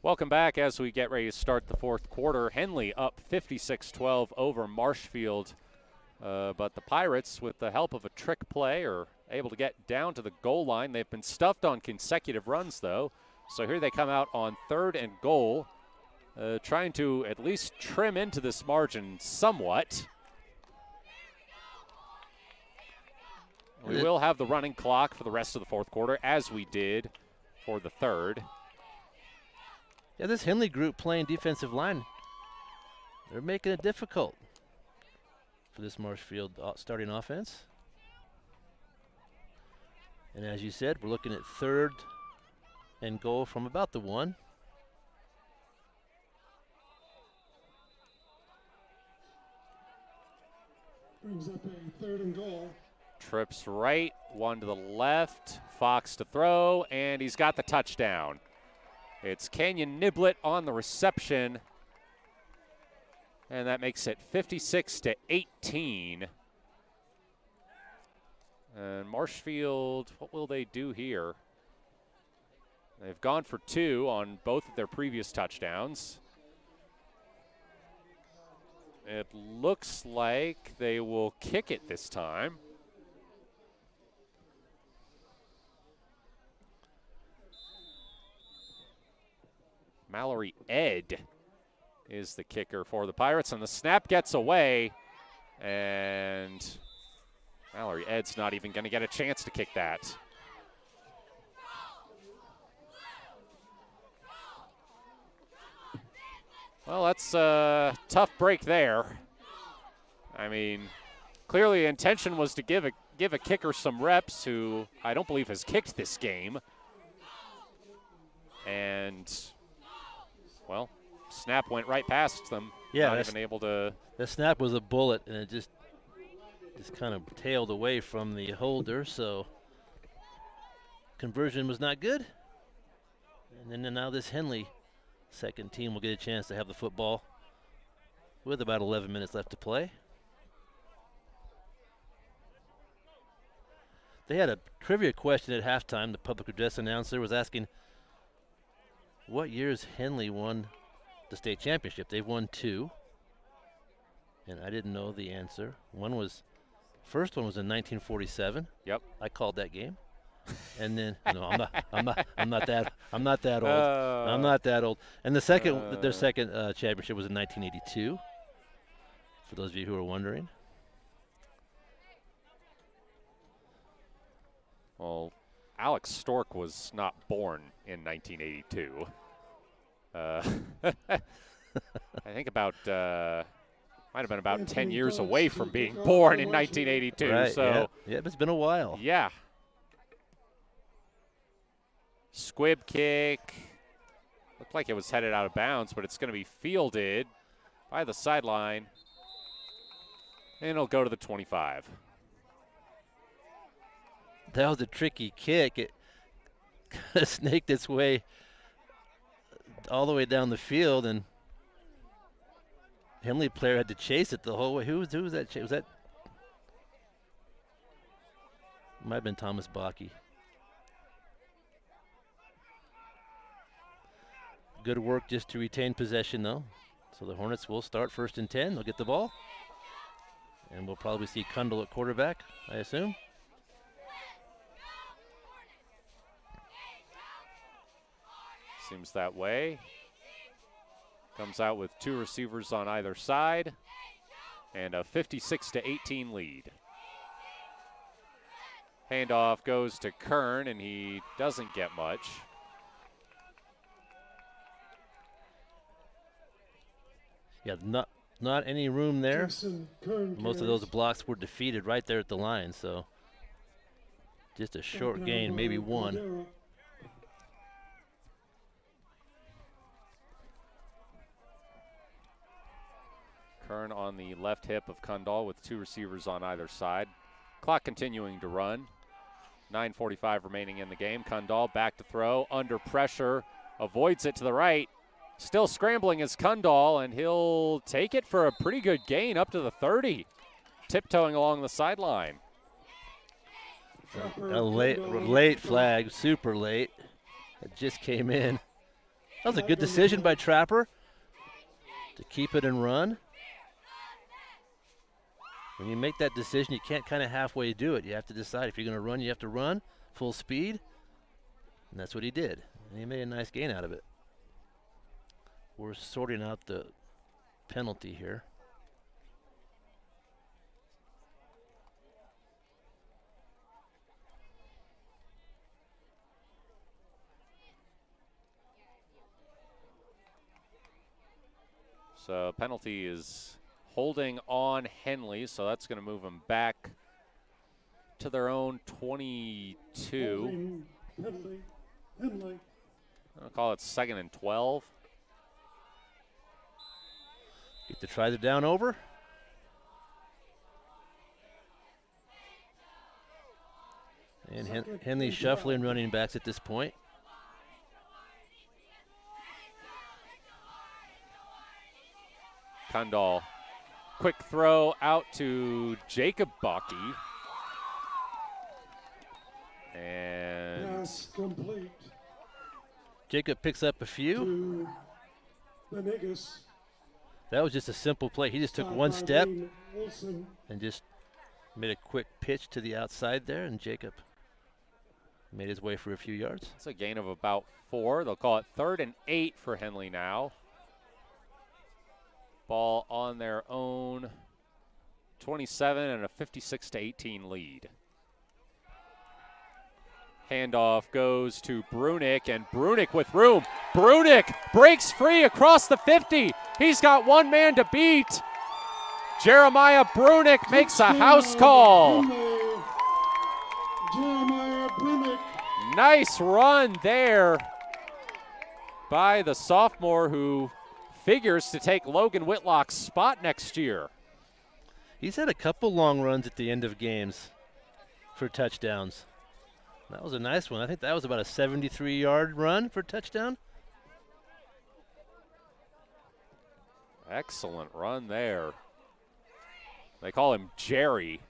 Welcome back as we get ready to start the fourth quarter. Henley up 56-12 over Marshfield. But the Pirates, with the help of a trick play, are able to get down to the goal line. They've been stuffed on consecutive runs, though. So here they come out on 3rd and goal, trying to at least trim into this margin somewhat. We will have the running clock for the rest of the fourth quarter, as we did for the third. Yeah, this Henley group playing defensive line, they're making it difficult for this Marshfield starting offense. And as you said, we're looking at 3rd and goal from about the 1. Brings up a 3rd and goal. Trips right, 1 to the left, Fox to throw, and he's got the touchdown. It's Kenyon Niblett on the reception. And that makes it 56-18. And Marshfield, what will they do here? They've gone for 2 on both of their previous touchdowns. It looks like they will kick it this time. Mallory Ed is the kicker for the Pirates, and the snap gets away, and Mallory Ed's not even going to get a chance to kick that. Well, that's a tough break there. I mean, clearly the intention was to give a kicker some reps who I don't believe has kicked this game. And, well, snap went right past them. Yeah, not even able to. The snap was a bullet, and it just kind of tailed away from the holder, so conversion was not good. And then now this Henley second team will get a chance to have the football with about 11 minutes left to play. They had a trivia question at halftime. The public address announcer was asking, what years Henley won the state championship? They've won 2, and I didn't know the answer. One was First one was in 1947. Yep. I called that game. And then no, I'm not that old. I'm not that old. And their second championship was in 1982. For those of you who are wondering. Well, Alex Stork was not born in 1982. I think might have been about 10 years away from being born in 1982. Right, so yeah, it's been a while. Yeah. Squib kick. Looked like it was headed out of bounds, but it's going to be fielded by the sideline. And it'll go to the 25. That was a tricky kick. It kind of snaked its way all the way down the field, and Henley player had to chase it the whole way. Who was that? Was that? Might have been Thomas Bakke. Good work just to retain possession, though. So the Hornets will start 1st and 10. They'll get the ball. And we'll probably see Kundal at quarterback, I assume. Seems that way. Comes out with 2 receivers on either side. And a 56-18 lead. Handoff goes to Kern, and he doesn't get much. Yeah, not any room there. Kern Most of those blocks were defeated right there at the line, so just a short gain, maybe one. Kern on the left hip of Kundal with 2 receivers on either side. Clock continuing to run. 9:45 remaining in the game. Kundal back to throw, under pressure, avoids it to the right. Still scrambling is Kundal, and he'll take it for a pretty good gain up to the 30. Tiptoeing along the sideline. A late flag, super late. It just came in. That was a good decision by Trapper to keep it and run. When you make that decision, you can't kind of halfway do it. You have to decide if you're going to run, you have to run full speed. And that's what he did. And he made a nice gain out of it. We're sorting out the penalty here. So penalty is holding on Henley, so that's going to move them back to their own 22. Henley. I'll call it 2nd and 12. Get to try the down over. And Henley shuffling running backs at this point. Kundal, quick throw out to Jacob Bakke. And Pass complete. Jacob picks up a few. Benegas. That was just a simple play. He just took one step and just made a quick pitch to the outside there, and Jacob made his way for a few yards. It's a gain of about 4. They'll call it 3rd and 8 for Henley now. Ball on their own 27 and a 56-18 lead. Handoff goes to Brunick, and Brunick with room. Brunick breaks free across the 50. He's got one man to beat. Jeremiah Brunick makes a house call. Jeremiah Brunick. Nice run there by the sophomore who figures to take Logan Whitlock's spot next year. He's had a couple long runs at the end of games for touchdowns. That was a nice one. I think that was about a 73-yard run for a touchdown. Excellent run there. They call him Jerry.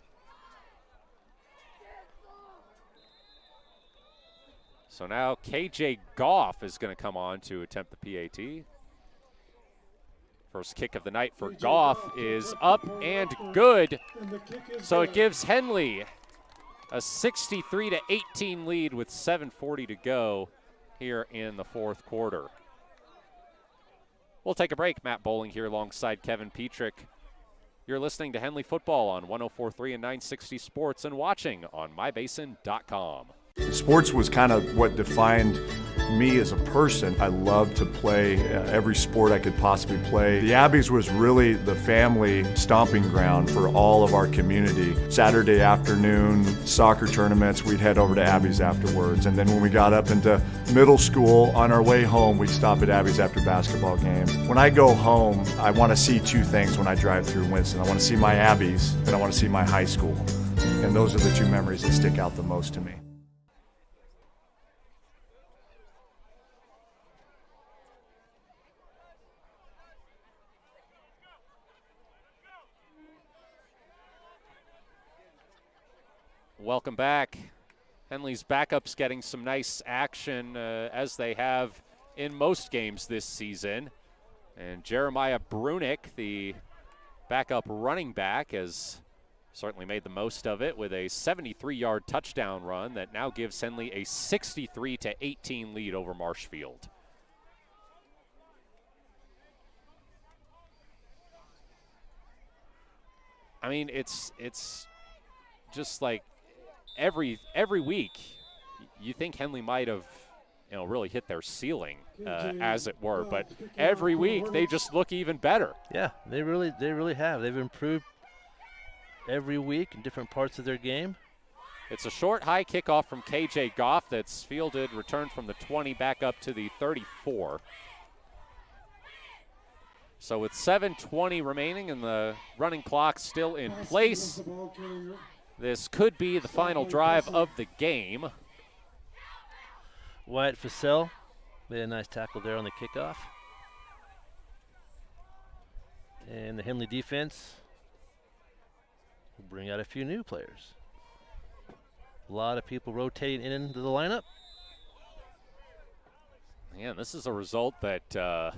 So now KJ Goff is going to come on to attempt the PAT. First kick of the night for Goff is up and good. So it gives Henley a 63-18 lead with 7:40 to go here in the fourth quarter. We'll take a break. Matt Bowling here alongside Kevin Petrik. You're listening to Henley Football on 104.3 and 960 Sports and watching on mybasin.com. Sports was kind of what defined me as a person. I loved to play every sport I could possibly play. The Abbeys was really the family stomping ground for all of our community. Saturday afternoon soccer tournaments, we'd head over to Abbeys afterwards. And then when we got up into middle school, on our way home, we'd stop at Abbeys after basketball games. When I go home, I want to see two things when I drive through Winston. I want to see my Abbeys and I want to see my high school. And those are the two memories that stick out the most to me. Welcome back. Henley's backups getting some nice action as they have in most games this season. And Jeremiah Brunick, the backup running back, has certainly made the most of it with a 73-yard touchdown run that now gives Henley a 63-18 lead over Marshfield. I mean, it's just like every week, you think Henley might have, really hit their ceiling, as it were. But every week they just look even better. Yeah, they really have. They've improved every week in different parts of their game. It's a short, high kickoff from KJ Goff that's fielded, returned from the 20 back up to the 34. So with 7:20 remaining and the running clock still in place, this could be the final drive of the game. Wyatt Fussell made a nice tackle there on the kickoff. And the Henley defense will bring out a few new players. A lot of people rotating into the lineup. Man, this is a result that I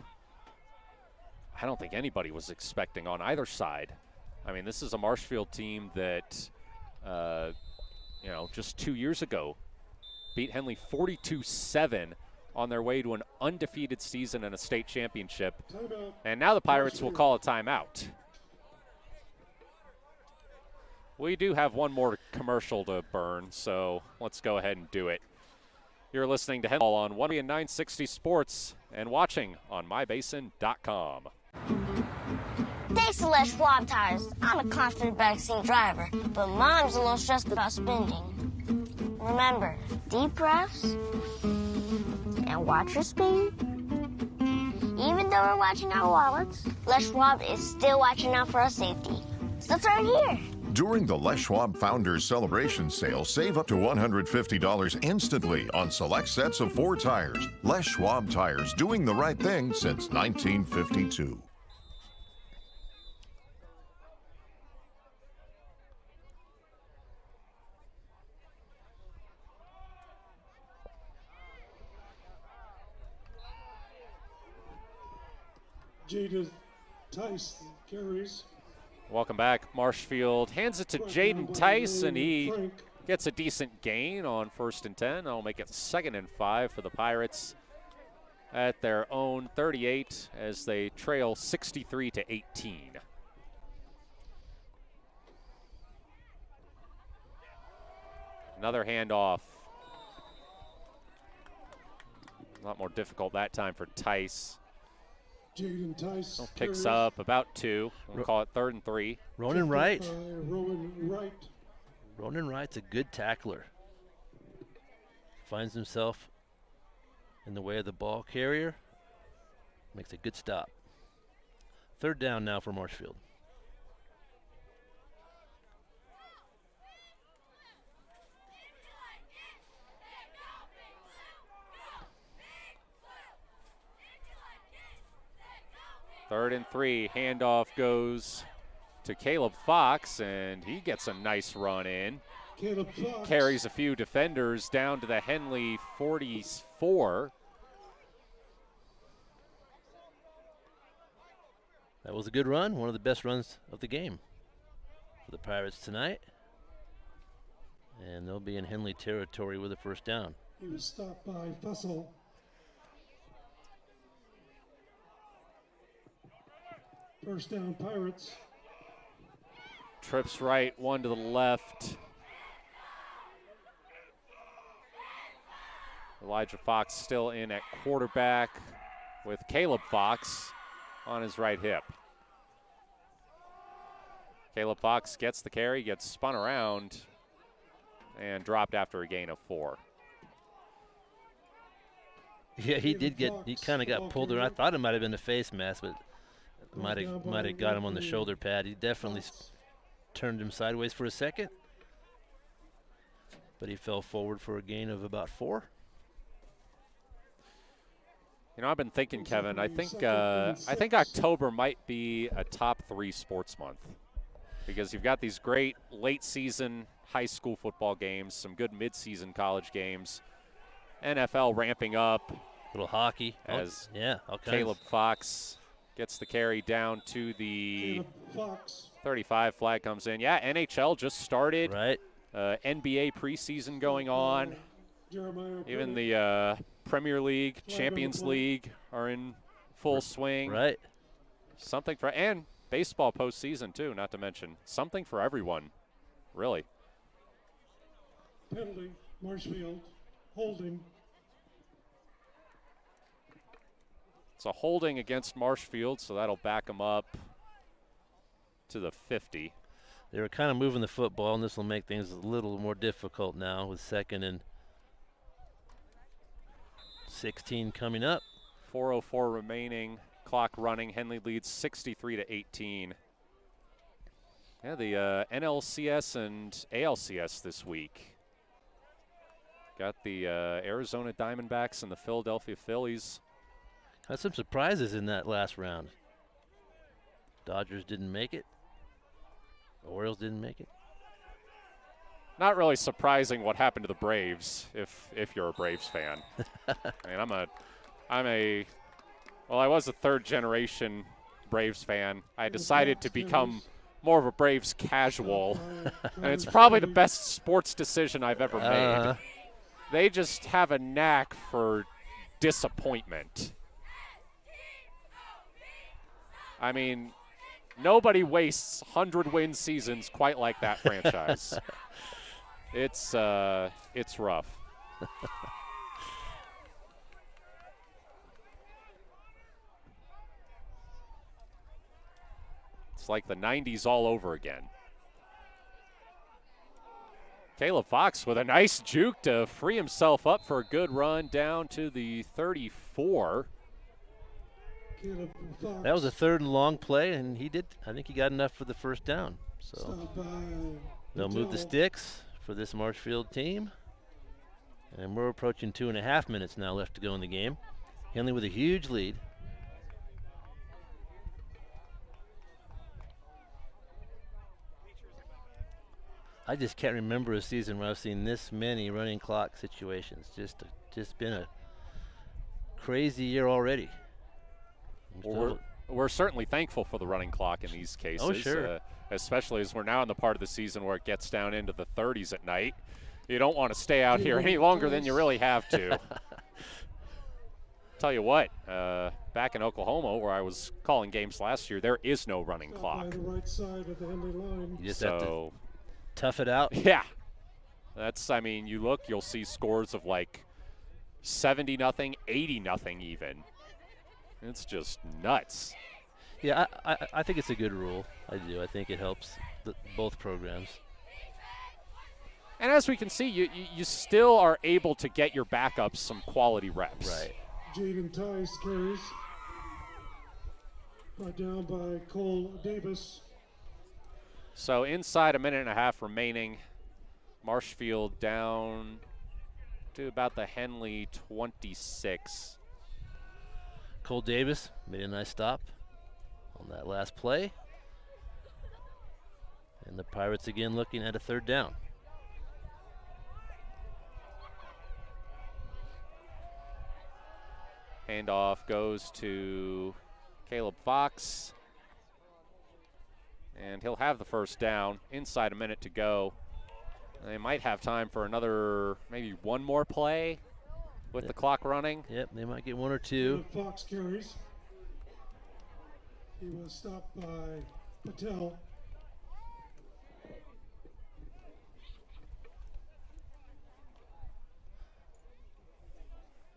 don't think anybody was expecting on either side. I mean, this is a Marshfield team that just 2 years ago, beat Henley 42-7 on their way to an undefeated season and a state championship. And now the Pirates will call a timeout. We do have one more commercial to burn, so let's go ahead and do it. You're listening to Henley on 1 and 960 Sports and watching on mybasin.com. Thanks to Les Schwab tires, I'm a confident backseat driver, but Mom's a little stressed about spending. Remember, deep breaths and watch your speed. Even though we're watching our wallets, Les Schwab is still watching out for our safety. So it's right here. During the Les Schwab Founders Celebration Sale, save up to $150 instantly on select sets of 4 tires. Les Schwab tires, doing the right thing since 1952. Jaden Tice carries. Welcome back. Marshfield hands it to Jaden Tice, and he gets a decent gain on 1st and 10. That'll make it 2nd and 5 for the Pirates at their own 38 as they trail 63-18. Another handoff. A lot more difficult that time for Tice. Jaden Tice Picks up about 2. We'll call it 3rd and 3. Ronan Wright. Ronan Wright. Ronan Wright's a good tackler. Finds himself in the way of the ball carrier. Makes a good stop. 3rd down now for Marshfield. Third and 3, handoff goes to Caleb Fox, and he gets a nice run in. Caleb Fox carries a few defenders down to the Henley 44. That was a good run, one of the best runs of the game for the Pirates tonight. And they'll be in Henley territory with a first down. He was stopped by Fussell. First down, Pirates. Trips right, one to the left. Elijah Fox still in at quarterback with Caleb Fox on his right hip. Caleb Fox gets the carry, gets spun around, and dropped after a gain of 4. Yeah, he kind of got pulled around. I thought it might have been a face mask, but might have got him on the shoulder pad. He definitely turned him sideways for a second, but he fell forward for a gain of about 4. You know, I've been thinking, Kevin, I think October might be a top 3 sports month because you've got these great late season high school football games, some good mid-season college games, NFL ramping up. Little hockey. As all kinds. Caleb Fox gets the carry down to the 35. Flag comes in. Yeah, NHL just started. Right. NBA preseason going on. Even the Premier League, Champions League are in full swing. Right. Something for, and baseball postseason too, not to mention. Something for everyone, really. Penalty, Marshfield, holding. It's a holding against Marshfield, so that'll back them up to the 50. They were kind of moving the football, and this will make things a little more difficult now with 2nd and 16 coming up. 4:04 remaining, clock running. Henley leads 63-18. Yeah, the NLCS and ALCS this week. Got the Arizona Diamondbacks and the Philadelphia Phillies. Had some surprises in that last round. Dodgers didn't make it. Orioles didn't make it. Not really surprising what happened to the Braves if you're a Braves fan. I mean, I was a 3rd generation Braves fan. I decided to become more of a Braves casual, and it's probably the best sports decision I've ever made. They just have a knack for disappointment. I mean, nobody wastes 100-win seasons quite like that franchise. It's rough. It's like the 90s all over again. Caleb Fox with a nice juke to free himself up for a good run down to the 34. That was a 3rd and long play, and I think he got enough for the first down. So they'll move the sticks for this Marshfield team. And we're approaching 2.5 minutes now left to go in the game. Henley with a huge lead. I just can't remember a season where I've seen this many running clock situations. Just been a crazy year already. Well, we're certainly thankful for the running clock in these cases. Oh, sure. Especially as we're now in the part of the season where it gets down into the 30s at night. You don't want to stay out here any longer than you really have to. Tell you what, back in Oklahoma where I was calling games last year, there is no running clock. The right side of the Henley line. You just have to tough it out. Yeah. You look, you'll see scores of like 70-0, 80-0 even. It's just nuts. Yeah, I think it's a good rule. I do. I think it helps both programs. And as we can see, you still are able to get your backups some quality reps. Right. Jaden Tice carries. Brought down by Cole Davis. So inside a minute and a half remaining, Marshfield down to about the Henley 26. Cole Davis made a nice stop on that last play. And the Pirates again looking at a 3rd down. Handoff goes to Caleb Fox. And he'll have the first down inside a minute to go. They might have time for another, maybe one more play with the clock running. Yep, they might get one or two. Fox carries. He was stopped by Patel.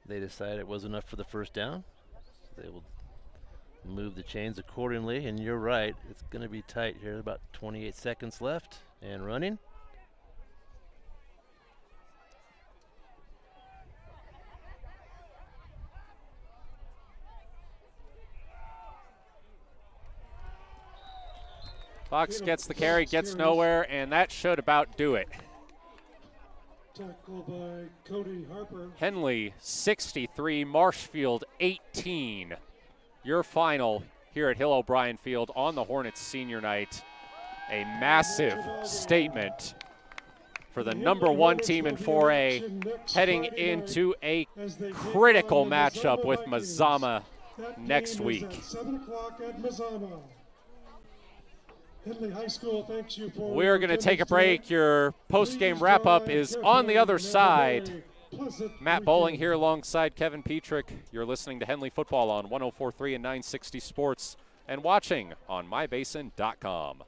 They decided it was enough for the first down. They will move the chains accordingly, and you're right, it's going to be tight here. About 28 seconds left and running. Fox gets the carry, gets nowhere, and that should about do it. Tackle by Cody Harper. Henley 63, Marshfield 18. Your final here at Hill O'Brien Field on the Hornets senior night. A massive statement for the #1 team in 4A, heading into a critical matchup with Mazama next week. 7 o'clock at Mazama. Henley High School thanks you for. We're going to take a break. Your post-game wrap-up is on the other side. Matt Bowling here alongside Kevin Petrik. You're listening to Henley Football on 104.3 and 960 Sports and watching on mybasin.com.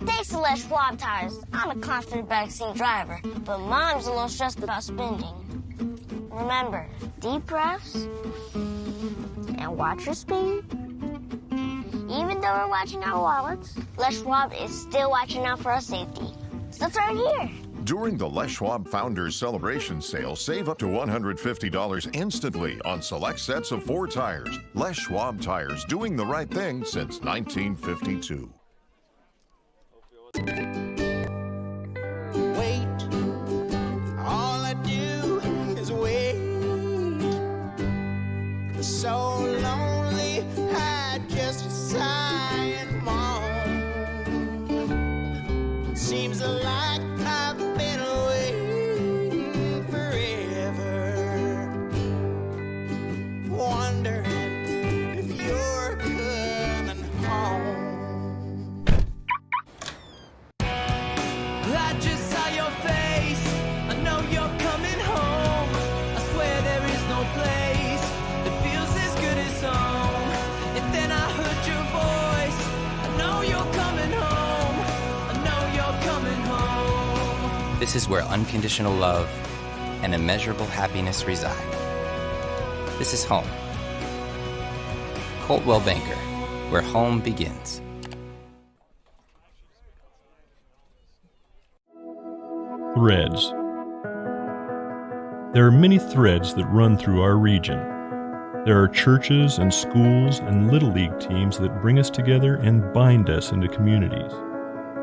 Thanks to Les Schwab Tires, I'm a confident backseat driver, but Mom's a little stressed about spending. Remember, deep breaths and watch your speed. Even though we're watching our wallets, Les Schwab is still watching out for our safety. So turn here. During the Les Schwab Founders Celebration Sale, save up to $150 instantly on select sets of 4 tires. Les Schwab Tires, doing the right thing since 1952. Wait, all I do is wait. So lonely, I just sigh and moan. Seems like I've been waiting forever, wondering if you're coming home. I just saw your face, I know you're coming home. I swear there is no place that feels as good as home. And then I heard your voice, I know you're coming home. I know you're coming home. This is where unconditional love and immeasurable happiness reside. This is home. Coltwell Banker, where home begins. Threads. There are many threads that run through our region. There are churches and schools and Little League teams that bring us together and bind us into communities.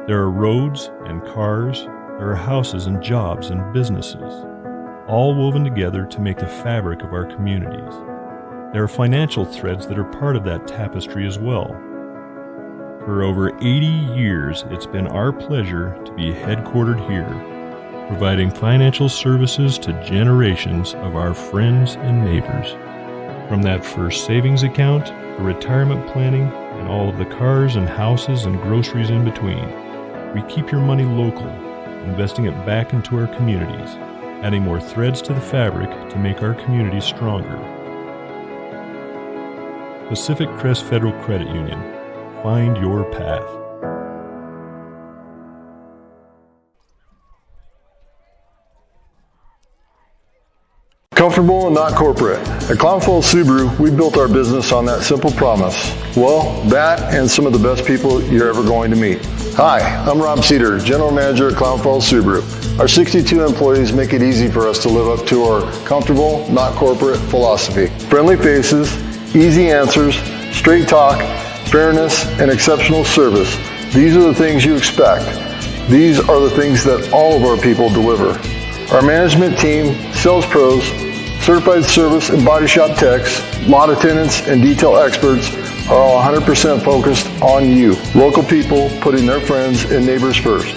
There are roads and cars, there are houses and jobs and businesses, all woven together to make the fabric of our communities. There are financial threads that are part of that tapestry as well. For over 80 years, it's been our pleasure to be headquartered here, providing financial services to generations of our friends and neighbors. From that first savings account, the retirement planning, and all of the cars and houses and groceries in between, we keep your money local, investing it back into our communities, adding more threads to the fabric to make our communities stronger. Pacific Crest Federal Credit Union. Find your path. Comfortable and not corporate. At Clown Falls Subaru, we built our business on that simple promise. Well, that and some of the best people you're ever going to meet. Hi, I'm Rob Cedar, General Manager at Clown Falls Subaru. Our 62 employees make it easy for us to live up to our comfortable, not corporate philosophy. Friendly faces, easy answers, straight talk, fairness, and exceptional service. These are the things you expect. These are the things that all of our people deliver. Our management team, sales pros, certified service and body shop techs, lot attendants, and detail experts are all 100% focused on you. Local people putting their friends and neighbors first.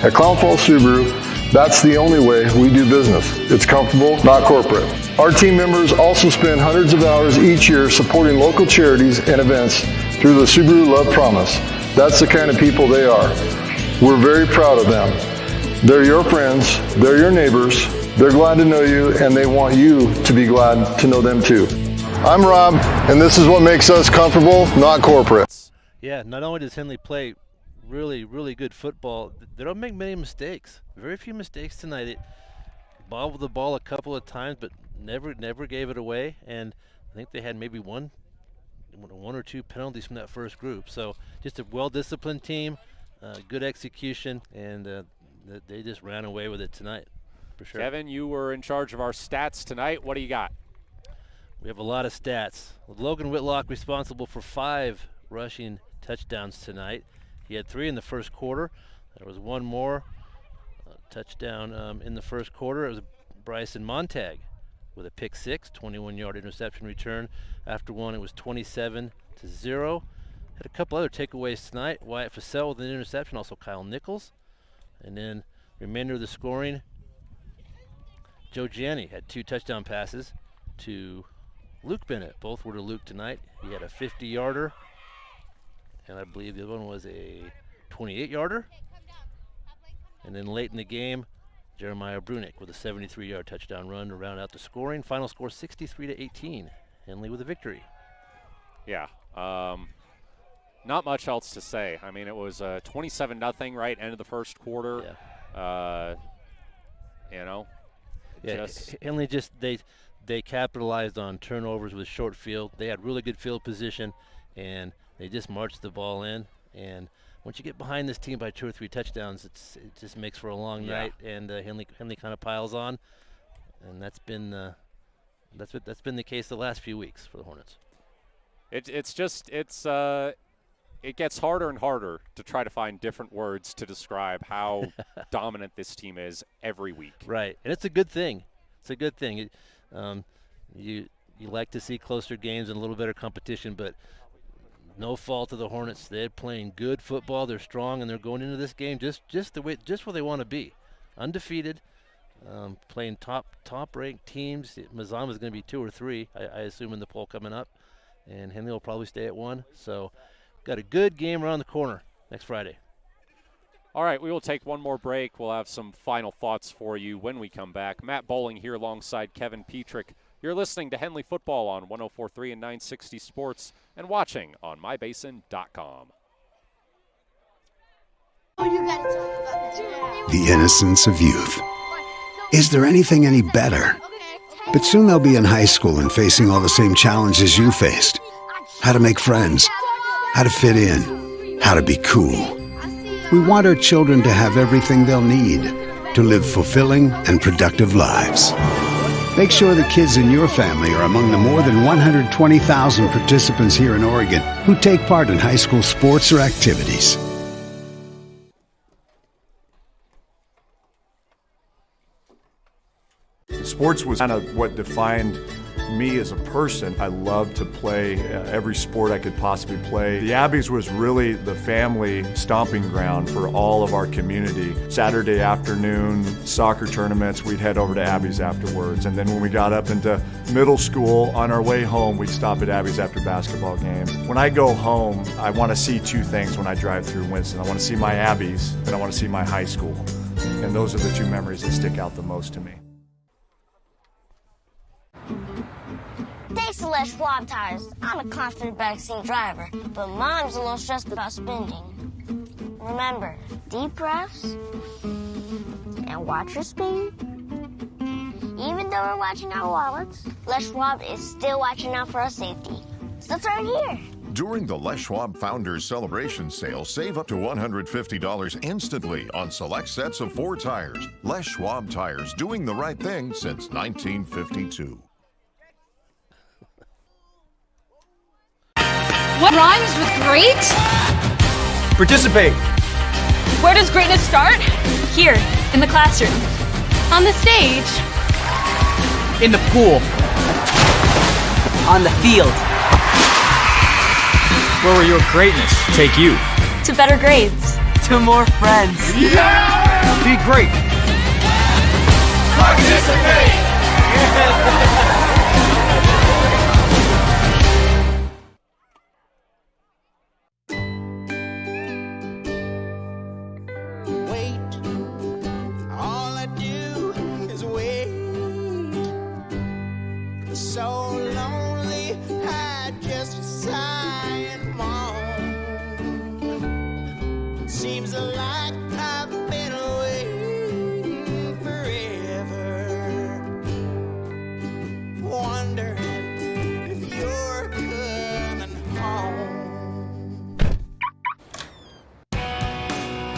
At Clown Falls Subaru, That's the only way we do business. It's comfortable, not corporate. Our team members also spend hundreds of hours each year supporting local charities and events through the Subaru Love Promise. That's the kind of people they are. We're very proud of them. They're your friends, they're your neighbors, they're glad to know you, and they want you to be glad to know them too. I'm Rob, and this is what makes us comfortable, not corporate. Yeah, not only does Henley play really, really good football, they don't make many mistakes. Very few mistakes tonight. It bobbled the ball a couple of times, but never gave it away. And I think they had maybe one or two penalties from that first group. So just a well-disciplined team, good execution, and they just ran away with it tonight, for sure. Kevin, you were in charge of our stats tonight. What do you got? We have a lot of stats. With Logan Whitlock responsible for 5 rushing touchdowns tonight. He had 3 in the first quarter. There was one more touchdown in the first quarter. It was Bryson Montag with a pick 6, 21-yard interception return. After one, it was 27-0. Had a couple other takeaways tonight. Wyatt Fussell with an interception, also Kyle Nichols. And then remainder of the scoring, Joe Gianni had 2 touchdown passes to Luke Bennett. Both were to Luke tonight. He had a 50-yarder, and I believe the other one was a 28-yarder. And then late in the game, Jeremiah Brunick with a 73-yard touchdown run to round out the scoring. Final score 63-18. Henley with a victory. Yeah. Not much else to say. I mean, it was 27-0, right? End of the first quarter. Yeah. Henley they capitalized on turnovers with short field. They had really good field position, and they just marched the ball in. And once you get behind this team by 2 or 3 touchdowns, it just makes for a long night. And Henley kind of piles on, and that's been the case the last few weeks for the Hornets. It gets harder and harder to try to find different words to describe how dominant this team is every week. Right, and it's a good thing. It's a good thing. You like to see closer games and a little better competition, but no fault of the Hornets. They're playing good football. They're strong, and they're going into this game just where they want to be, undefeated, playing top-ranked teams. Mazama is going to be 2 or 3, I assume, in the poll coming up, and Henley will probably stay at 1. So, got a good game around the corner next Friday. All right, we will take one more break. We'll have some final thoughts for you when we come back. Matt Bowling here alongside Kevin Petrik. You're listening to Henley Football on 104.3 and 960 Sports and watching on mybasin.com. The innocence of youth. Is there anything any better? But soon they'll be in high school and facing all the same challenges you faced. How to make friends, how to fit in, how to be cool. We want our children to have everything they'll need to live fulfilling and productive lives. Make sure the kids in your family are among the more than 120,000 participants here in Oregon who take part in high school sports or activities. Sports was kind of what defined me as a person. I loved to play every sport I could possibly play. The Abbeys was really the family stomping ground for all of our community. Saturday afternoon soccer tournaments, we'd head over to Abbeys afterwards. And then when we got up into middle school, on our way home, we'd stop at Abbeys after basketball games. When I go home, I want to see 2 things when I drive through Winston. I want to see my Abbeys, and I want to see my high school. And those are the 2 memories that stick out the most to me. Thanks to Les Schwab Tires, I'm a confident backseat driver, but Mom's a little stressed about spending. Remember, deep breaths and watch your speed. Even though we're watching our wallets, Les Schwab is still watching out for our safety. So turn here. During the Les Schwab Founders Celebration Sale, save up to $150 instantly on select sets of 4 tires. Les Schwab Tires, doing the right thing since 1952. What rhymes with great? Participate. Where does greatness start? Here, in the classroom. On the stage. In the pool. On the field. Where will your greatness take you? To better grades. To more friends. Yeah! Be great. All I do is wait. So lonely, I just sigh and moan. Seems like I've been waiting forever, wondering if you're coming home.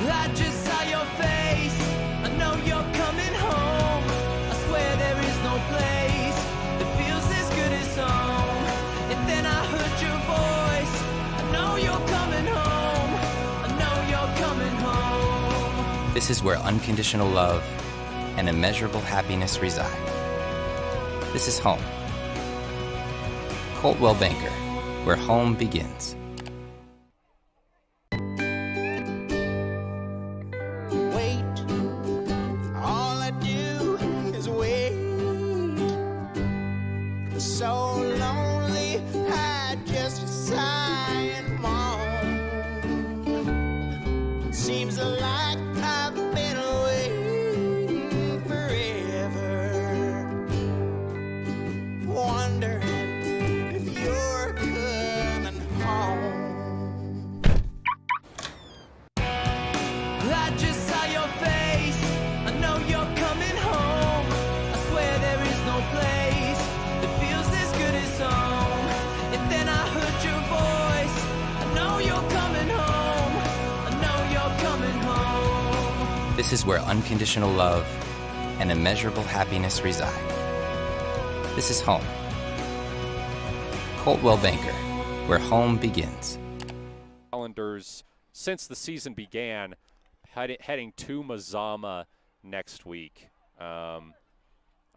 I just saw your face. I know you're coming home. I swear there is no place that feels as good as home. And then I heard your voice. I know you're coming home. I know you're coming home. This is where unconditional love and immeasurable happiness reside. This is home. Coltwell Banker, where home begins. Wait. All I do is wait. So lonely, I just sigh and moan. Seems like I've been waiting forever, wondering if you're coming home. I just saw your face. I know you're coming home. I swear there is no place that feels as good as home. And then I heard your voice. I know you're coming home. I know you're coming home. This is where unconditional love and immeasurable happiness reside. This is home. Coltwell Banker, where home begins. Islanders, since the season began, heading to Mazama next week. I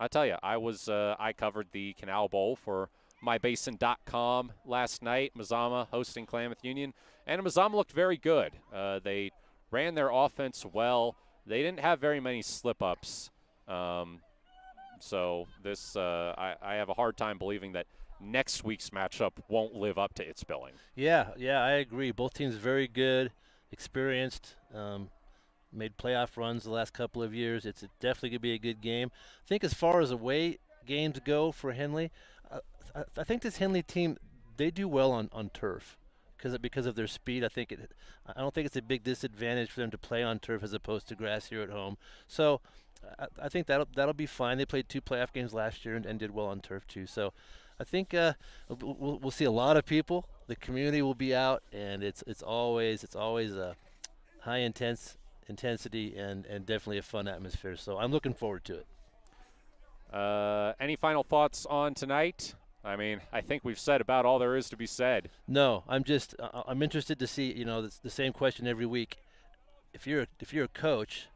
tell you, I covered the Canal Bowl for mybasin.com last night. Mazama hosting Klamath Union, and Mazama looked very good. They ran their offense well. They didn't have very many slip-ups. So this, I have a hard time believing that next week's matchup won't live up to its billing. Yeah, I agree. Both teams very good, experienced, made playoff runs the last couple of years. It's definitely going to be a good game. I think as far as away games go for Henley, I think this Henley team, they do well on turf because of their speed. I don't think it's a big disadvantage for them to play on turf as opposed to grass here at home. So I think that'll be fine. They played 2 playoff games last year and did well on turf too. So I think we'll see a lot of people. The community will be out, and it's always a high intensity and definitely a fun atmosphere. So I'm looking forward to it. Any final thoughts on tonight? I mean, I think we've said about all there is to be said. No, I'm interested to see. It's the same question every week. If you're a coach,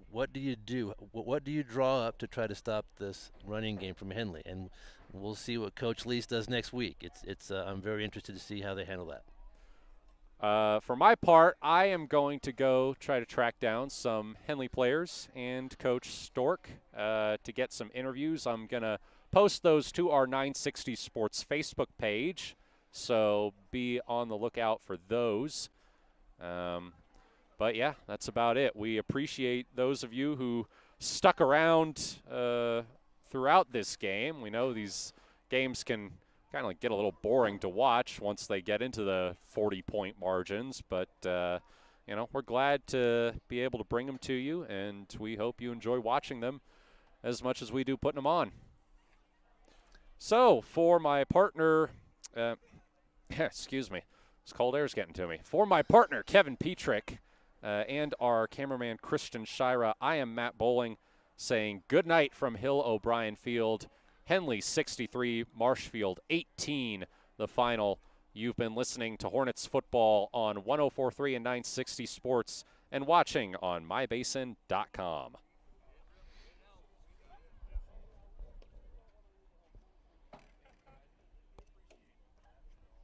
what do you do? What do you draw up to try to stop this running game from Henley? And we'll see what Coach Lease does next week. I'm very interested to see how they handle that. For my part, I am going to go try to track down some Henley players and Coach Stork to get some interviews. I'm going to post those to our 960 Sports Facebook page, so be on the lookout for those. But, yeah, that's about it. We appreciate those of you who stuck around throughout this game. We know these games can kind of get a little boring to watch once they get into the 40-point margins, but we're glad to be able to bring them to you, and we hope you enjoy watching them as much as we do putting them on. So for my partner, excuse me, this cold air's getting to me. For my partner Kevin Petrik and our cameraman Christian Shira, I am Matt Bowling saying good night from Hill O'Brien Field. Henley 63, Marshfield 18, the final. You've been listening to Hornets football on 104.3 and 960 Sports and watching on mybasin.com.